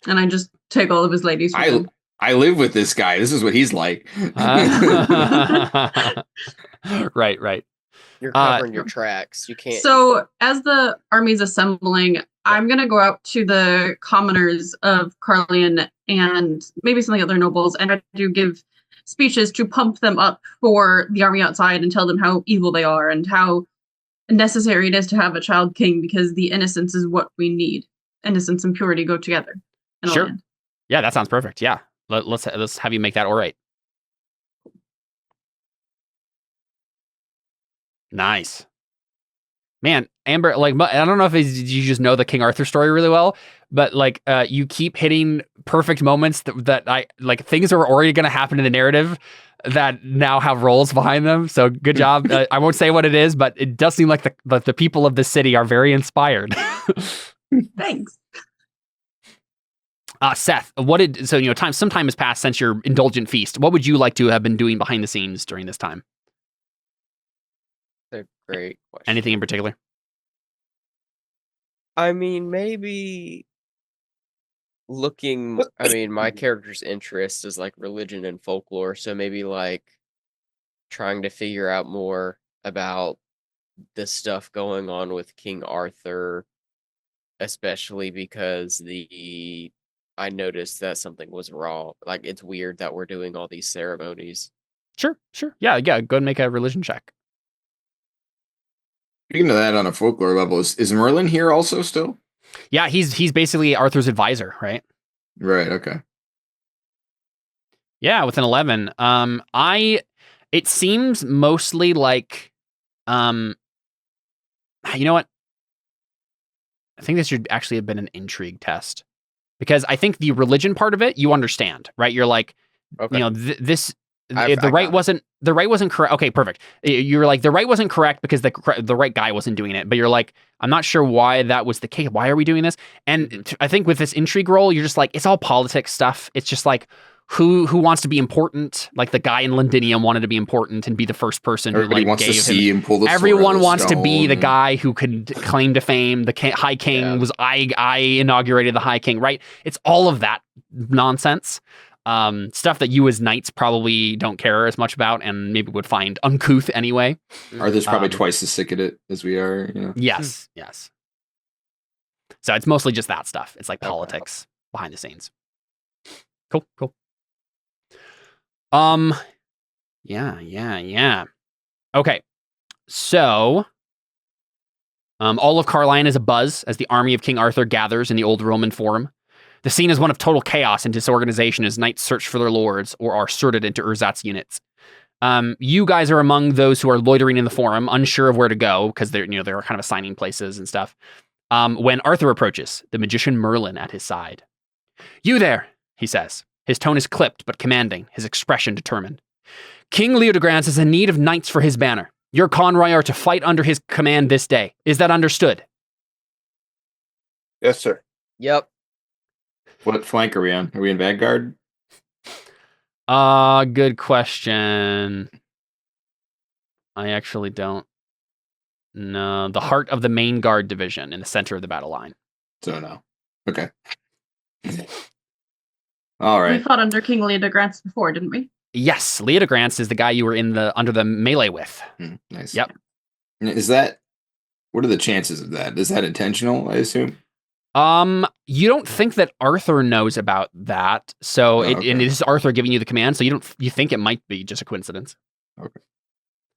I just take all of his ladies. I live with this guy. This is what he's like. Right. You're covering your tracks. You can't. So as the army's assembling, I'm gonna go out to the commoners of Carlion and maybe some of the other nobles, and I do give speeches to pump them up for the army outside and tell them how evil they are and how necessary it is to have a child king, because the innocence is what we need. Innocence and purity go together. Sure. Yeah, that sounds perfect. Yeah. Let's have you make that all right. Nice. Man, Amber, like, I don't know if you just know the King Arthur story really well, but like, you keep hitting perfect moments that I like, things are already going to happen in the narrative that now have roles behind them. So good job. I won't say what it is, but it does seem like the people of the city are very inspired. Thanks. Seth, some time has passed since your indulgent feast. What would you like to have been doing behind the scenes during this time? That's a great question. Anything in particular? I mean, maybe looking, I mean, my character's interest is like religion and folklore, so maybe like trying to figure out more about the stuff going on with King Arthur, especially because I noticed that something was wrong. Like, it's weird that we're doing all these ceremonies. Sure. Yeah. Go ahead and make a religion check. Speaking of that on a folklore level, is Merlin here also still? Yeah, he's basically Arthur's advisor, right? Right, okay. Yeah, with an 11. It seems mostly like, you know what? I think this should actually have been an intrigue test, because I think the religion part of it, you understand, right? You're like, Okay. you know, I the right got it. wasn't correct. Okay, perfect. You're like, the right wasn't correct because the right guy wasn't doing it. But you're like, I'm not sure why that was the case. Why are we doing this? And I think with this intrigue roll, you're just like, it's all politics stuff. It's just like, who wants to be important? Like the guy in Londinium wanted to be important and be the first person Everybody who like wants to gave see him pull the sword everyone out of the wants to be the stone. guy who could claim to fame. The High King Yeah. was I inaugurated the High King, right? It's all of that nonsense. Stuff that you as knights probably don't care as much about and maybe would find uncouth anyway. Arthur's probably Um, twice as sick at it as we are, you know. Yes. So it's mostly just that stuff. It's like Okay. politics behind the scenes. Cool. Yeah. Okay. So, all of Carline is abuzz as the army of King Arthur gathers in the old Roman Forum. The scene is one of total chaos and disorganization as knights search for their lords or are sorted into ersatz units. You guys are among those who are loitering in the Forum, unsure of where to go because they're kind of assigning places and stuff. When Arthur approaches, the magician Merlin at his side. "You there," he says. His tone is clipped but commanding, his expression determined. "King Leodegrance is in need of knights for his banner. Your Conroy are to fight under his command this day. Is that understood?" Yes, sir. Yep. What flank are we on? Are we in Vanguard? Good question. I actually don't know. The heart of the main guard division in the center of the battle line. So no. Okay. All We right. fought under King Leodegrance before, didn't we? Yes, Leodegrance is the guy you were under the melee with. Nice. Yep. What are the chances of that? Is that intentional, I assume? You don't think that Arthur knows about that, so Oh, okay. and it is Arthur giving you the command, so you think it might be just a coincidence. Okay.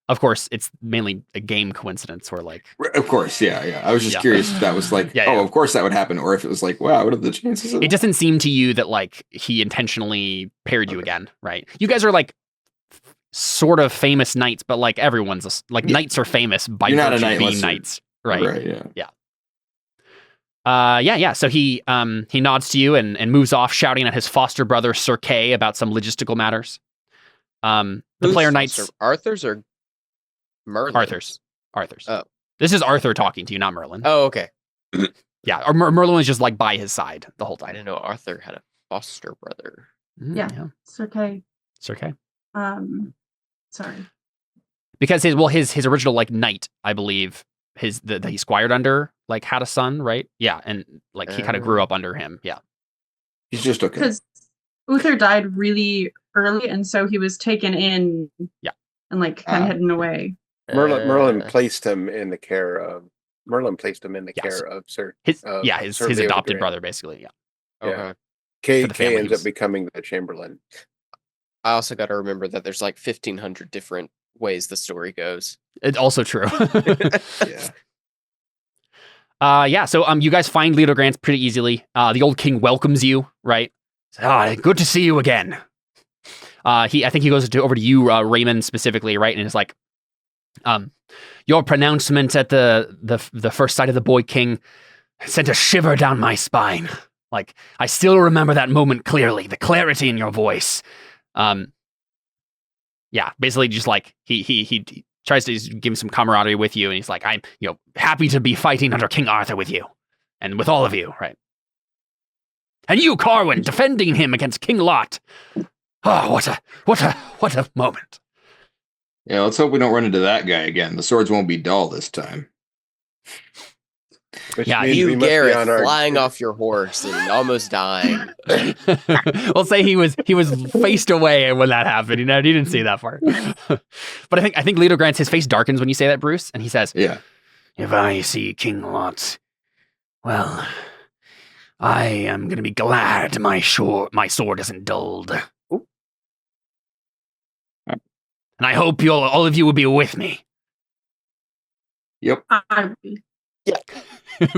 Of course, it's mainly a game coincidence where like Of course, yeah. I was just Yeah. curious if that was like, Yeah. of course that would happen, or if it was like, wow, what are the chances of it that? doesn't seem to you that like he intentionally paired you Okay. again, right? You guys are like sort of famous knights, but like everyone's like Yeah. knights are famous by You're not a virtue knight of being unless you're- knights, right? Right, yeah. Yeah. So he nods to you and moves off, shouting at his foster brother Sir Kay about some logistical matters. The Who's player foster- knights, Arthur's or Merlin's? Arthur's. Oh. This is Arthur talking to you, not Merlin. Oh, okay. Yeah, or Merlin was just like by his side the whole I time. didn't know Arthur had a foster brother. Yeah. Sir Kay. Sir Kay. Sorry. Because his original like knight, I believe, that he squired under like had a son, right? Yeah, and like he kind of grew up under him. Yeah. He's just okay. Because Uther died really early, and so he was taken in. Yeah. And like kind of hidden away. Merlin Uh, placed him in the care of care of Sir His Sir his Leo the adopted Great. brother, basically. Yeah. Okay. Kay For the family ends use. up becoming the Chamberlain. I also got to remember that there's like 1,500 different ways the story goes. It's also true. Yeah. So you guys find Leodegrance pretty easily. The old king welcomes you, right? Good to see you again. I think he goes over to you, Raymond, specifically, right? And it's like, your pronouncement at the first sight of the boy king sent a shiver down my spine. Like, I still remember that moment clearly, the clarity in your voice. Yeah, basically just like he tries to give him some camaraderie with you, and he's like, I'm happy to be fighting under King Arthur with you and with all of you, right? And you, Carwin, defending him against King Lot. Oh, what a moment. Yeah, let's hope we don't run into that guy again. The swords won't be dull this time. Which Yeah, means we You, must be Gareth, on our flying off your horse and almost dying. We'll say he was faced away when that happened. He didn't see that part. But I think Leto Grant's his face darkens when you say that, Bruce, and he says, Yeah. "If I see King Lot, well, I am gonna be glad my sword isn't dulled. Ooh. And I hope all of you will be with me." Yep. I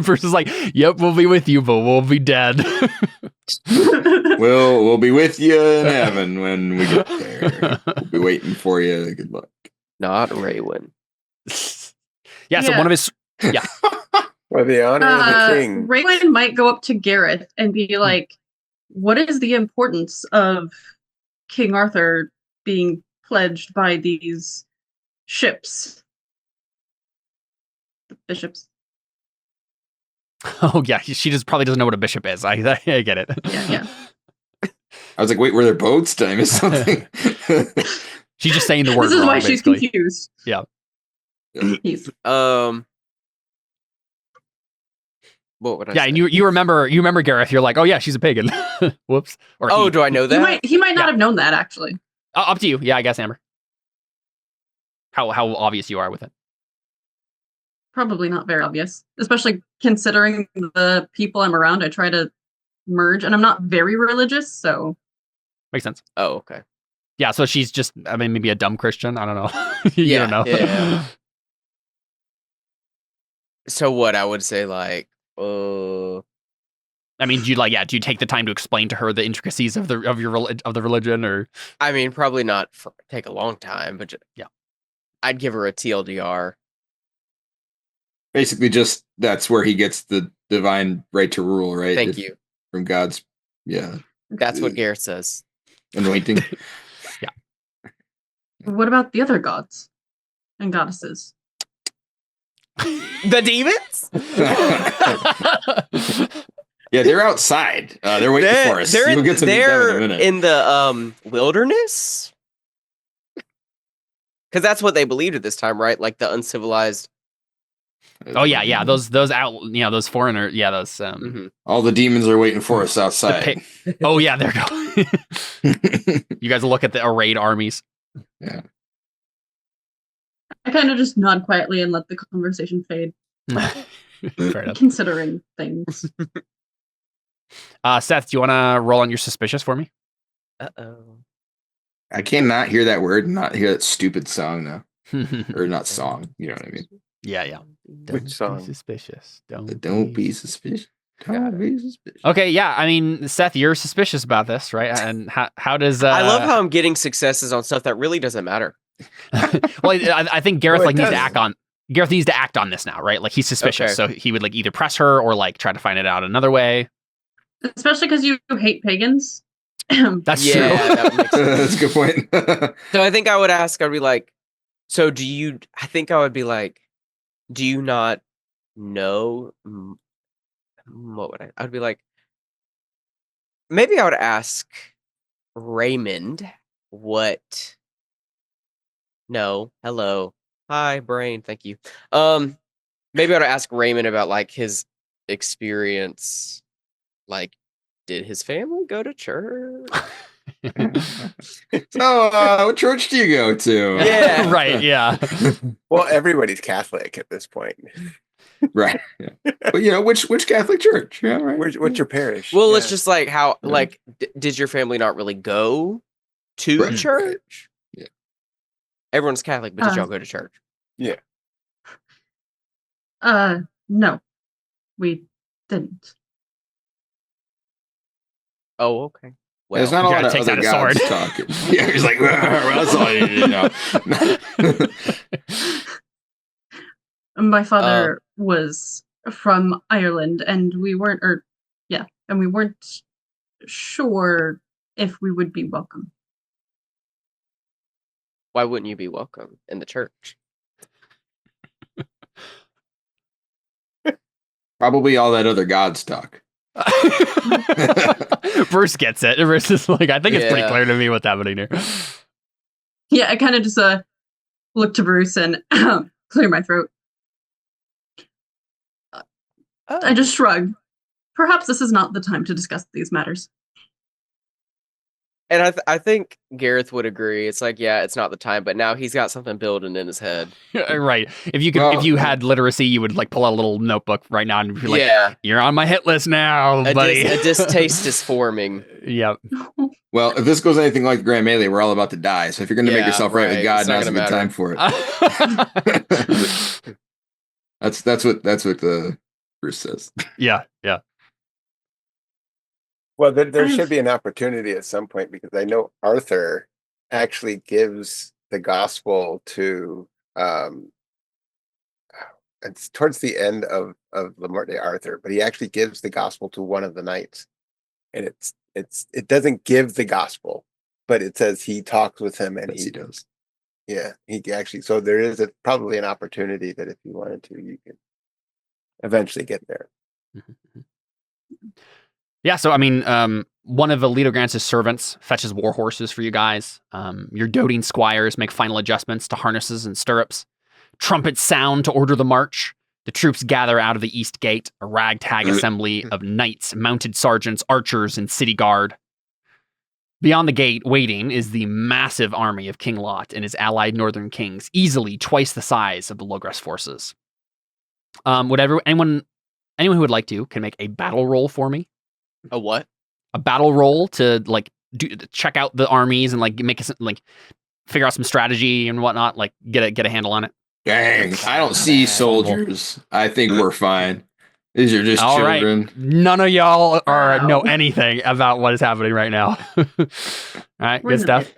Bruce is like, "Yep, we'll be with you, but we'll be dead." We'll be with you in heaven when we get there. We'll be waiting for you. Good luck. Not Raywin. Yeah, so Yeah. one of his For the honor of the king. Raylan might go up to Gareth and be like, "What is the importance of King Arthur being pledged by these ships?" The bishops. Oh yeah, she just probably doesn't know what a bishop is. I get it. Yeah. I was like, wait, were there boats? Did I miss something? She's just saying the word This is wrong, why she's basically. confused. Yeah. He's What would I Yeah, say? and you remember Gareth. You're like, "Oh yeah, she's a pagan." Whoops. Or Oh, he. do I know that? he might not Yeah. have known that actually. Up to you. Yeah, I guess Amber. How obvious you are with it. Probably not very obvious, especially considering the people I'm around. I try to merge, and I'm not very religious, so Makes sense. Oh, okay. Yeah, so she's just, I mean, maybe a dumb Christian. I don't know. You Yeah, don't know. yeah. So what I would say, like, I mean, do you take the time to explain to her the intricacies of the religion, or I mean, probably not take a long time, but yeah, I'd give her a TLDR. Basically, just that's where he gets the divine right to rule, right? Thank you. From God's, That's what Gareth says. anointing. what about the other gods and goddesses? The demons? Yeah, they're outside. They're waiting for us. We'll get to meet them in a minute. in the wilderness? Because that's what they believed at this time, right? Like the uncivilized. Oh yeah, those those foreigners, yeah, those Mhm. All the demons are waiting for us outside. Oh yeah, there you go. You guys look at the arrayed armies. Yeah. I kind of just nod quietly and let the conversation fade, Fair enough. considering things. Seth, do you want to roll on your suspicious for me? Uh-oh. I cannot hear that word and not hear that stupid song now. Or not song, you know what I mean? Yeah. Which song? Be suspicious. Don't be suspicious. Don't be suspicious. Okay, yeah. I mean, Seth, you're suspicious about this, right? And how does I love how I'm getting successes on stuff that really doesn't matter. well, I think Gareth Well, it needs to does. act on. Gareth needs to act on this now, right? Like he's suspicious, so he would like either press her or like try to find it out another way. Especially because you hate pagans. That's Yeah, true. that makes sense. That's a good point. So I think I would ask, I'd be like, so do you, I think I would be like, do you not know, what would I'd be like, maybe I would ask Raymond hello, hi, brain, thank you. Maybe I would ask Raymond about like his experience, like, did his family go to church? So, what church do you go to? Yeah. Right. Yeah. Well, everybody's Catholic at this point. Right. Yeah. But which Catholic church? Yeah, right. What's your parish? Well, Yeah. it's just like how, Yeah. like, did your family not really go to Right. church? Yeah. Everyone's Catholic, but did y'all go to church? No, we didn't. Oh, okay. Well, There's not a He lot of takes other out a gods sword. talking. Yeah, he's like, well, that's all I need to know. My father was from Ireland, and we weren't sure if we would be welcome. why wouldn't you be welcome in the church? Probably all that other gods talk. Bruce gets it. Bruce is like, I think it's pretty Yeah. clear to me what's happening here. Yeah, I kind of just look to Bruce and clear my throat. I just shrug. Perhaps this is not the time to discuss these matters. And I think Gareth would agree. It's like, yeah, it's not the time, but now he's got something building in his head. Right. If you had literacy, you would like pull out a little notebook right now and be like, Yeah. you're on my hit list now, buddy. A distaste is forming. Yep. Well, if this goes anything like the Grand Melee, we're all about to die. So if you're going to make yourself right with God, It's not now's a gonna good time for it. That's what the Bruce says. Yeah. Well, there should be an opportunity at some point because I know Arthur actually gives the gospel to it's towards the end of Le Morte d'Arthur, but he actually gives the gospel to one of the knights. And it doesn't give the gospel, but it says he talks with him and he does. Yeah, he actually, so there is probably an opportunity that if you wanted to, you could eventually get there. Yeah, so I mean, one of Alito Grant's servants fetches war horses for you guys. Your doting squires make final adjustments to harnesses and stirrups. Trumpets sound to order the march. The troops gather out of the east gate, a ragtag assembly of knights, mounted sergeants, archers, and city guard. Beyond the gate, waiting, is the massive army of King Lot and his allied northern kings, easily twice the size of the Logres forces. Anyone who would like to can make a battle roll for me. A what? A battle roll to like check out the armies and like make us like figure out some strategy and whatnot, like get a handle on it. Dang, I don't see soldiers. I think we're fine. These are just children. Right. None of y'all know anything about what is happening right now. All right, good stuff.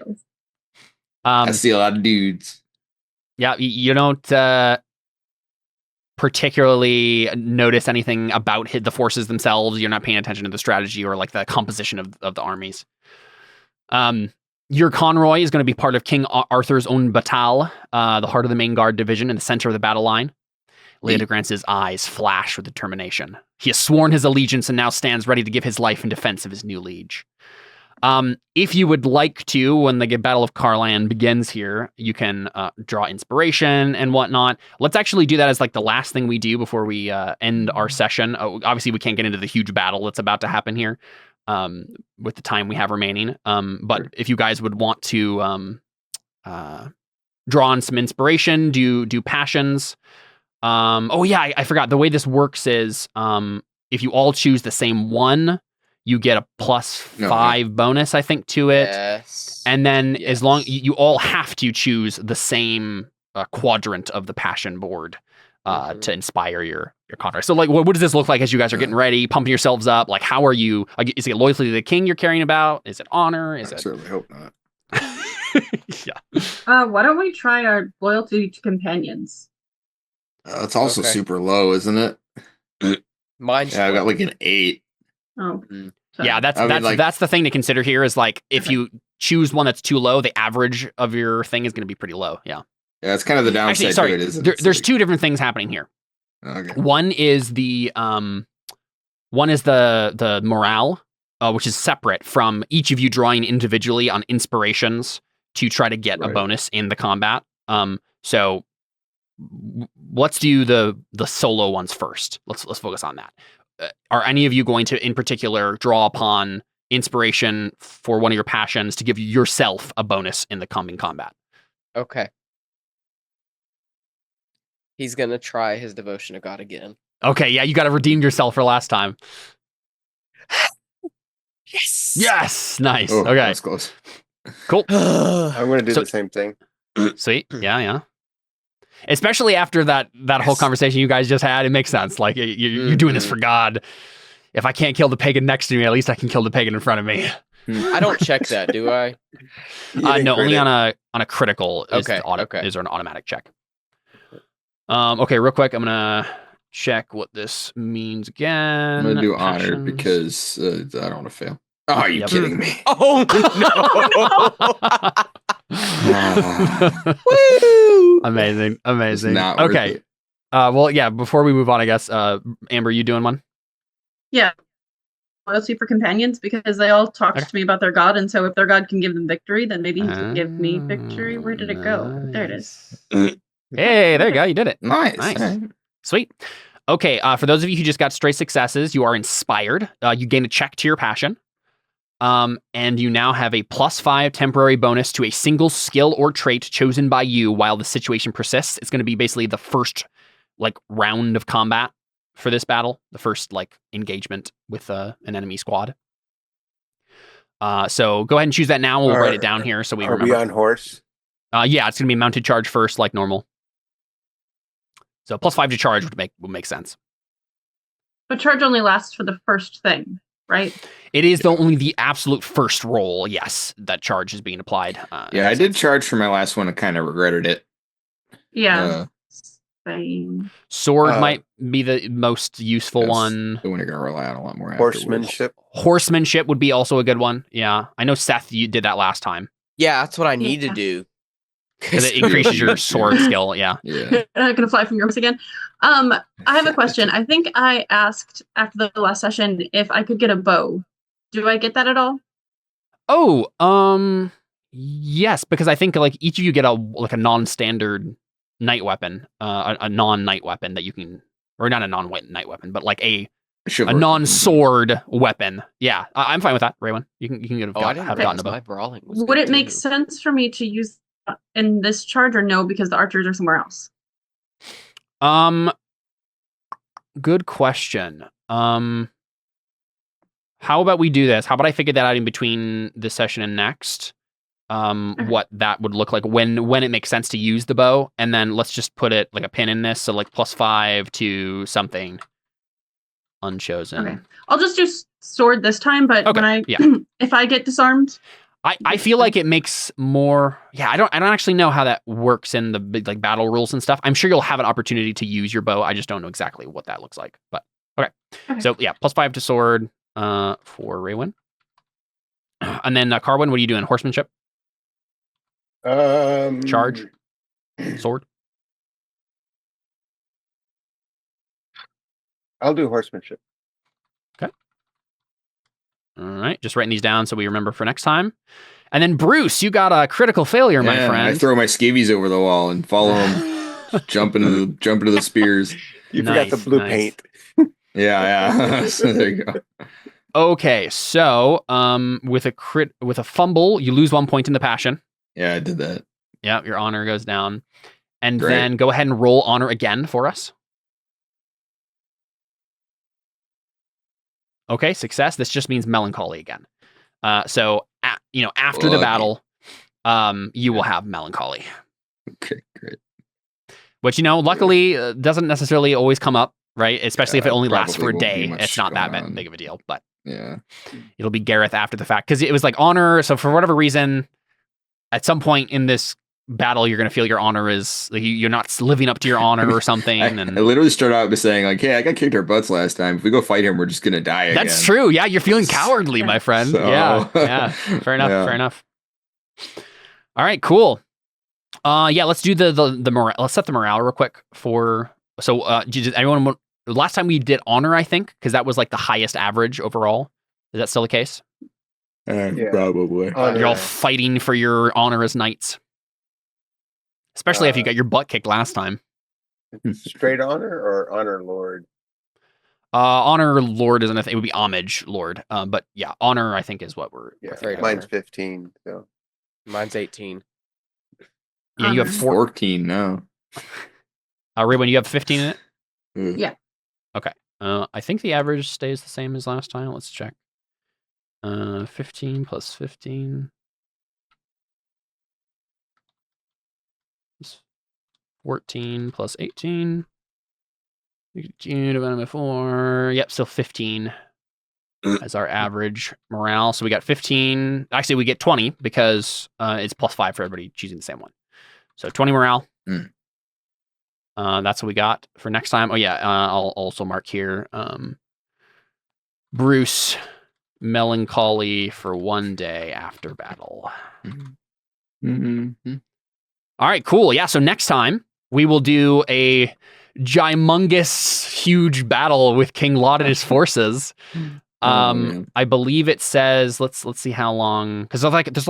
I see a lot of dudes. Yeah, you don't particularly notice anything about the forces themselves. You're not paying attention to the strategy or like the composition of the armies. Your convoy is going to be part of King Arthur's own batal, the heart of the main guard division in the center of the battle line. Leto Grant's eyes flash with determination. He has sworn his allegiance and now stands ready to give his life in defense of his new liege. If you would like to, when the Battle of Carlan begins here, you can draw inspiration and whatnot. Let's actually do that as like the last thing we do before we end our session. Obviously, we can't get into the huge battle that's about to happen here with the time we have remaining. But if you guys would want to draw on some inspiration, do passions. I forgot. The way this works is if you all choose the same one, you get a +5 bonus, I think, to it. Yes. And then as long you all have to choose the same quadrant of the passion board to inspire your convoy. So like, what does this look like as you guys are getting ready, pumping yourselves up? Like, how are you? Is it loyalty to the king you're caring about? Is it honor? I certainly hope not. Yeah. Why don't we try our loyalty to companions? It's also super low, isn't it? Mine's I got like an 8. Oh. Yeah, that's the thing to consider here is like if you choose one that's too low, the average of your thing is going to be pretty low. Yeah. Yeah, it's kind of the downside. Actually, sorry, to it, isn't it? there's two different things happening here. Okay. One is the morale, which is separate from each of you drawing individually on inspirations to try to get a bonus in the combat. So let's do the solo ones first. Let's focus on that. Are any of you going to, in particular, draw upon inspiration for one of your passions to give yourself a bonus in the coming combat? Okay. He's gonna try his devotion to God again. Okay, yeah, you got to redeem yourself for last time. Yes, nice. Oh, okay, that's close. Cool. I'm going to do the same thing. Sweet. Yeah. Especially after that whole conversation you guys just had, it makes sense. Like you're doing this for God. If I can't kill the pagan next to me, at least I can kill the pagan in front of me. I don't check that, do I? No, only on a critical. Is okay. Is there an automatic check? Okay, real quick, I'm gonna check what this means again. I'm gonna do honor because I don't want to fail. Oh, are you kidding me? Oh no! Woo! Amazing. Not worth Okay. it. Well, yeah. Before we move on, I guess. Amber, you doing one? Yeah. Loyalty for companions because they all talked to me about their god, and so if their god can give them victory, then maybe he can give me victory. Where did it go? There it is. Hey, there you go. You did it. Nice. Nice. Sweet. Okay, for those of you who just got straight successes, you are inspired. You gain a check to your passion. And you now have a +5 temporary bonus to a single skill or trait chosen by you while the situation persists. It's going to be basically the first round of combat for this battle, the first engagement with an enemy squad. So go ahead and choose that now. We'll write it down here so we remember. Are we on horse? Yeah, it's going to be mounted charge first, like normal. So +5 to charge would make sense. But charge only lasts for the first thing, right? It is only the absolute first roll, yes, that charge is being applied. Yeah, I did charge for my last one and kind of regretted it. Yeah. Same. Sword might be the most useful one. The one you're going to rely on a lot more. Horsemanship. Horsemanship would be also a good one. Yeah. I know, Seth, you did that last time. Yeah, that's what I need to do. Because it increases your sword skill, yeah. Yeah. I'm gonna fly from yours again. I have a question. I think I asked after the last session if I could get a bow. Do I get that at all? Oh, yes, because I think each of you get a non-standard night weapon, a non-night weapon that you can, or not a non-night weapon, but a non-sword weapon. Yeah, I'm fine with that, Raywin. You can have gotten a bow. Brawling was Would good it make too. sense for me to use in this charge or no, because the archers are somewhere else? Good question. How about we do this? How about I figure that out in between this session and next? What that would look like when it makes sense to use the bow, and then let's just put it a pin in this, so +5 to something unchosen. Okay, I'll just do sword this time, but when if I get disarmed, I feel like it makes more. Yeah, I don't actually know how that works in the big battle rules and stuff. I'm sure you'll have an opportunity to use your bow. I just don't know exactly what that looks like. But okay. So yeah, +5 to sword for Raywin. And then Carwin, what are you doing? Horsemanship? Charge? Sword? I'll do horsemanship. Okay. All right, just writing these down so we remember for next time. And then Bruce, you got a critical failure, my friend. I throw my scabies over the wall and follow them, jump into the spears. You forgot the blue paint. Yeah. So there you go. Okay, so with a fumble, you lose 1 point in the passion. Yeah, I did that. Yeah, your honor goes down. And then go ahead and roll honor again for us. Okay, success. This just means melancholy again. So after the battle, you will have melancholy. Okay, great. Which luckily doesn't necessarily always come up, right? Especially if it only lasts for a day. It's not that big of a deal, but yeah, it'll be Gareth after the fact because it was honor. So for whatever reason, at some point in this battle, you're going to feel your honor is you're not living up to your honor or something. I literally started out by saying hey, I got kicked our butts last time. If we go fight him, we're just going to die again. That's true. Yeah, you're feeling cowardly, my friend. So... Yeah. Fair enough. Yeah. Fair enough. All right, cool. Let's do the morale. Let's set the morale real quick everyone. Last time we did honor, I think, because that was the highest average overall. Is that still the case? Probably. You're all fighting for your honor as knights. Especially if you got your butt kicked last time. Straight honor or honor lord? Honor lord isn't a thing. It would be homage lord. But yeah, honor I think is what we're. Mine's 15. So mine's 18. Yeah, you have 14 now. Raywin, you have 15 in it. Yeah. Okay. I think the average stays the same as last time. Let's check. 15 plus 15. 14 plus 18. 2 divided by 4. Yep, still 15 as our average morale. So we got 15. Actually, we get 20 because it's +5 for everybody choosing the same one. So 20 morale. That's what we got for next time. Oh, yeah. I'll also mark here. Bruce, melancholy for 1 day after battle. Mm-hmm. All right, cool. Yeah, so next time we will do a gymongous, huge battle with King Lot and his forces. I believe it says, let's see how long, because there's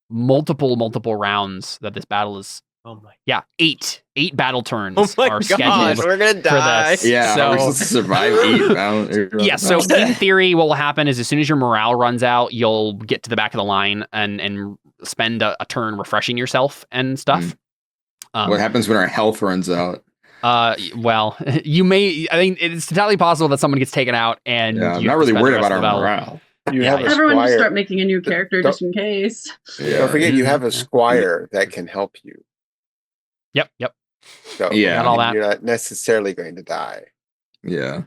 multiple rounds that this battle is Oh my. Yeah, eight battle turns Oh my are gosh, scheduled we're gonna for die. this. Yeah, So- we're supposed to survive 8 rounds. Yeah, so in theory, what will happen is as soon as your morale runs out, you'll get to the back of the line and spend a turn refreshing yourself and stuff. What happens when our health runs out? Well, you may. I think it's entirely possible that someone gets taken out, and Yeah, I'm you not have to really spend the worried rest about of our the battle. morale. You Yeah, have a Everyone just squire. start making a new character just in case. Yeah. Don't forget, you have a Yeah. squire that can help you. Yep. So Yeah. Got all that. you're not necessarily going to die. Yeah.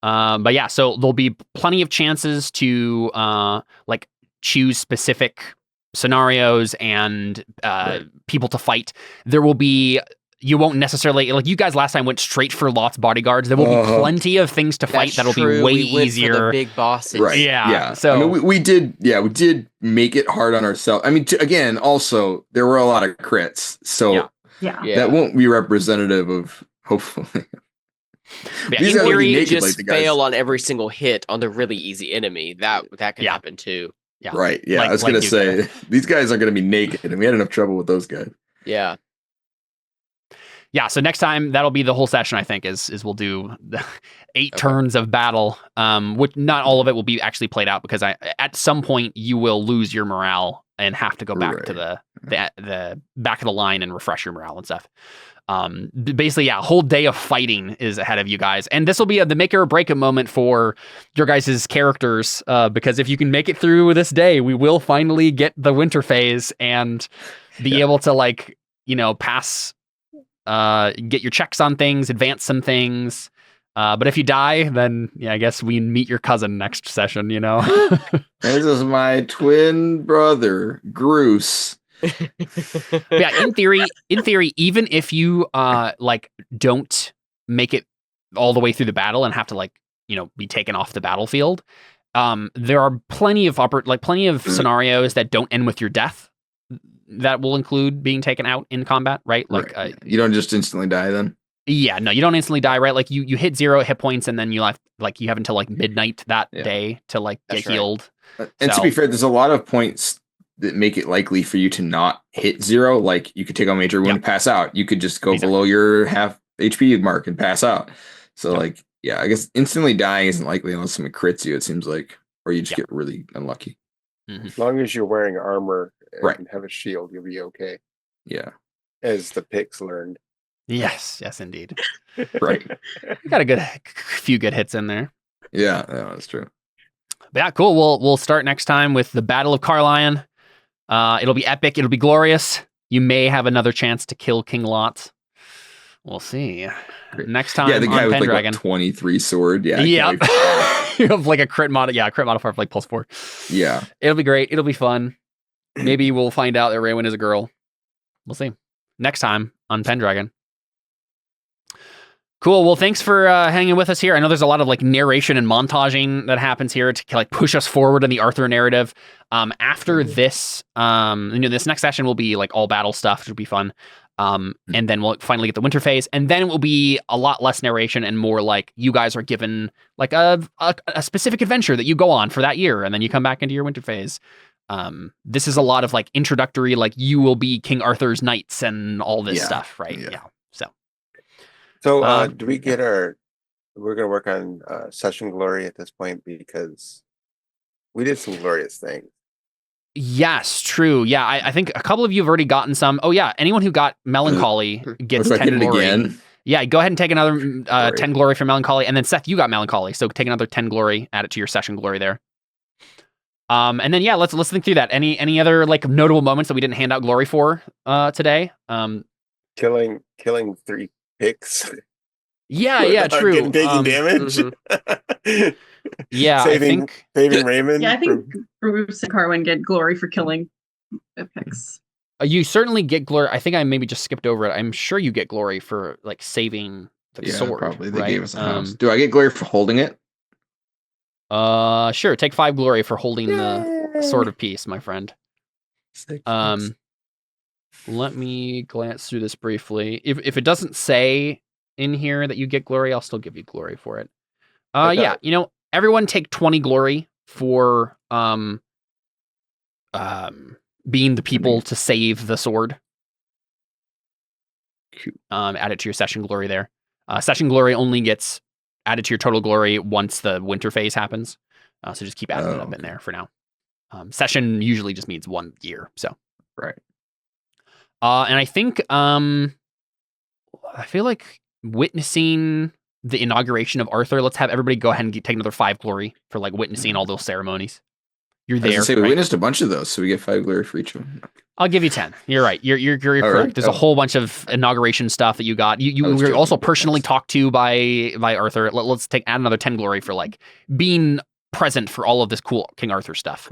But yeah, so there'll be plenty of chances to like choose specific scenarios and people to fight. There will be. You won't necessarily like you guys last time went straight for Lot's bodyguards. There will be plenty of things to fight that'll be way we went easier. For the big bosses. Right. Yeah, So so- I mean, we did make it hard on ourselves. I mean, again, also there were a lot of crits, so Yeah. Yeah. Yeah. that won't be representative of hopefully. Yeah, These in guys would be theory, naked just like the guys. fail on every single hit on the really easy enemy. That can Yeah. happen too. Yeah. Right. Yeah. Like- I was like gonna you say these guys are gonna be naked, and we had enough trouble with those guys. Yeah. Yeah, so next time that'll be the whole session. I think is we'll do the 8 turns of battle. Which not all of it will be actually played out because at some point you will lose your morale and have to go back to the back of the line and refresh your morale and stuff. Basically, yeah, a whole day of fighting is ahead of you guys, and this will be the make or break it moment for your guys' characters. Because if you can make it through this day, we will finally get the winter phase and be able to pass. Get your checks on things, advance some things. But if you die, then I guess we meet your cousin next session, This is my twin brother, Groose. Yeah, in theory, even if you don't make it all the way through the battle and have to be taken off the battlefield, there are plenty of scenarios that don't end with your death. That will include being taken out in combat, right? You don't just instantly die then? Yeah, no, you don't instantly die, right? Like you hit 0 hit points and then you have until midnight that day to get That's right. healed. And to be fair, there's a lot of points that make it likely for you to not hit 0. Like you could take a major wound and pass out. You could just go below your half HP mark and pass out. So I guess instantly dying isn't likely unless someone crits you, it seems like, or you just get really unlucky. As long as you're wearing armor and Right. have a shield, you'll be okay. Yeah. As the Picts learned. Yes, indeed. Right. We got a few good hits in there. Yeah, that's true. But yeah, cool. We'll start next time with the Battle of Carlion. It'll be epic. It'll be glorious. You may have another chance to kill King Lot. We'll see. Great. Next time Yeah, the guy on with Pendragon. 23 sword. Yeah. Yeah. You have a crit modifier for +4. Yeah. It'll be great. It'll be fun. Maybe we'll find out that Raywin is a girl. We'll see. Next time on Pendragon. Cool. Well, thanks for hanging with us here. I know there's a lot of narration and montaging that happens here to push us forward in the Arthur narrative. After this, this next session will be all battle stuff, which will be fun. And then we'll finally get the winter phase, and then it will be a lot less narration and more you guys are given a specific adventure that you go on for that year, and then you come back into your winter phase. This is a lot of introductory, you will be King Arthur's knights and all this stuff, right? Yeah. So do we get we're going to work on Session Glory at this point because we did some glorious things. Yes, true. Yeah, I think a couple of you have already gotten some. Oh yeah, anyone who got Melancholy gets 10 glory. Again. Yeah, go ahead and take another 10 glory for Melancholy, and then Seth, you got Melancholy, so take another 10 glory, add it to your Session Glory there. And then let's think through that. Any other notable moments that we didn't hand out glory for today? Killing 3 Picts. Yeah, true. Taking damage. Yeah, saving Raymond. Yeah, I think Bruce and Carwin get glory for killing the Picts. You certainly get glory. I think I maybe just skipped over it. I'm sure you get glory for saving the sword. Probably they right? gave us a house. Do I get glory for holding it? Sure. Take 5 glory for holding the sword of peace, my friend. Let me glance through this briefly. If it doesn't say in here that you get glory, I'll still give you glory for it. Okay. Yeah, everyone take 20 glory for being the people to save the sword. Add it to your session glory there. Session glory only gets added to your total glory once the winter phase happens. So just keep adding it up in there for now. Session usually just means 1 year. So right. And I think I feel like witnessing the inauguration of Arthur. Let's have everybody go ahead and take another 5 glory for like witnessing all those ceremonies. You're there. We witnessed a bunch of those, so we get 5 glory for each of them. I'll give you 10. You're right. You're correct. Right. There's a whole bunch of inauguration stuff that you got. You were also personally talked to by Arthur. Let's add another 10 glory for like being present for all of this cool King Arthur stuff.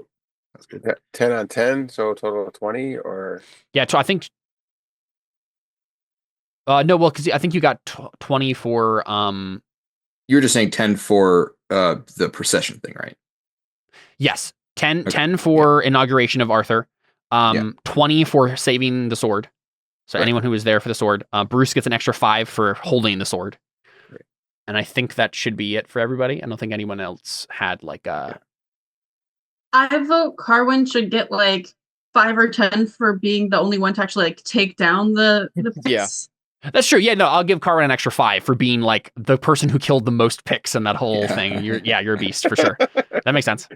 That's good. 10 on 10, so a total of 20, or I think. No, well, because I think you got 20 for. You were just saying 10 for the procession thing, right? Yes, 10 for inauguration of Arthur. 20 for saving the sword. So anyone who was there for the sword. Bruce gets an extra 5 for holding the sword. Right. And I think that should be it for everybody. I don't think anyone else had like I vote Carwin should get like 5 or 10 for being the only one to actually like take down the Picts. Yeah. That's true. Yeah, no, I'll give Carwin an extra 5 for being like the person who killed the most Picts in that whole thing. You're a beast for sure. That makes sense.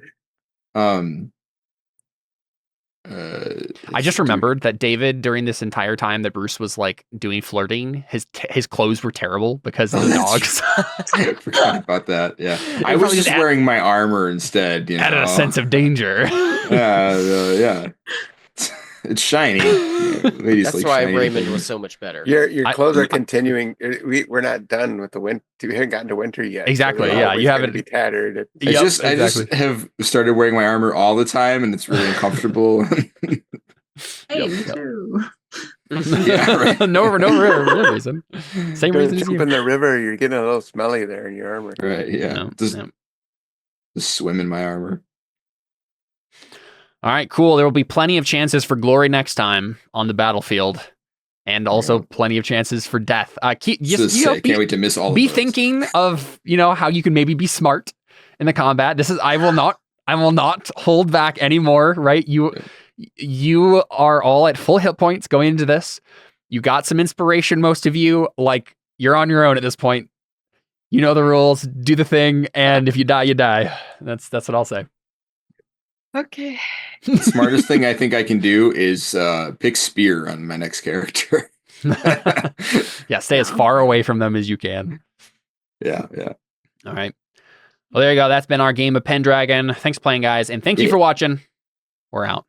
I just remembered that David, during this entire time that Bruce was like doing flirting, his clothes were terrible because of the dogs. I forgot about that. Yeah, I was just wearing my armor instead. Added a sense of danger. Yeah. It's shiny. That's why Raymond was so much better. Your clothes are continuing. We're not done with the winter. We haven't gotten to winter yet. Exactly. So yeah, you haven't be tattered. I just have started wearing my armor all the time, and it's really uncomfortable. Hey, me too. Yeah, right. no reason. Same reason. Jump in the river, you're getting a little smelly there in your armor. Right. Yeah. Just swim in my armor. All right, cool. There will be plenty of chances for glory next time on the battlefield, and also plenty of chances for death. Can't wait to miss all of those. Be thinking of how you can maybe be smart in the combat. I will not hold back anymore. Right? You are all at full hit points going into this. You got some inspiration, most of you. Like, you're on your own at this point. You know the rules. Do the thing, and if you die, you die. That's what I'll say. Okay. The smartest thing I think I can do is pick spear on my next character. Yeah, stay as far away from them as you can. Yeah. All right. Well, there you go. That's been our game of Pendragon. Thanks for playing, guys, and thank you for watching. We're out.